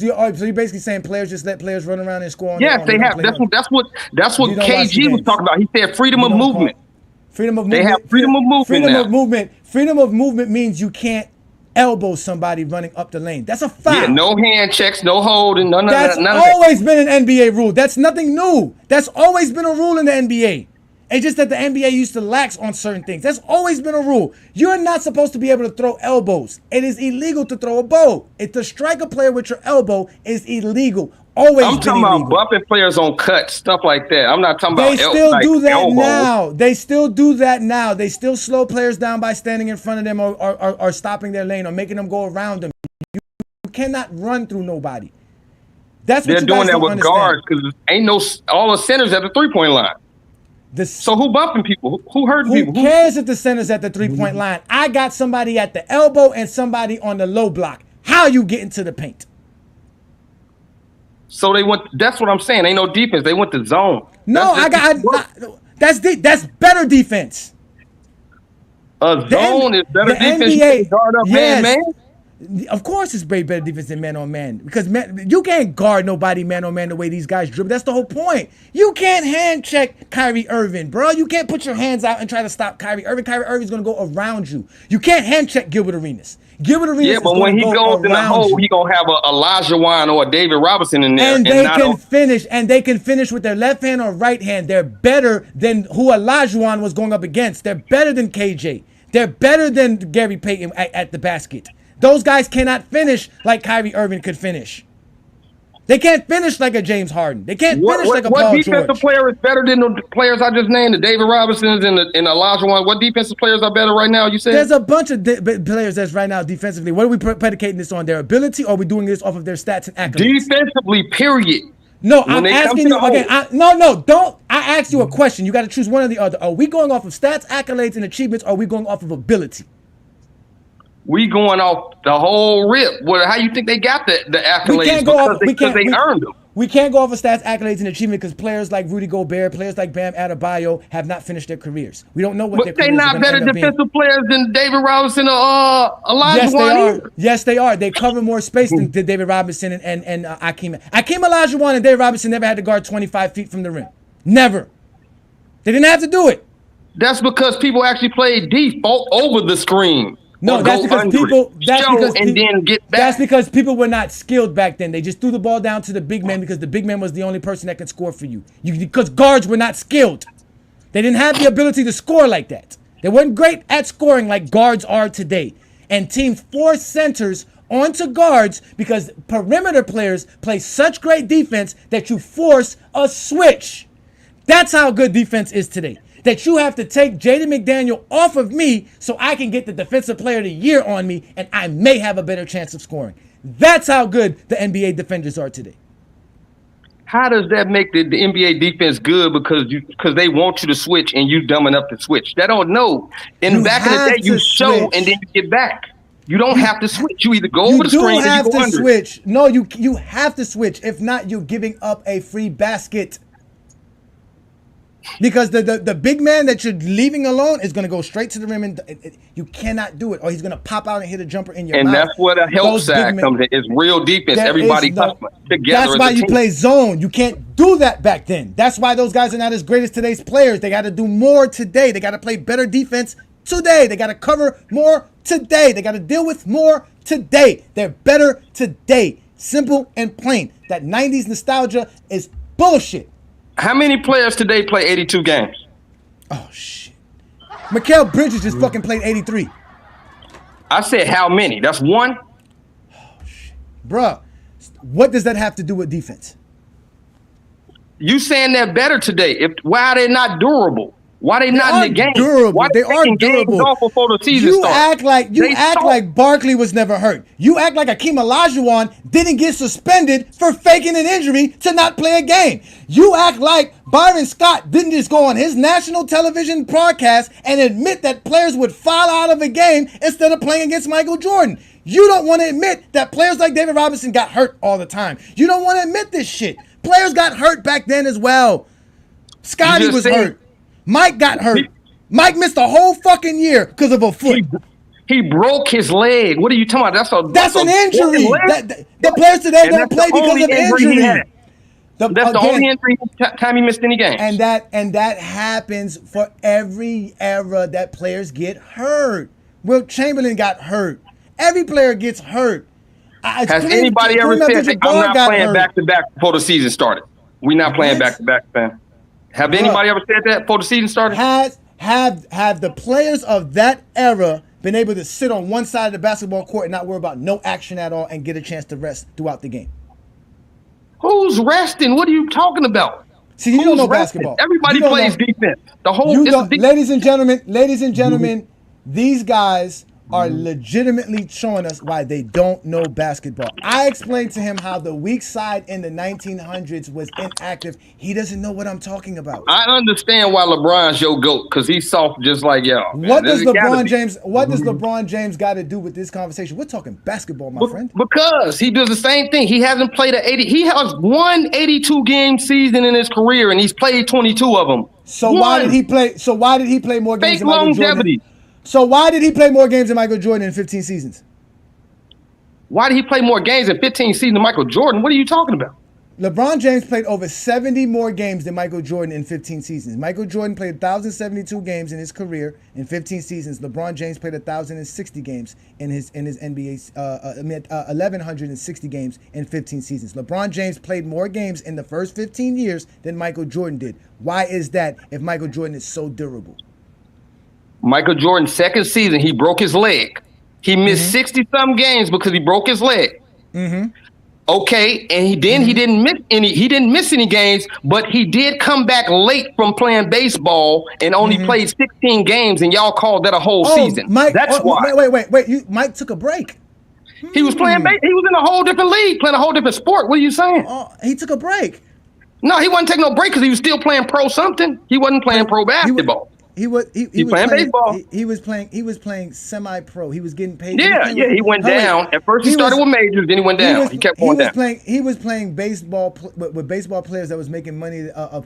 you're basically saying players just let players run around and score on their own? Yes, they have. That's what KG was talking about. He said freedom of movement. Freedom of movement. They have freedom of movement. Freedom of movement means you can't elbow somebody running up the lane. That's a foul. Yeah, no hand checks, no holding, none of that. That's always been an NBA rule. That's nothing new. That's always been a rule in the NBA. It's just that the NBA used to lax on certain things. That's always been a rule. You're not supposed to be able to throw elbows. It is illegal to throw a bow. If to strike a player with your elbow is illegal. Always I'm talking about bumping players on cuts, stuff like that. I'm not talking about They still do that now. They still do that now. They still slow players down by standing in front of them or stopping their lane or making them go around them. You cannot run through nobody. That's what they're doing that with guards because ain't all the centers at the 3-point line. So who bumping people? Who hurting people? Who cares if the center's at the 3-point line? I got somebody at the elbow and somebody on the low block. How you get into the paint? So they went. That's what I'm saying. Ain't no defense. They went to zone. No, that's better defense. A zone is better defense. NBA, guard up man. Of course, it's way better defense than man on man because you can't guard nobody man on man the way these guys dribble. That's the whole point. You can't hand check Kyrie Irving, bro. You can't put your hands out and try to stop Kyrie Irving. Kyrie Irving's gonna go around you. You can't hand check Gilbert Arenas. Yeah, but when he goes in the hole, he gonna have a Elijah Wan or a David Robinson in there, and they can finish with their left hand or right hand. They're better than who Olajuwon was going up against. They're better than KJ. They're better than Gary Payton at the basket. Those guys cannot finish like Kyrie Irving could finish. They can't finish like a James Harden. They can't finish like a Paul George. What defensive player is better than the players I just named, the David Robinsons and Elijah Wan? What defensive players are better right now, you said? There's a bunch of players that's right now defensively. What are we predicating this on? Their ability, or are we doing this off of their stats and accolades? Defensively, period. No, I'm asking you again. Don't. I asked you a question. You got to choose one or the other. Are we going off of stats, accolades, and achievements, or are we going off of ability? We going off the whole rip. How you think they got the accolades? Because they earned them. We can't go off of stats, accolades, and achievement because players like Rudy Gobert, players like Bam Adebayo have not finished their careers. We don't know what their careers are. But they're not better defensive players than David Robinson or Elijah Wan. Yes, they are. They cover more space than David Robinson and Akeem. Akeem Olajuwon and David Robinson never had to guard 25 feet from the rim. Never. They didn't have to do it. That's because people actually played default over the screen. No, or that's go because under people. it. That's Show because and then get back. That's because people were not skilled back then. They just threw the ball down to the big man because the big man was the only person that could score for you. Because guards were not skilled. They didn't have the ability to score like that. They weren't great at scoring like guards are today. And teams force centers onto guards because perimeter players play such great defense that you force a switch. That's how good defense is today. That you have to take Jaden McDaniel off of me so I can get the defensive player of the year on me and I may have a better chance of scoring. That's how good the NBA defenders are today. How does that make the NBA defense good? Because they want you to switch and you dumb enough to switch. They don't know. Back in the day, you show and then you get back. You don't have to switch. You either go over the screen or you go under. Switch. No, you have to switch. If not, you're giving up a free basket. Because the big man that you're leaving alone is going to go straight to the rim and you cannot do it. Or he's going to pop out and hit a jumper in your mouth. And that's where the help side comes in. It's real defense. Everybody together. That's why you play zone. You can't do that back then. That's why those guys are not as great as today's players. They got to do more today. They got to play better defense today. They got to cover more today. They got to deal with more today. They're better today. Simple and plain. That 90s nostalgia is bullshit. How many players today play 82 games? Oh, shit. Mikal Bridges just fucking played 83. I said how many? That's one? Oh, shit. Bruh, what does that have to do with defense? You saying they're better today. Why are they not durable? Why they not in the game? Durable. Why They are durable. Off before the season You starts? act like Barkley was never hurt. You act like Akeem Olajuwon didn't get suspended for faking an injury to not play a game. You act like Byron Scott didn't just go on his national television broadcast and admit that players would foul out of a game instead of playing against Michael Jordan. You don't want to admit that players like David Robinson got hurt all the time. You don't want to admit this shit. Players got hurt back then as well. Scotty was hurt. Mike got hurt. Mike missed a whole fucking year because of a foot. He broke his leg. What are you talking about? That's an injury. The players today don't play because of injury. That's the only injury time he missed any games. And that happens for every era that players get hurt. Wilt Chamberlain got hurt. Every player gets hurt. Has anybody ever said, I'm not playing back-to-back before the season started? We're not playing back-to-back, fam. Have anybody ever said that before the season started? Have the players of that era been able to sit on one side of the basketball court and not worry about no action at all and get a chance to rest throughout the game? Who's resting? What are you talking about? See, you don't know basketball. Everybody plays defense. Ladies and gentlemen, these guys are legitimately showing us why they don't know basketball. I explained to him how the weak side in the 1900s was inactive. He doesn't know what I'm talking about. I understand why LeBron's your GOAT, because he's soft just like y'all. What does LeBron James got to do with this conversation? We're talking basketball, my friend. Because he does the same thing. He hasn't played He has one 82 game season in his career, and he's played 22 of them. Why did he play more games than Michael longevity. Jordan? So why did he play more games than Michael Jordan in 15 seasons? Why did he play more games in 15 seasons than Michael Jordan? What are you talking about? LeBron James played over 70 more games than Michael Jordan in 15 seasons. Michael Jordan played 1,072 games in his career in 15 seasons. LeBron James played 1,060 games in his NBA, 1,160 games in 15 seasons. LeBron James played more games in the first 15 years than Michael Jordan did. Why is that if Michael Jordan is so durable? Michael Jordan's second season, he broke his leg. He missed 60-some games because he broke his leg. Okay, and he didn't miss any games, but he did come back late from playing baseball and only played 16 games, and y'all called that a whole season. That's why. Wait. Mike took a break. He was playing he was in a whole different league, playing a whole different sport. What are you saying? He took a break. No, he wasn't taking no break because he was still playing pro something. He wasn't playing pro basketball. He was playing baseball. He was playing semi-pro. He was getting paid. He went down. At first he started with majors, then he went down. He kept going down. He was playing baseball with baseball players that was making money of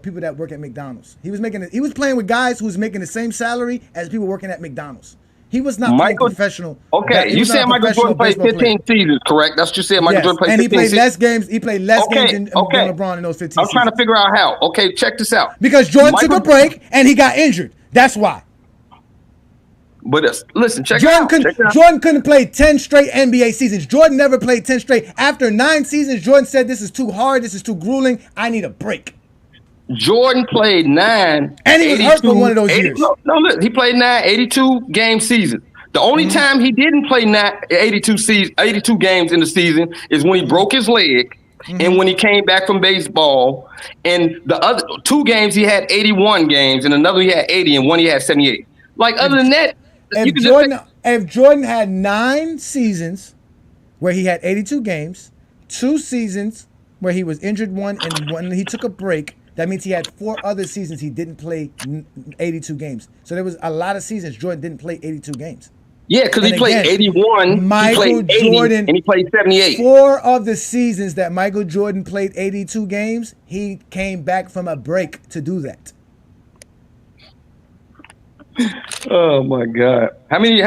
people that work at McDonald's. He was playing with guys who was making the same salary as people working at McDonald's. He was not playing professional. Okay, you said Michael Jordan played 15 seasons, correct? That's what you said. Michael Jordan played 15 and he played seasons. less games. He played less games than LeBron in those 15 seasons. I'm trying to figure out how. Okay, check this out. Because Jordan took a break and he got injured. That's why. But listen, check Jordan it out. Jordan couldn't play 10 straight NBA seasons. Jordan never played 10 straight. After 9 seasons, Jordan said, "This is too hard. This is too grueling. I need a break." Jordan played 9. And he was hurt for one of those years. No, look, he played 9 82 game seasons. The only time he didn't play 82 games in the season is when he broke his leg and when he came back from baseball. And the other 2 games he had 81 games, and another he had 80, and one he had 78. Like other than that, if Jordan had 9 seasons where he had 82 games, 2 seasons where he was injured and one he took a break, that means he had 4 other seasons he didn't play 82 games. So there was a lot of seasons Jordan didn't play 82 games. Yeah, because he played 81, Michael he played 80, Jordan, and he played 78. 4 of the seasons that Michael Jordan played 82 games, he came back from a break to do that. Oh my God! How many?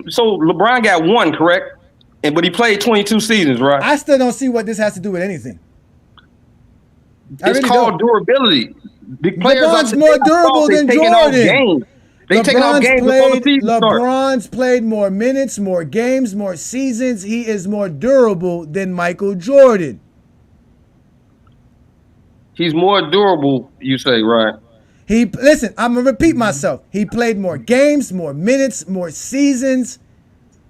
So LeBron got 1, correct? But he played 22 seasons, right? I still don't see what this has to do with anything. It's called durability. The players LeBron's more durable than Jordan. They taking off games before the season starts. LeBron's played more minutes, more games, more seasons. He is more durable than Michael Jordan. He's more durable, you say, right? Listen, I'm gonna repeat myself. He played more games, more minutes, more seasons,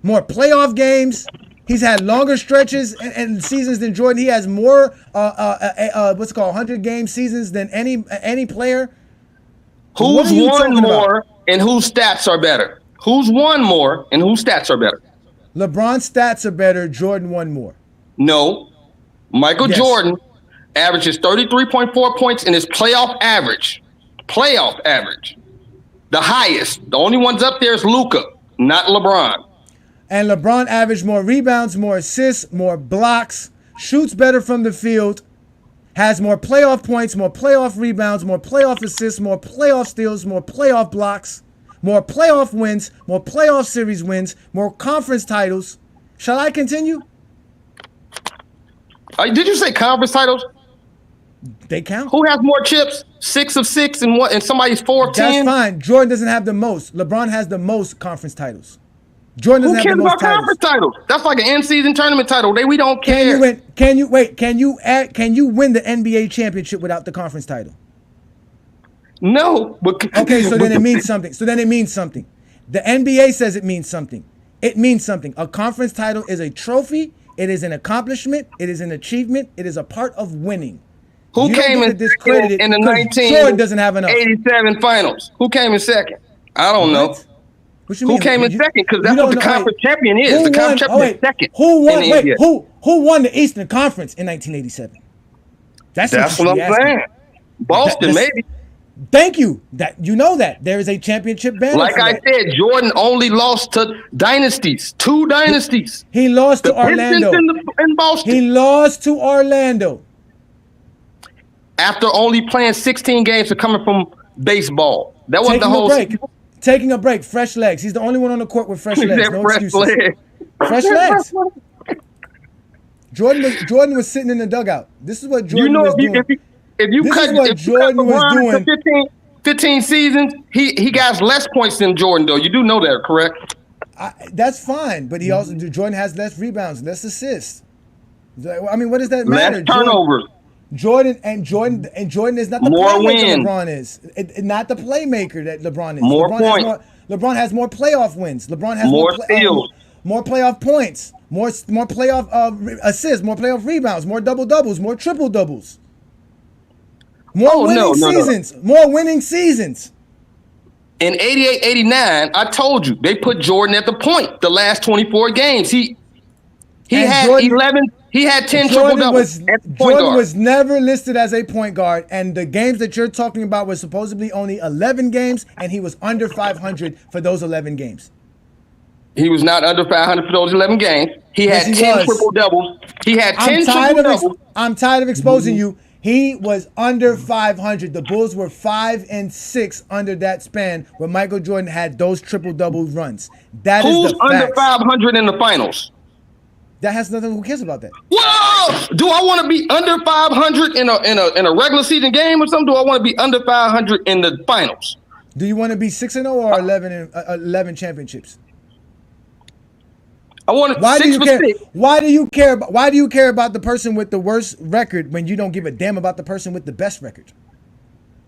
more playoff games. He's had longer stretches and seasons than Jordan. He has more what's it called 100-game seasons than any player. Who's won more and whose stats are better? Who's won more and whose stats are better? LeBron's stats are better. Jordan won more. No. Michael Jordan averages 33.4 points in his playoff average. Playoff average. The highest. The only ones up there is Luka, not LeBron. And LeBron averaged more rebounds, more assists, more blocks, shoots better from the field, has more playoff points, more playoff rebounds, more playoff assists, more playoff steals, more playoff blocks, more playoff wins, more playoff series wins, more conference titles. Shall I continue? Did you say conference titles? They count. Who has more chips? 6 of 6 and what? And somebody's 4 of 10? That's fine. Jordan doesn't have the most. LeBron has the most conference titles. Jordan doesn't have the most titles. Conference titles? That's like an in-season tournament title. We don't care. Can you win the NBA championship without the conference title? No. Okay, so then it means something. The NBA says it means something. It means something. A conference title is a trophy. It is an accomplishment. It is an achievement. It is a part of winning. Who came in second in the 1987 finals? Who came in second? I don't know. What you mean? Who came in second? Because that's what the conference champion is. The conference champion is second. Who won? Who won the Eastern Conference in 1987? That's what I'm saying. Boston, maybe. Thank you. That you know that there is a championship banner. Like I said, Jordan only lost to dynasties, 2 dynasties. He lost to Orlando. In Boston. He lost to Orlando. After only playing 16 games and coming from baseball. That was the whole break. Taking a break, fresh legs. He's the only one on the court with fresh legs. No excuses. Fresh legs. Jordan was sitting in the dugout. This is what Jordan was doing. If you cut LeBron to 15 seasons, he got less points than Jordan, though. You do know that, correct? That's fine, but Jordan has less rebounds, less assists. I mean, what does that matter? Less turnovers. Jordan is not the playmaker LeBron is. Not the playmaker that LeBron is. More points. LeBron has more playoff wins. LeBron has more steals, more playoff points, more playoff assists, more playoff rebounds, more double doubles, more triple doubles, more winning seasons. More winning seasons. In 88, 89, I told you they put Jordan at the point. The last 24 games, he had Jordan, 11. He had 10 triple doubles. Jordan was never listed as a point guard, and the games that you're talking about were supposedly only 11 games, and he was under 500 for those 11 games. He was not under 500 for those 11 games. He had 10 triple doubles. He had 10 triple doubles. I'm tired of exposing you. He was under 500. The Bulls were 5 and 6 under that span where Michael Jordan had those triple double runs. Who's under 500 in the finals? That has nothing. Who cares about that? Whoa! Do I want to be under 500 in a regular season game or something? Do I want to be under 500 in the finals? Do you want to be 6-0 or 11 championships? I want Why do 6 you for care? 6. Why do you care? Why do you care about the person with the worst record when you don't give a damn about the person with the best record?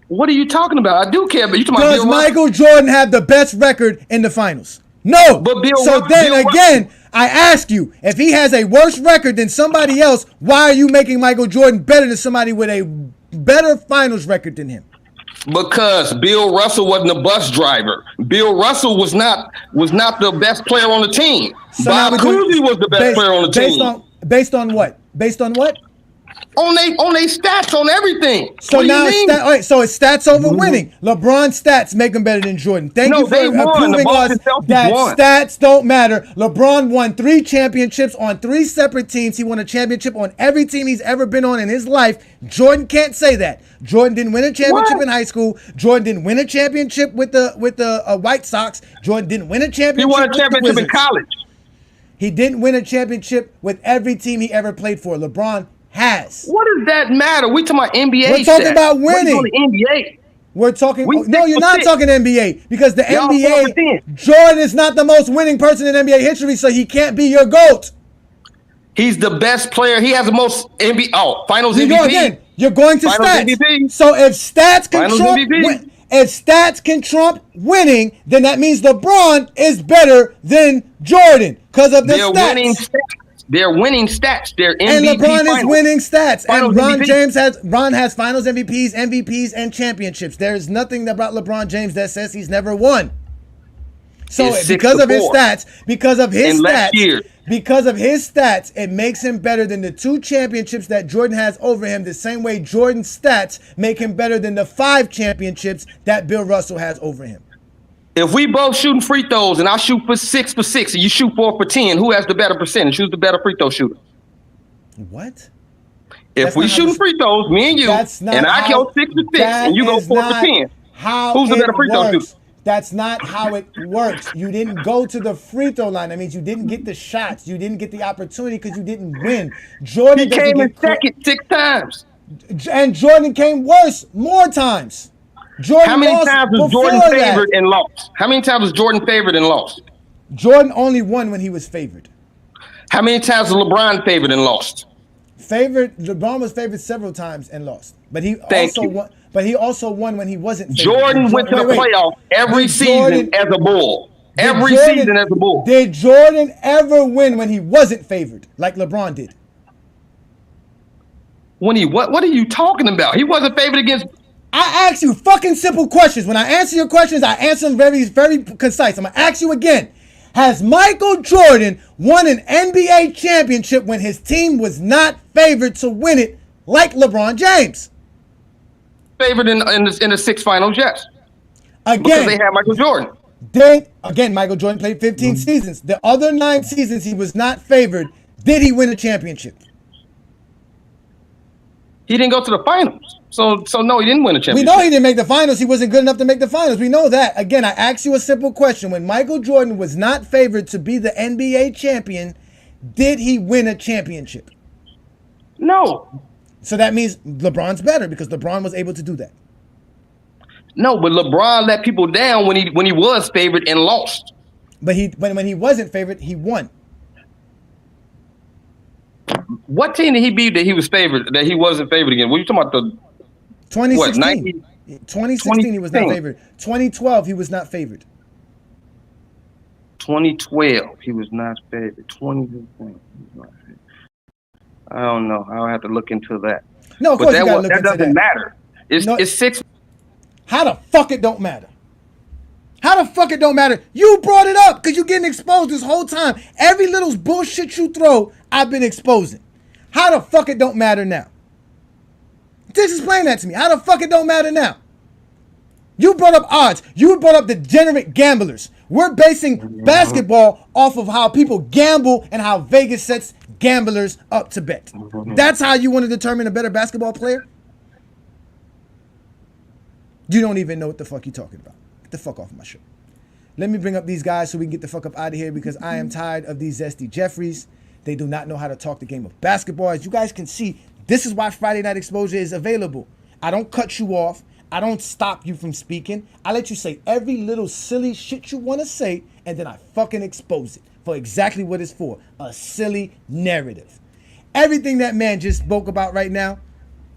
What are you talking about? I do care, but you talking about Does Bill Russell? Michael Jordan have the best record in the finals? No. But Bill So Russell- then Bill again, I ask you, if he has a worse record than somebody else, why are you making Michael Jordan better than somebody with a better finals record than him? Because Bill Russell wasn't a bus driver. Bill Russell was not the best player on the team. So now Bob we're doing- Cousy was the best player on the team. Based on what? Based on what? On they stats, on everything. So What do you now, mean? all right, so it's stats over winning. LeBron's stats make him better than Jordan. Thank No, you for they won. The proving us Boston Celtics that won. stats don't matter. LeBron won 3 championships on 3 separate teams. He won a championship on every team he's ever been on in his life. Jordan can't say that. Jordan didn't win a championship in high school. Jordan didn't win a championship with the White Sox. Jordan didn't win a championship. He won a with the championship in Wizards. college. He didn't win a championship with every team he ever played for. LeBron has. What does that matter? We talking about NBA. We're talking stats. about What are you winning. doing NBA. We're talking. We No, you're 6 for not 6. talking NBA because the Y'all 4 for 10. NBA. Jordan is not the most winning person in NBA history, so he can't be your GOAT. He's the best player. He has the most NBA. Oh, Finals You MVP. go again. You're going to Finals stats. MVP. So if stats can Finals trump, MVP. if stats can trump winning, then that means LeBron is better than Jordan because of the They're stats. winning stats. They're winning stats. They're MVP. And LeBron is finals. winning stats. Finals And MVP. Ron has finals MVPs, and championships. There is nothing about LeBron James that says he's never won. So It's 6 because to of his 4. stats, In last year. because of his stats, it makes him better than the 2 championships that Jordan has over him. The same way Jordan's stats make him better than the 5 championships that Bill Russell has over him. If we both shooting free throws and I shoot for 6 for 6 and you shoot 4 for 10, who has the better percentage? Who's the better free throw shooter? What? If That's we not how shooting this- free throws, me and you, That's not and I how- go 6 for 6 that and you go is 4 for not 10, how who's the better it free throw shooter? works. That's not how it works. You didn't go to the free throw line. That means you didn't get the shots. You didn't get the opportunity because you didn't win. Jordan He doesn't came in get cre- second 6 times. and Jordan came worse more times. Jordan How many lost times was before Jordan that. favored and lost? How many times was Jordan favored and lost? Jordan only won when he was favored. How many times was LeBron favored and lost? LeBron was favored several times and lost, but he Thank also you. won. But he also won when he wasn't favored. Jordan went to the playoff every Did season Jordan- as a Bull. Did Every Jordan- season as a Bull. Did Jordan ever win when he wasn't favored like LeBron did? When he what are you talking about? He wasn't favored against. I ask you fucking simple questions. When I answer your questions, I answer them very, very concise. I'm gonna ask you again. Has Michael Jordan won an NBA championship when his team was not favored to win it like LeBron James? Favored in the 6 finals, yes. Again, Because they had Michael Jordan. Again, Michael Jordan played 15 seasons. The other 9 seasons he was not favored. Did he win a championship? He didn't go to the finals. So no, he didn't win a We championship. know he didn't make the finals. He wasn't good enough to make the finals. We know that. Again, I asked you a simple question. When Michael Jordan was not favored to be the NBA champion, did he win a championship? No. So that means LeBron's better because LeBron was able to do that. No, but LeBron let people down when he was favored and lost. But when he wasn't favored, he won. What team did he beat that he was favored, that he wasn't favored against? What are you talking about? The 2016. 2016 he was not 2016. favored. 2012 he was not favored. 2012, he was not favored. 2015, he was not favored. I don't know. I'll have to look into that. No, of But course you gotta look that into doesn't that. matter. It's 6. How the fuck it don't matter? How the fuck it don't matter? You brought it up because you're getting exposed this whole time. Every little bullshit you throw, I've been exposing. How the fuck it don't matter now? Just explain that to me. How the fuck it don't matter now? You brought up odds. You brought up degenerate gamblers. We're basing basketball off of how people gamble and how Vegas sets gamblers up to bet. That's how you want to determine a better basketball player? You don't even know what the fuck you're talking about. Get the fuck off my show. Let me bring up these guys so we can get the fuck up out of here because I am tired of these Zesty Jeffries. They do not know how to talk the game of basketball. As you guys can see, this is why Friday Night Exposure is available. I don't cut you off. I don't stop you from speaking. I let you say every little silly shit you want to say, and then I fucking expose it for exactly what it's for, a silly narrative. Everything that man just spoke about right now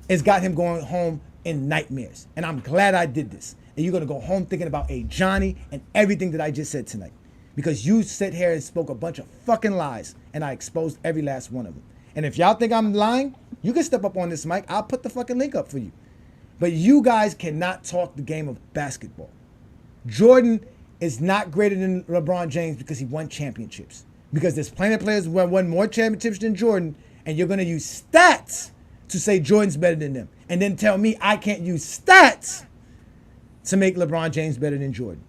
has got him going home in nightmares. And I'm glad I did this. And you're going to go home thinking about Ajani and everything that I just said tonight. Because you sat here and spoke a bunch of fucking lies, and I exposed every last one of them. And if y'all think I'm lying, you can step up on this mic. I'll put the fucking link up for you. But you guys cannot talk the game of basketball. Jordan is not greater than LeBron James because he won championships. Because there's plenty of players who have won more championships than Jordan, and you're going to use stats to say Jordan's better than them. And then tell me I can't use stats to make LeBron James better than Jordan.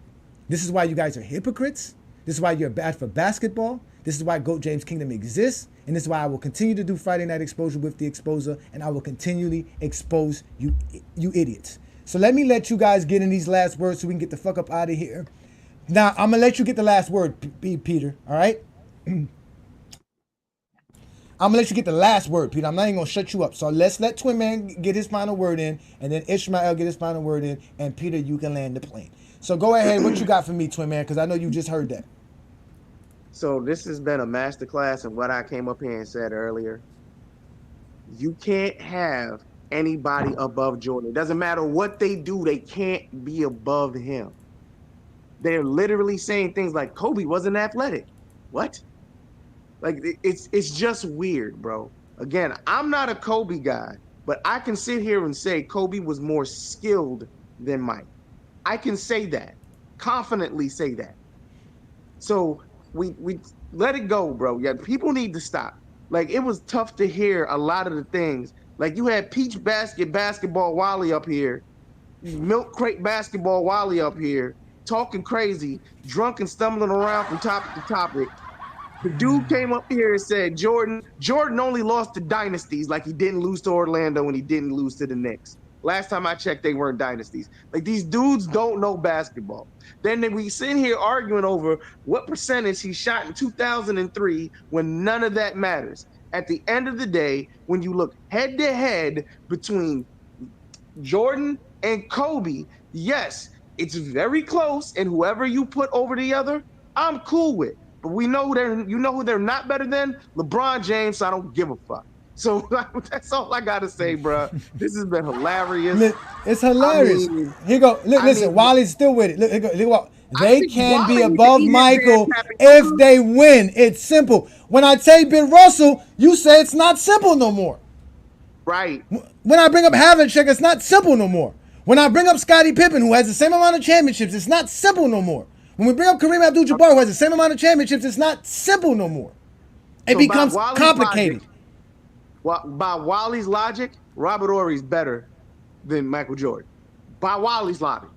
This is why you guys are hypocrites. This is why you're bad for basketball. This is why GOAT James Kingdom exists. And this is why I will continue to do Friday Night Exposure with the Exposer, and I will continually expose you idiots. So let me let you guys get in these last words so we can get the fuck up out of here. Now, I'm going to let you get the last word, Peter, all right? I'm going to let you get the last word, Peter. I'm not even going to shut you up. So let's let Twin Man get his final word in, and then Ishmael get his final word in, and Peter, you can land the plane. So go ahead. What you got for me, Twin Man? Because I know you just heard that. So this has been a masterclass in what I came up here and said earlier. You can't have anybody above Jordan. It doesn't matter what they do, they can't be above him. They're literally saying things like Kobe wasn't athletic. What? Like it's just weird, bro. Again, I'm not a Kobe guy, but I can sit here and say Kobe was more skilled than Mike. I can say that, confidently say that. So we let it go, bro. Yeah, people need to stop. Like, it was tough to hear a lot of the things. Like, you had Peach Basketball Wally up here, Milk Crate Basketball Wally up here, talking crazy, drunk and stumbling around from topic to topic. The dude came up here and said Jordan only lost to dynasties, like he didn't lose to Orlando and he didn't lose to the Knicks. Last time I checked, they weren't dynasties. Like, these dudes don't know basketball. Then we sit here arguing over what percentage he shot in 2003 when none of that matters. At the end of the day, when you look head to head between Jordan and Kobe, yes, it's very close, and whoever you put over the other, I'm cool with. But we know who they're not better than? LeBron James, so I don't give a fuck. So that's all I gotta say, bro. This has been hilarious. It's hilarious. Here you go. Listen, Wally's still with it. Look, they can be above Michael if they win. It's simple. When I say Ben Russell, you say it's not simple no more. Right. When I bring up Havlicek, it's not simple no more. When I bring up Scottie Pippen, who has the same amount of championships, it's not simple no more. When we bring up Kareem Abdul-Jabbar, who has the same amount of championships, it's not simple no more. It becomes complicated. By Wally's logic, Robert Ory's better than Michael Jordan. By Wally's logic.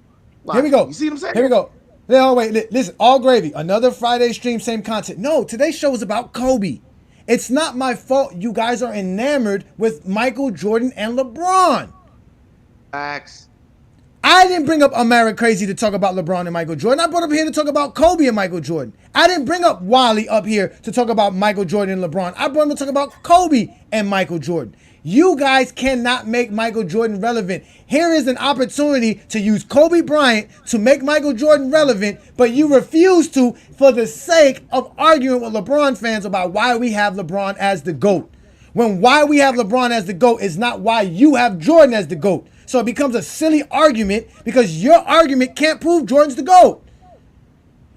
Here we go. You see what I'm saying? Here we go. No, wait, listen. All gravy. Another Friday stream, same content. No, today's show is about Kobe. It's not my fault you guys are enamored with Michael Jordan and LeBron. Facts. I didn't bring up America Crazy to talk about LeBron and Michael Jordan. I brought up here to talk about Kobe and Michael Jordan. I didn't bring up Wally up here to talk about Michael Jordan and LeBron. I brought him to talk about Kobe and Michael Jordan. You guys cannot make Michael Jordan relevant. Here is an opportunity to use Kobe Bryant to make Michael Jordan relevant, but you refuse to for the sake of arguing with LeBron fans about why we have LeBron as the GOAT. When why we have LeBron as the GOAT is not why you have Jordan as the GOAT. So it becomes a silly argument because your argument can't prove Jordan's the GOAT.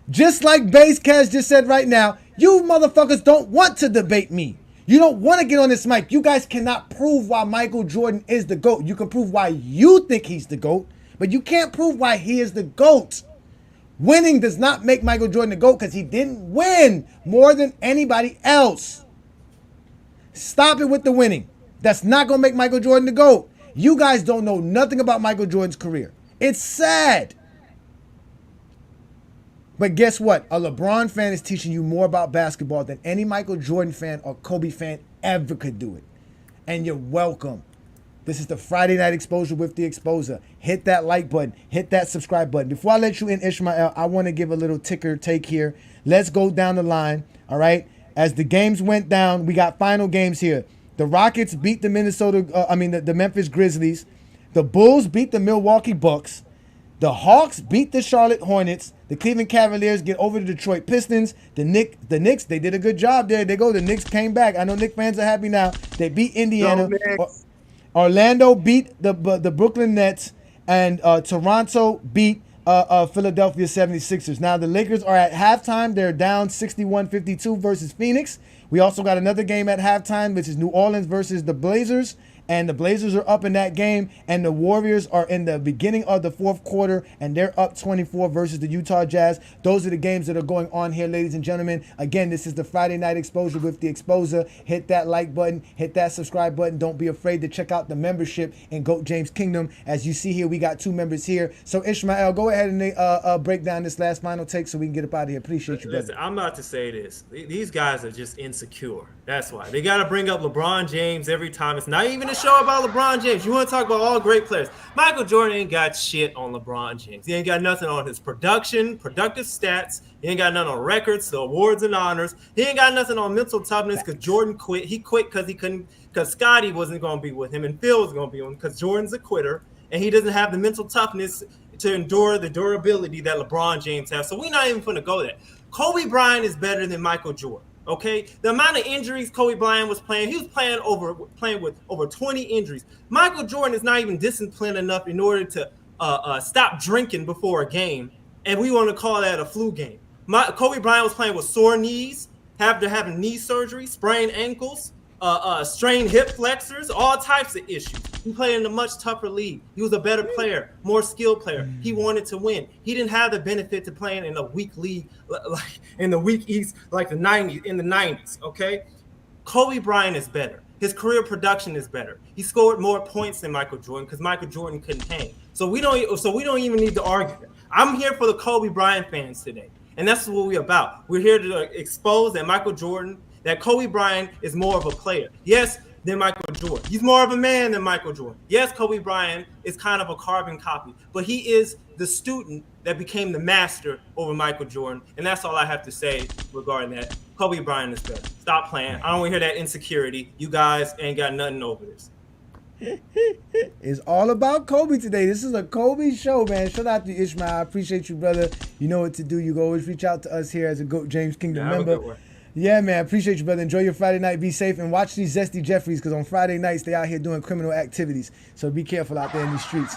Just like Base Cash just said right now, you motherfuckers don't want to debate me. You don't want to get on this mic. You guys cannot prove why Michael Jordan is the GOAT. You can prove why you think he's the GOAT, but you can't prove why he is the GOAT. Winning does not make Michael Jordan the GOAT because he didn't win more than anybody else. Stop it with the winning. That's not going to make Michael Jordan the GOAT. You guys don't know nothing about Michael Jordan's career. It's sad. But guess what? A LeBron fan is teaching you more about basketball than any Michael Jordan fan or Kobe fan ever could do it. And you're welcome. This is the Friday Night Exposure with the Exposer. Hit that like button. Hit that subscribe button. Before I let you in, Ishmael, I want to give a little ticker take here. Let's go down the line, all right? As the games went down, we got final games here. The Rockets beat the the Memphis Grizzlies. The Bulls beat the Milwaukee Bucks. The Hawks beat the Charlotte Hornets. The Cleveland Cavaliers get over the Detroit Pistons. The Knicks, they did a good job there. They go. The Knicks came back. I know Knicks fans are happy now. They beat Indiana. Orlando beat the Brooklyn Nets, and Toronto beat Philadelphia 76ers. Now the Lakers are at halftime. They're down 61-52 versus Phoenix. We also got another game at halftime, which is New Orleans versus the Blazers. And the Blazers are up in that game, and the Warriors are in the beginning of the fourth quarter, and they're up 24 versus the Utah Jazz. Those are the games that are going on here, ladies and gentlemen. Again, this is the Friday Night Exposure with the Exposer. Hit that like button, hit that subscribe button. Don't be afraid to check out the membership in GOAT James Kingdom. As you see here, we got 2 members here. So Ishmael, go ahead and break down this last final take so we can get up out of here. Appreciate you, brother. Listen, I'm about to say this. These guys are just insecure. That's why. They got to bring up LeBron James every time. It's not even a show about LeBron James. You want to talk about all great players. Michael Jordan ain't got shit on LeBron James. He ain't got nothing on his productive stats. He ain't got nothing on records, the awards and honors. He ain't got nothing on mental toughness because Jordan quit. He quit because Scotty wasn't going to be with him and Phil was going to be with him because Jordan's a quitter and he doesn't have the mental toughness to endure the durability that LeBron James has. So we're not even going to go there. Kobe Bryant is better than Michael Jordan. Okay, the amount of injuries Kobe Bryant was playing, he was playing with over 20 injuries. Michael Jordan is not even disciplined enough in order to stop drinking before a game, and we want to call that a flu game. Kobe Bryant was playing with sore knees, after having knee surgery, sprained ankles, strained hip flexors, all types of issues. He played in a much tougher league. He was a better player, more skilled player. He wanted to win. He didn't have the benefit to playing in a weak league, like in the weak East, like the 90s, okay? Kobe Bryant is better. His career production is better. He scored more points than Michael Jordan because Michael Jordan couldn't hang. So we don't even need to argue that. I'm here for the Kobe Bryant fans today. And that's what we're about. We're here to expose that Kobe Bryant is more of a player. Yes, than Michael Jordan. He's more of a man than Michael Jordan. Yes, Kobe Bryant is kind of a carbon copy, but he is the student that became the master over Michael Jordan. And that's all I have to say regarding that. Kobe Bryant is better. Stop playing. I don't want to hear that insecurity. You guys ain't got nothing over this. It's all about Kobe today. This is a Kobe show, man. Shout out to Ishmael. I appreciate you, brother. You know what to do. You can always reach out to us here as a GOAT James Kingdom member. Yeah, man. Appreciate you, brother. Enjoy your Friday night. Be safe and watch these Zesty Jeffries because on Friday nights they out here doing criminal activities. So be careful out there in these streets.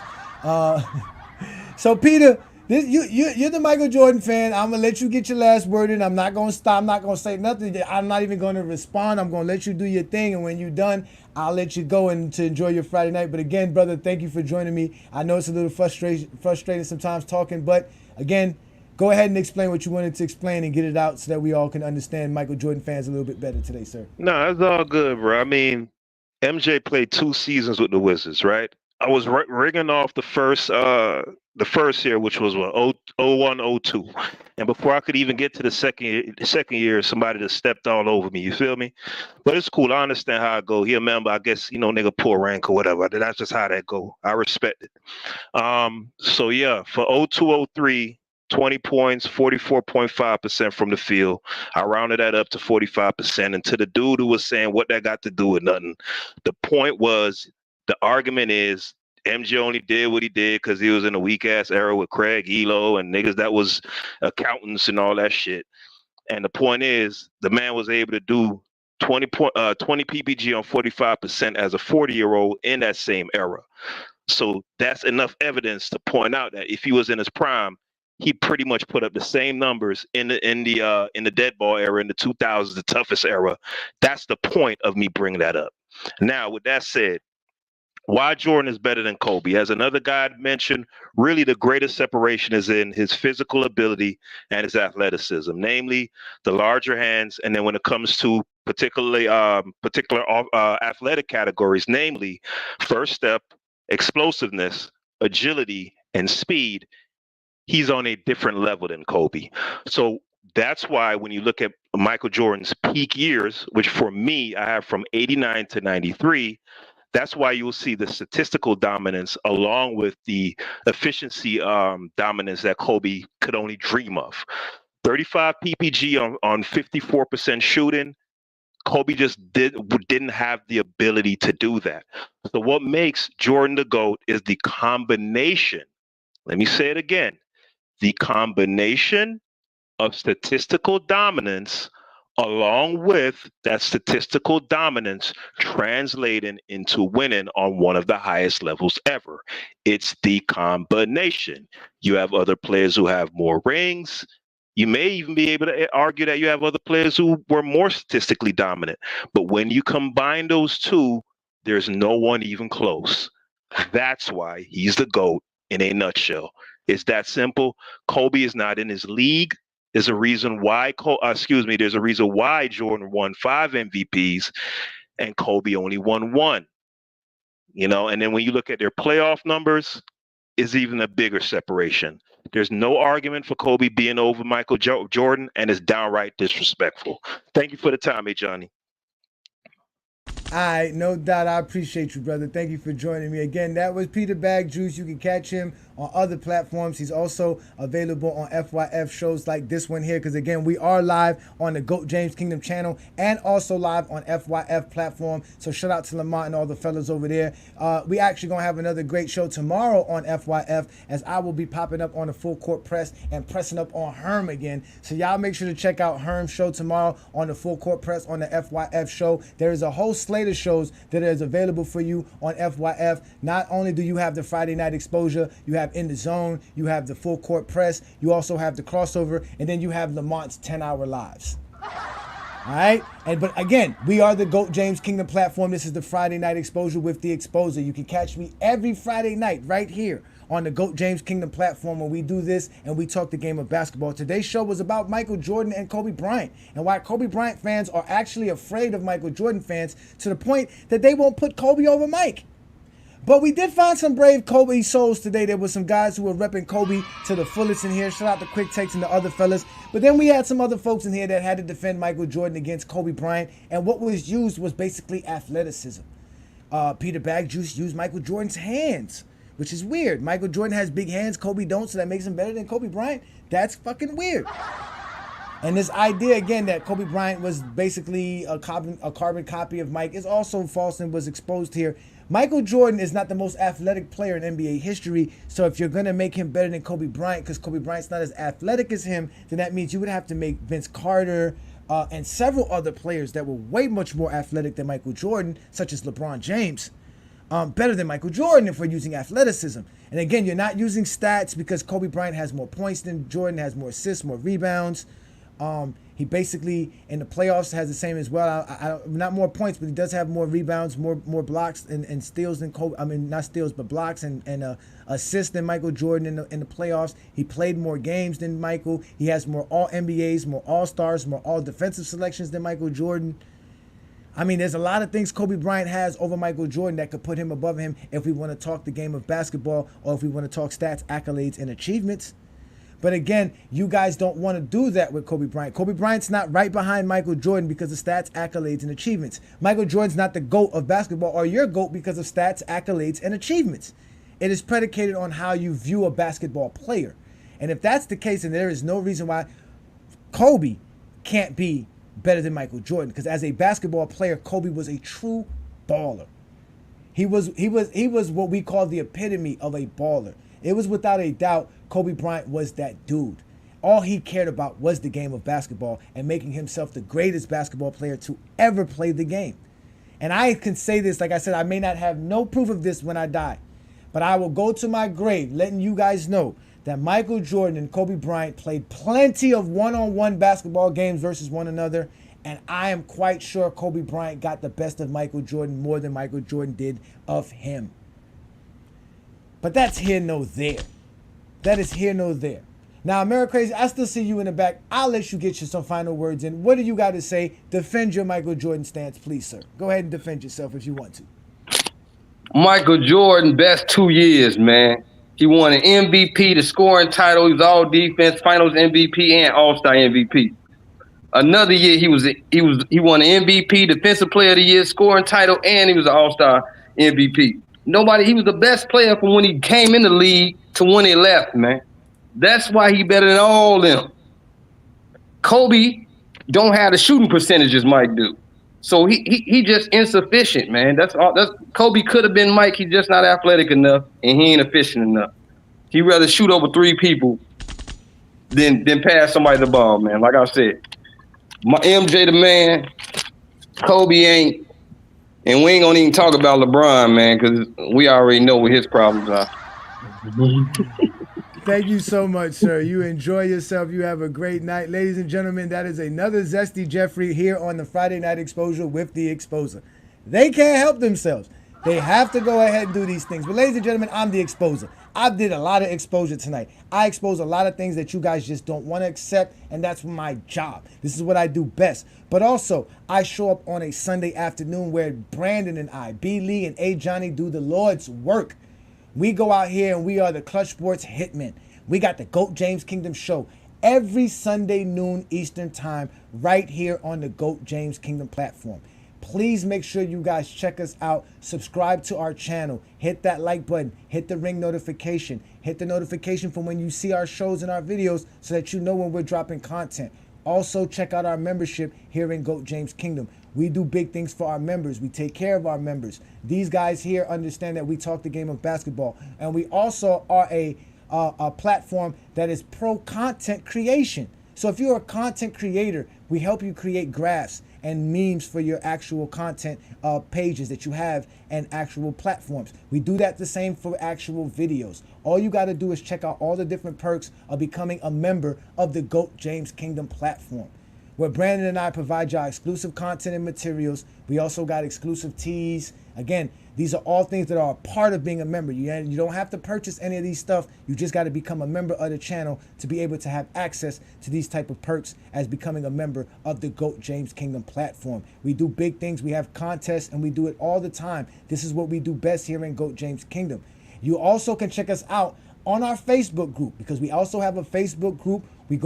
So Peter, you're the Michael Jordan fan. I'm gonna let you get your last word in. I'm not gonna stop. I'm not gonna say nothing. I'm not even gonna respond. I'm gonna let you do your thing, and when you're done, I'll let you go and to enjoy your Friday night. But again, brother, thank you for joining me. I know it's a little frustrating sometimes talking, but again, go ahead and explain what you wanted to explain and get it out so that we all can understand Michael Jordan fans a little bit better today, sir. No, it's all good, bro. I mean, MJ played 2 seasons with the Wizards, right? I was ringing off the first year, which was 01, 02. And before I could even get to the second year, somebody just stepped all over me. You feel me? But it's cool. I understand how it go. He a member, I guess, nigga pull rank or whatever. That's just how that go. I respect it. So yeah, for 02, 03, 20 points, 44.5% from the field. I rounded that up to 45%. And to the dude who was saying what that got to do with nothing, the point was, the argument is MJ only did what he did because he was in a weak ass era with Craig Elo and niggas that was accountants and all that shit. And the point is, the man was able to do 20 PPG on 45% as a 40-year-old in that same era. So that's enough evidence to point out that if he was in his prime, he pretty much put up the same numbers in the dead ball era, in the 2000s, the toughest era. That's the point of me bringing that up. Now, with that said, why Jordan is better than Kobe? As another guy mentioned, really the greatest separation is in his physical ability and his athleticism, namely the larger hands. And then when it comes to particular athletic categories, namely first step, explosiveness, agility, and speed, he's on a different level than Kobe. So that's why when you look at Michael Jordan's peak years, which for me, I have from 89 to 93, that's why you'll see the statistical dominance along with the efficiency dominance that Kobe could only dream of. 35 PPG on 54% shooting. Kobe just didn't have the ability to do that. So what makes Jordan the GOAT is the combination. Let me say it again. The combination of statistical dominance along with that statistical dominance translating into winning on one of the highest levels ever. It's the combination. You have other players who have more rings. You may even be able to argue that you have other players who were more statistically dominant. But when you combine those two, there's no one even close. That's why he's the GOAT in a nutshell. It's that simple. Kobe is not in his league. There's a reason why there's a reason why Jordan won 5 MVPs and Kobe only won 1. And then when you look at their playoff numbers, is even a bigger separation. There's no argument for Kobe being over Michael Jordan, and it's downright disrespectful. Thank you for the time, Ajani. All right, no doubt. I appreciate you, brother. Thank you for joining me again. That was Peter Bag Juice. You can catch him on other platforms. He's also available on FYF shows like this one here, because again, we are live on the GOAT James Kingdom channel and also live on FYF platform. So shout out to Lamont and all the fellas over there. We actually gonna have another great show tomorrow on FYF, as I will be popping up on the Full Court Press and pressing up on Herm again. So y'all make sure to check out Herm's show tomorrow on the Full Court Press on the FYF show. There is a whole slate of shows that is available for you on FYF. Not only do you have the Friday Night Exposure, you have In the Zone, you have the Full Court Press, you also have the crossover, and then you have Lamont's 10-hour lives. All right, but again, we are the GOAT James Kingdom platform. This is the Friday Night Exposure with the Exposer. You can catch me every Friday night right here on the GOAT James Kingdom platform when we do this and we talk the game of basketball. Today's show was about Michael Jordan and Kobe Bryant, and why Kobe Bryant fans are actually afraid of Michael Jordan fans to the point that they won't put Kobe over Mike. But we did find some brave Kobe souls today. There were some guys who were repping Kobe to the fullest in here. Shout out to Quick Takes and the other fellas. But then we had some other folks in here that had to defend Michael Jordan against Kobe Bryant. And what was used was basically athleticism. Peter Bag Juice used Michael Jordan's hands, which is weird. Michael Jordan has big hands, Kobe don't, so that makes him better than Kobe Bryant. That's fucking weird. And this idea, again, that Kobe Bryant was basically a carbon copy of Mike is also false and was exposed here. Michael Jordan is not the most athletic player in NBA history, so if you're going to make him better than Kobe Bryant, because Kobe Bryant's not as athletic as him, then that means you would have to make Vince Carter and several other players that were way much more athletic than Michael Jordan, such as LeBron James, better than Michael Jordan if we're using athleticism. And again, you're not using stats because Kobe Bryant has more points than Jordan, has more assists, more rebounds. He basically in the playoffs has the same as well. Not more points, but he does have more rebounds, more blocks and steals than Kobe. I mean, not steals, but blocks and assists than Michael Jordan in the playoffs. He played more games than Michael. He has more All NBAs, more All Stars, more All Defensive selections than Michael Jordan. I mean, there's a lot of things Kobe Bryant has over Michael Jordan that could put him above him if we want to talk the game of basketball or if we want to talk stats, accolades, and achievements. But again, you guys don't want to do that with Kobe Bryant. Kobe Bryant's not right behind Michael Jordan because of stats, accolades, and achievements. Michael Jordan's not the GOAT of basketball or your GOAT because of stats, accolades, and achievements. It is predicated on how you view a basketball player. And if that's the case, then there is no reason why Kobe can't be better than Michael Jordan. Because as a basketball player, Kobe was a true baller. He was what we call the epitome of a baller. It was without a doubt Kobe Bryant was that dude. All he cared about was the game of basketball and making himself the greatest basketball player to ever play the game. And I can say this, like I said, I may not have no proof of this when I die, but I will go to my grave letting you guys know that Michael Jordan and Kobe Bryant played plenty of one-on-one basketball games versus one another, and I am quite sure Kobe Bryant got the best of Michael Jordan more than Michael Jordan did of him. But that's here, no there. That is here, no there. Now, Americrazy, I still see you in the back. I'll let you get some final words in. What do you got to say? Defend your Michael Jordan stance, please, sir. Go ahead and defend yourself if you want to. Michael Jordan, best 2 years, man. He won an MVP, the scoring title. He was all defense, finals MVP, and all-star MVP. Another year, he won an MVP, defensive player of the year, scoring title, and he was an all-star MVP. He was the best player from when he came in the league to when he left, man. That's why he better than all them. Kobe don't have the shooting percentages Mike do. So he just insufficient, man. That's all. That's Kobe could have been Mike. He's just not athletic enough, and he ain't efficient enough. He'd rather shoot over 3 people than pass somebody the ball, man. Like I said, my MJ the man, Kobe ain't, and we ain't gonna even talk about LeBron, man, because we already know what his problems are. Thank you so much, sir. You enjoy yourself. You have a great night. Ladies and gentlemen, that is another Zesty Jeffrey here on the Friday Night Exposure with the Exposer. They can't help themselves. They have to go ahead and do these things. But ladies and gentlemen, I'm the Exposer. I did a lot of exposure tonight. I expose a lot of things that you guys just don't want to accept, and that's my job. This is what I do best. But also, I show up on a Sunday afternoon where Brandon and I, B. Lee and Ajani, do the Lord's work. We go out here and we are the Clutch Sports Hitmen. We got the GOAT James Kingdom show every Sunday noon Eastern time right here on the GOAT James Kingdom platform. Please make sure you guys check us out. Subscribe to our channel. Hit that like button. Hit the ring notification. Hit the notification for when you see our shows and our videos so that you know when we're dropping content. Also, check out our membership here in GOAT James Kingdom. We do big things for our members. We take care of our members. These guys here understand that we talk the game of basketball. And we also are a platform that is pro content creation. So if you're a content creator, we help you create graphs and memes for your actual content pages that you have and actual platforms. We do that the same for actual videos. All you got to do is check out all the different perks of becoming a member of the GOAT James Kingdom platform, where Brandon and I provide y'all exclusive content and materials. We also got exclusive teas. Again, these are all things that are a part of being a member. You don't have to purchase any of these stuff. You just got to become a member of the channel to be able to have access to these type of perks as becoming a member of the GOAT James Kingdom platform. We do big things. We have contests and we do it all the time. This is what we do best here in GOAT James Kingdom. You also can check us out on our Facebook group, because we also have a Facebook group. We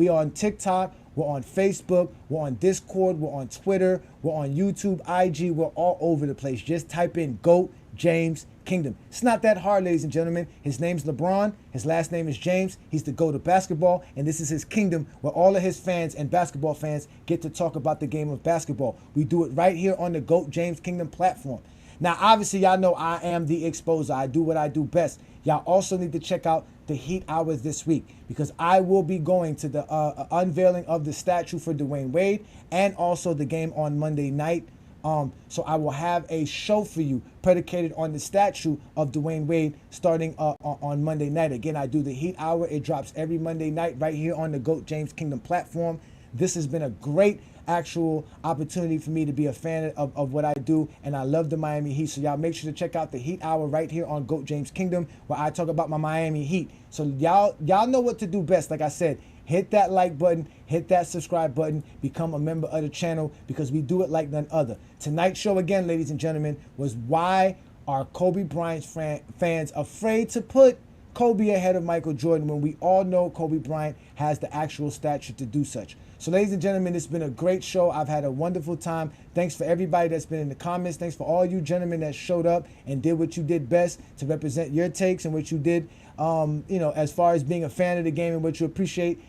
are on TikTok. We're on Facebook, we're on Discord, we're on Twitter, we're on YouTube, IG, we're all over the place. Just type in GOAT James Kingdom. It's not that hard, ladies and gentlemen. His name's LeBron, his last name is James, he's the GOAT of basketball, and this is his kingdom where all of his fans and basketball fans get to talk about the game of basketball. We do it right here on the GOAT James Kingdom platform. Now, obviously, y'all know I am the Exposer. I do what I do best. Y'all also need to check out the Heat Hour this week, because I will be going to the unveiling of the statue for Dwayne Wade and also the game on Monday night. So I will have a show for you predicated on the statue of Dwayne Wade starting on Monday night. Again, I do the Heat Hour. It drops every Monday night right here on the GOAT James Kingdom platform. This has been a great actual opportunity for me to be a fan of what I do, and I love the Miami Heat. So y'all make sure to check out the Heat Hour right here on GOAT James Kingdom, where I talk about my Miami Heat. So y'all know what to do best. Like I said, hit that like button, hit that subscribe button, become a member of the channel, because we do it like none other. Tonight's show, again, ladies and gentlemen, was why are Kobe Bryant fans afraid to put Kobe ahead of Michael Jordan when we all know Kobe Bryant has the actual stature to do such. So ladies and gentlemen, it's been a great show. I've had a wonderful time. Thanks for everybody that's been in the comments. Thanks for all you gentlemen that showed up and did what you did best to represent your takes and what you did, as far as being a fan of the game and what you appreciate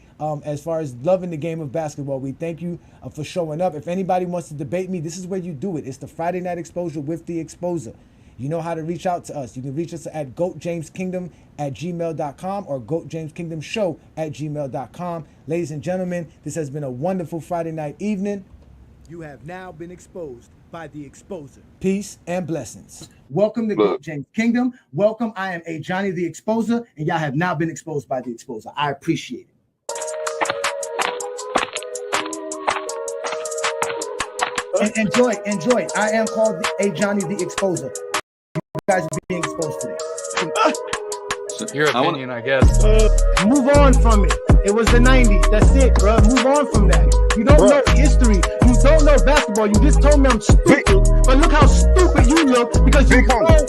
as far as loving the game of basketball. We thank you for showing up. If anybody wants to debate me, this is where you do it. It's the Friday Night Exposure with the Exposer. You know how to reach out to us. You can reach us at goatjameskingdom@gmail.com or goatjameskingdomshow@gmail.com. Ladies and gentlemen, this has been a wonderful Friday night evening. You have now been exposed by the Exposer. Peace and blessings. Welcome to GOAT James Kingdom. Welcome. I am Ajani the Exposer, and y'all have now been exposed by the Exposer. I appreciate it. And enjoy. I am called Ajani the Exposer. You guys are being exposed today. Your opinion, I guess. Move on from it. It was the 90s. That's it, bro. Move on from that. You don't know history. You don't know basketball. You just told me I'm stupid. But look how stupid you look, because you don't know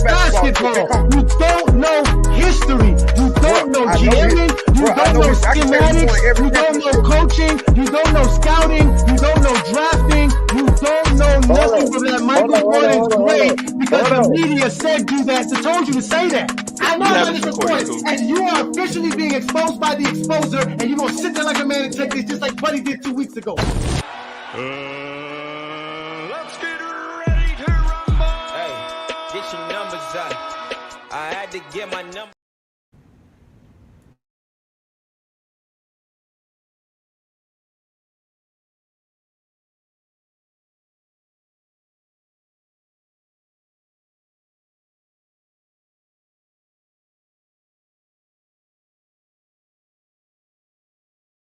basketball. You don't know history. You don't know jamming. You don't know schematics. You don't know coaching. You don't know scouting. You don't know drafting. You don't know nothing but that Michael Jordan's great because the media said do that. So told you to say that. I know about this recording, and you are officially being exposed by the Exposer, and you're going to sit there like a man and take this just like Buddy did 2 weeks ago. I had to get my number.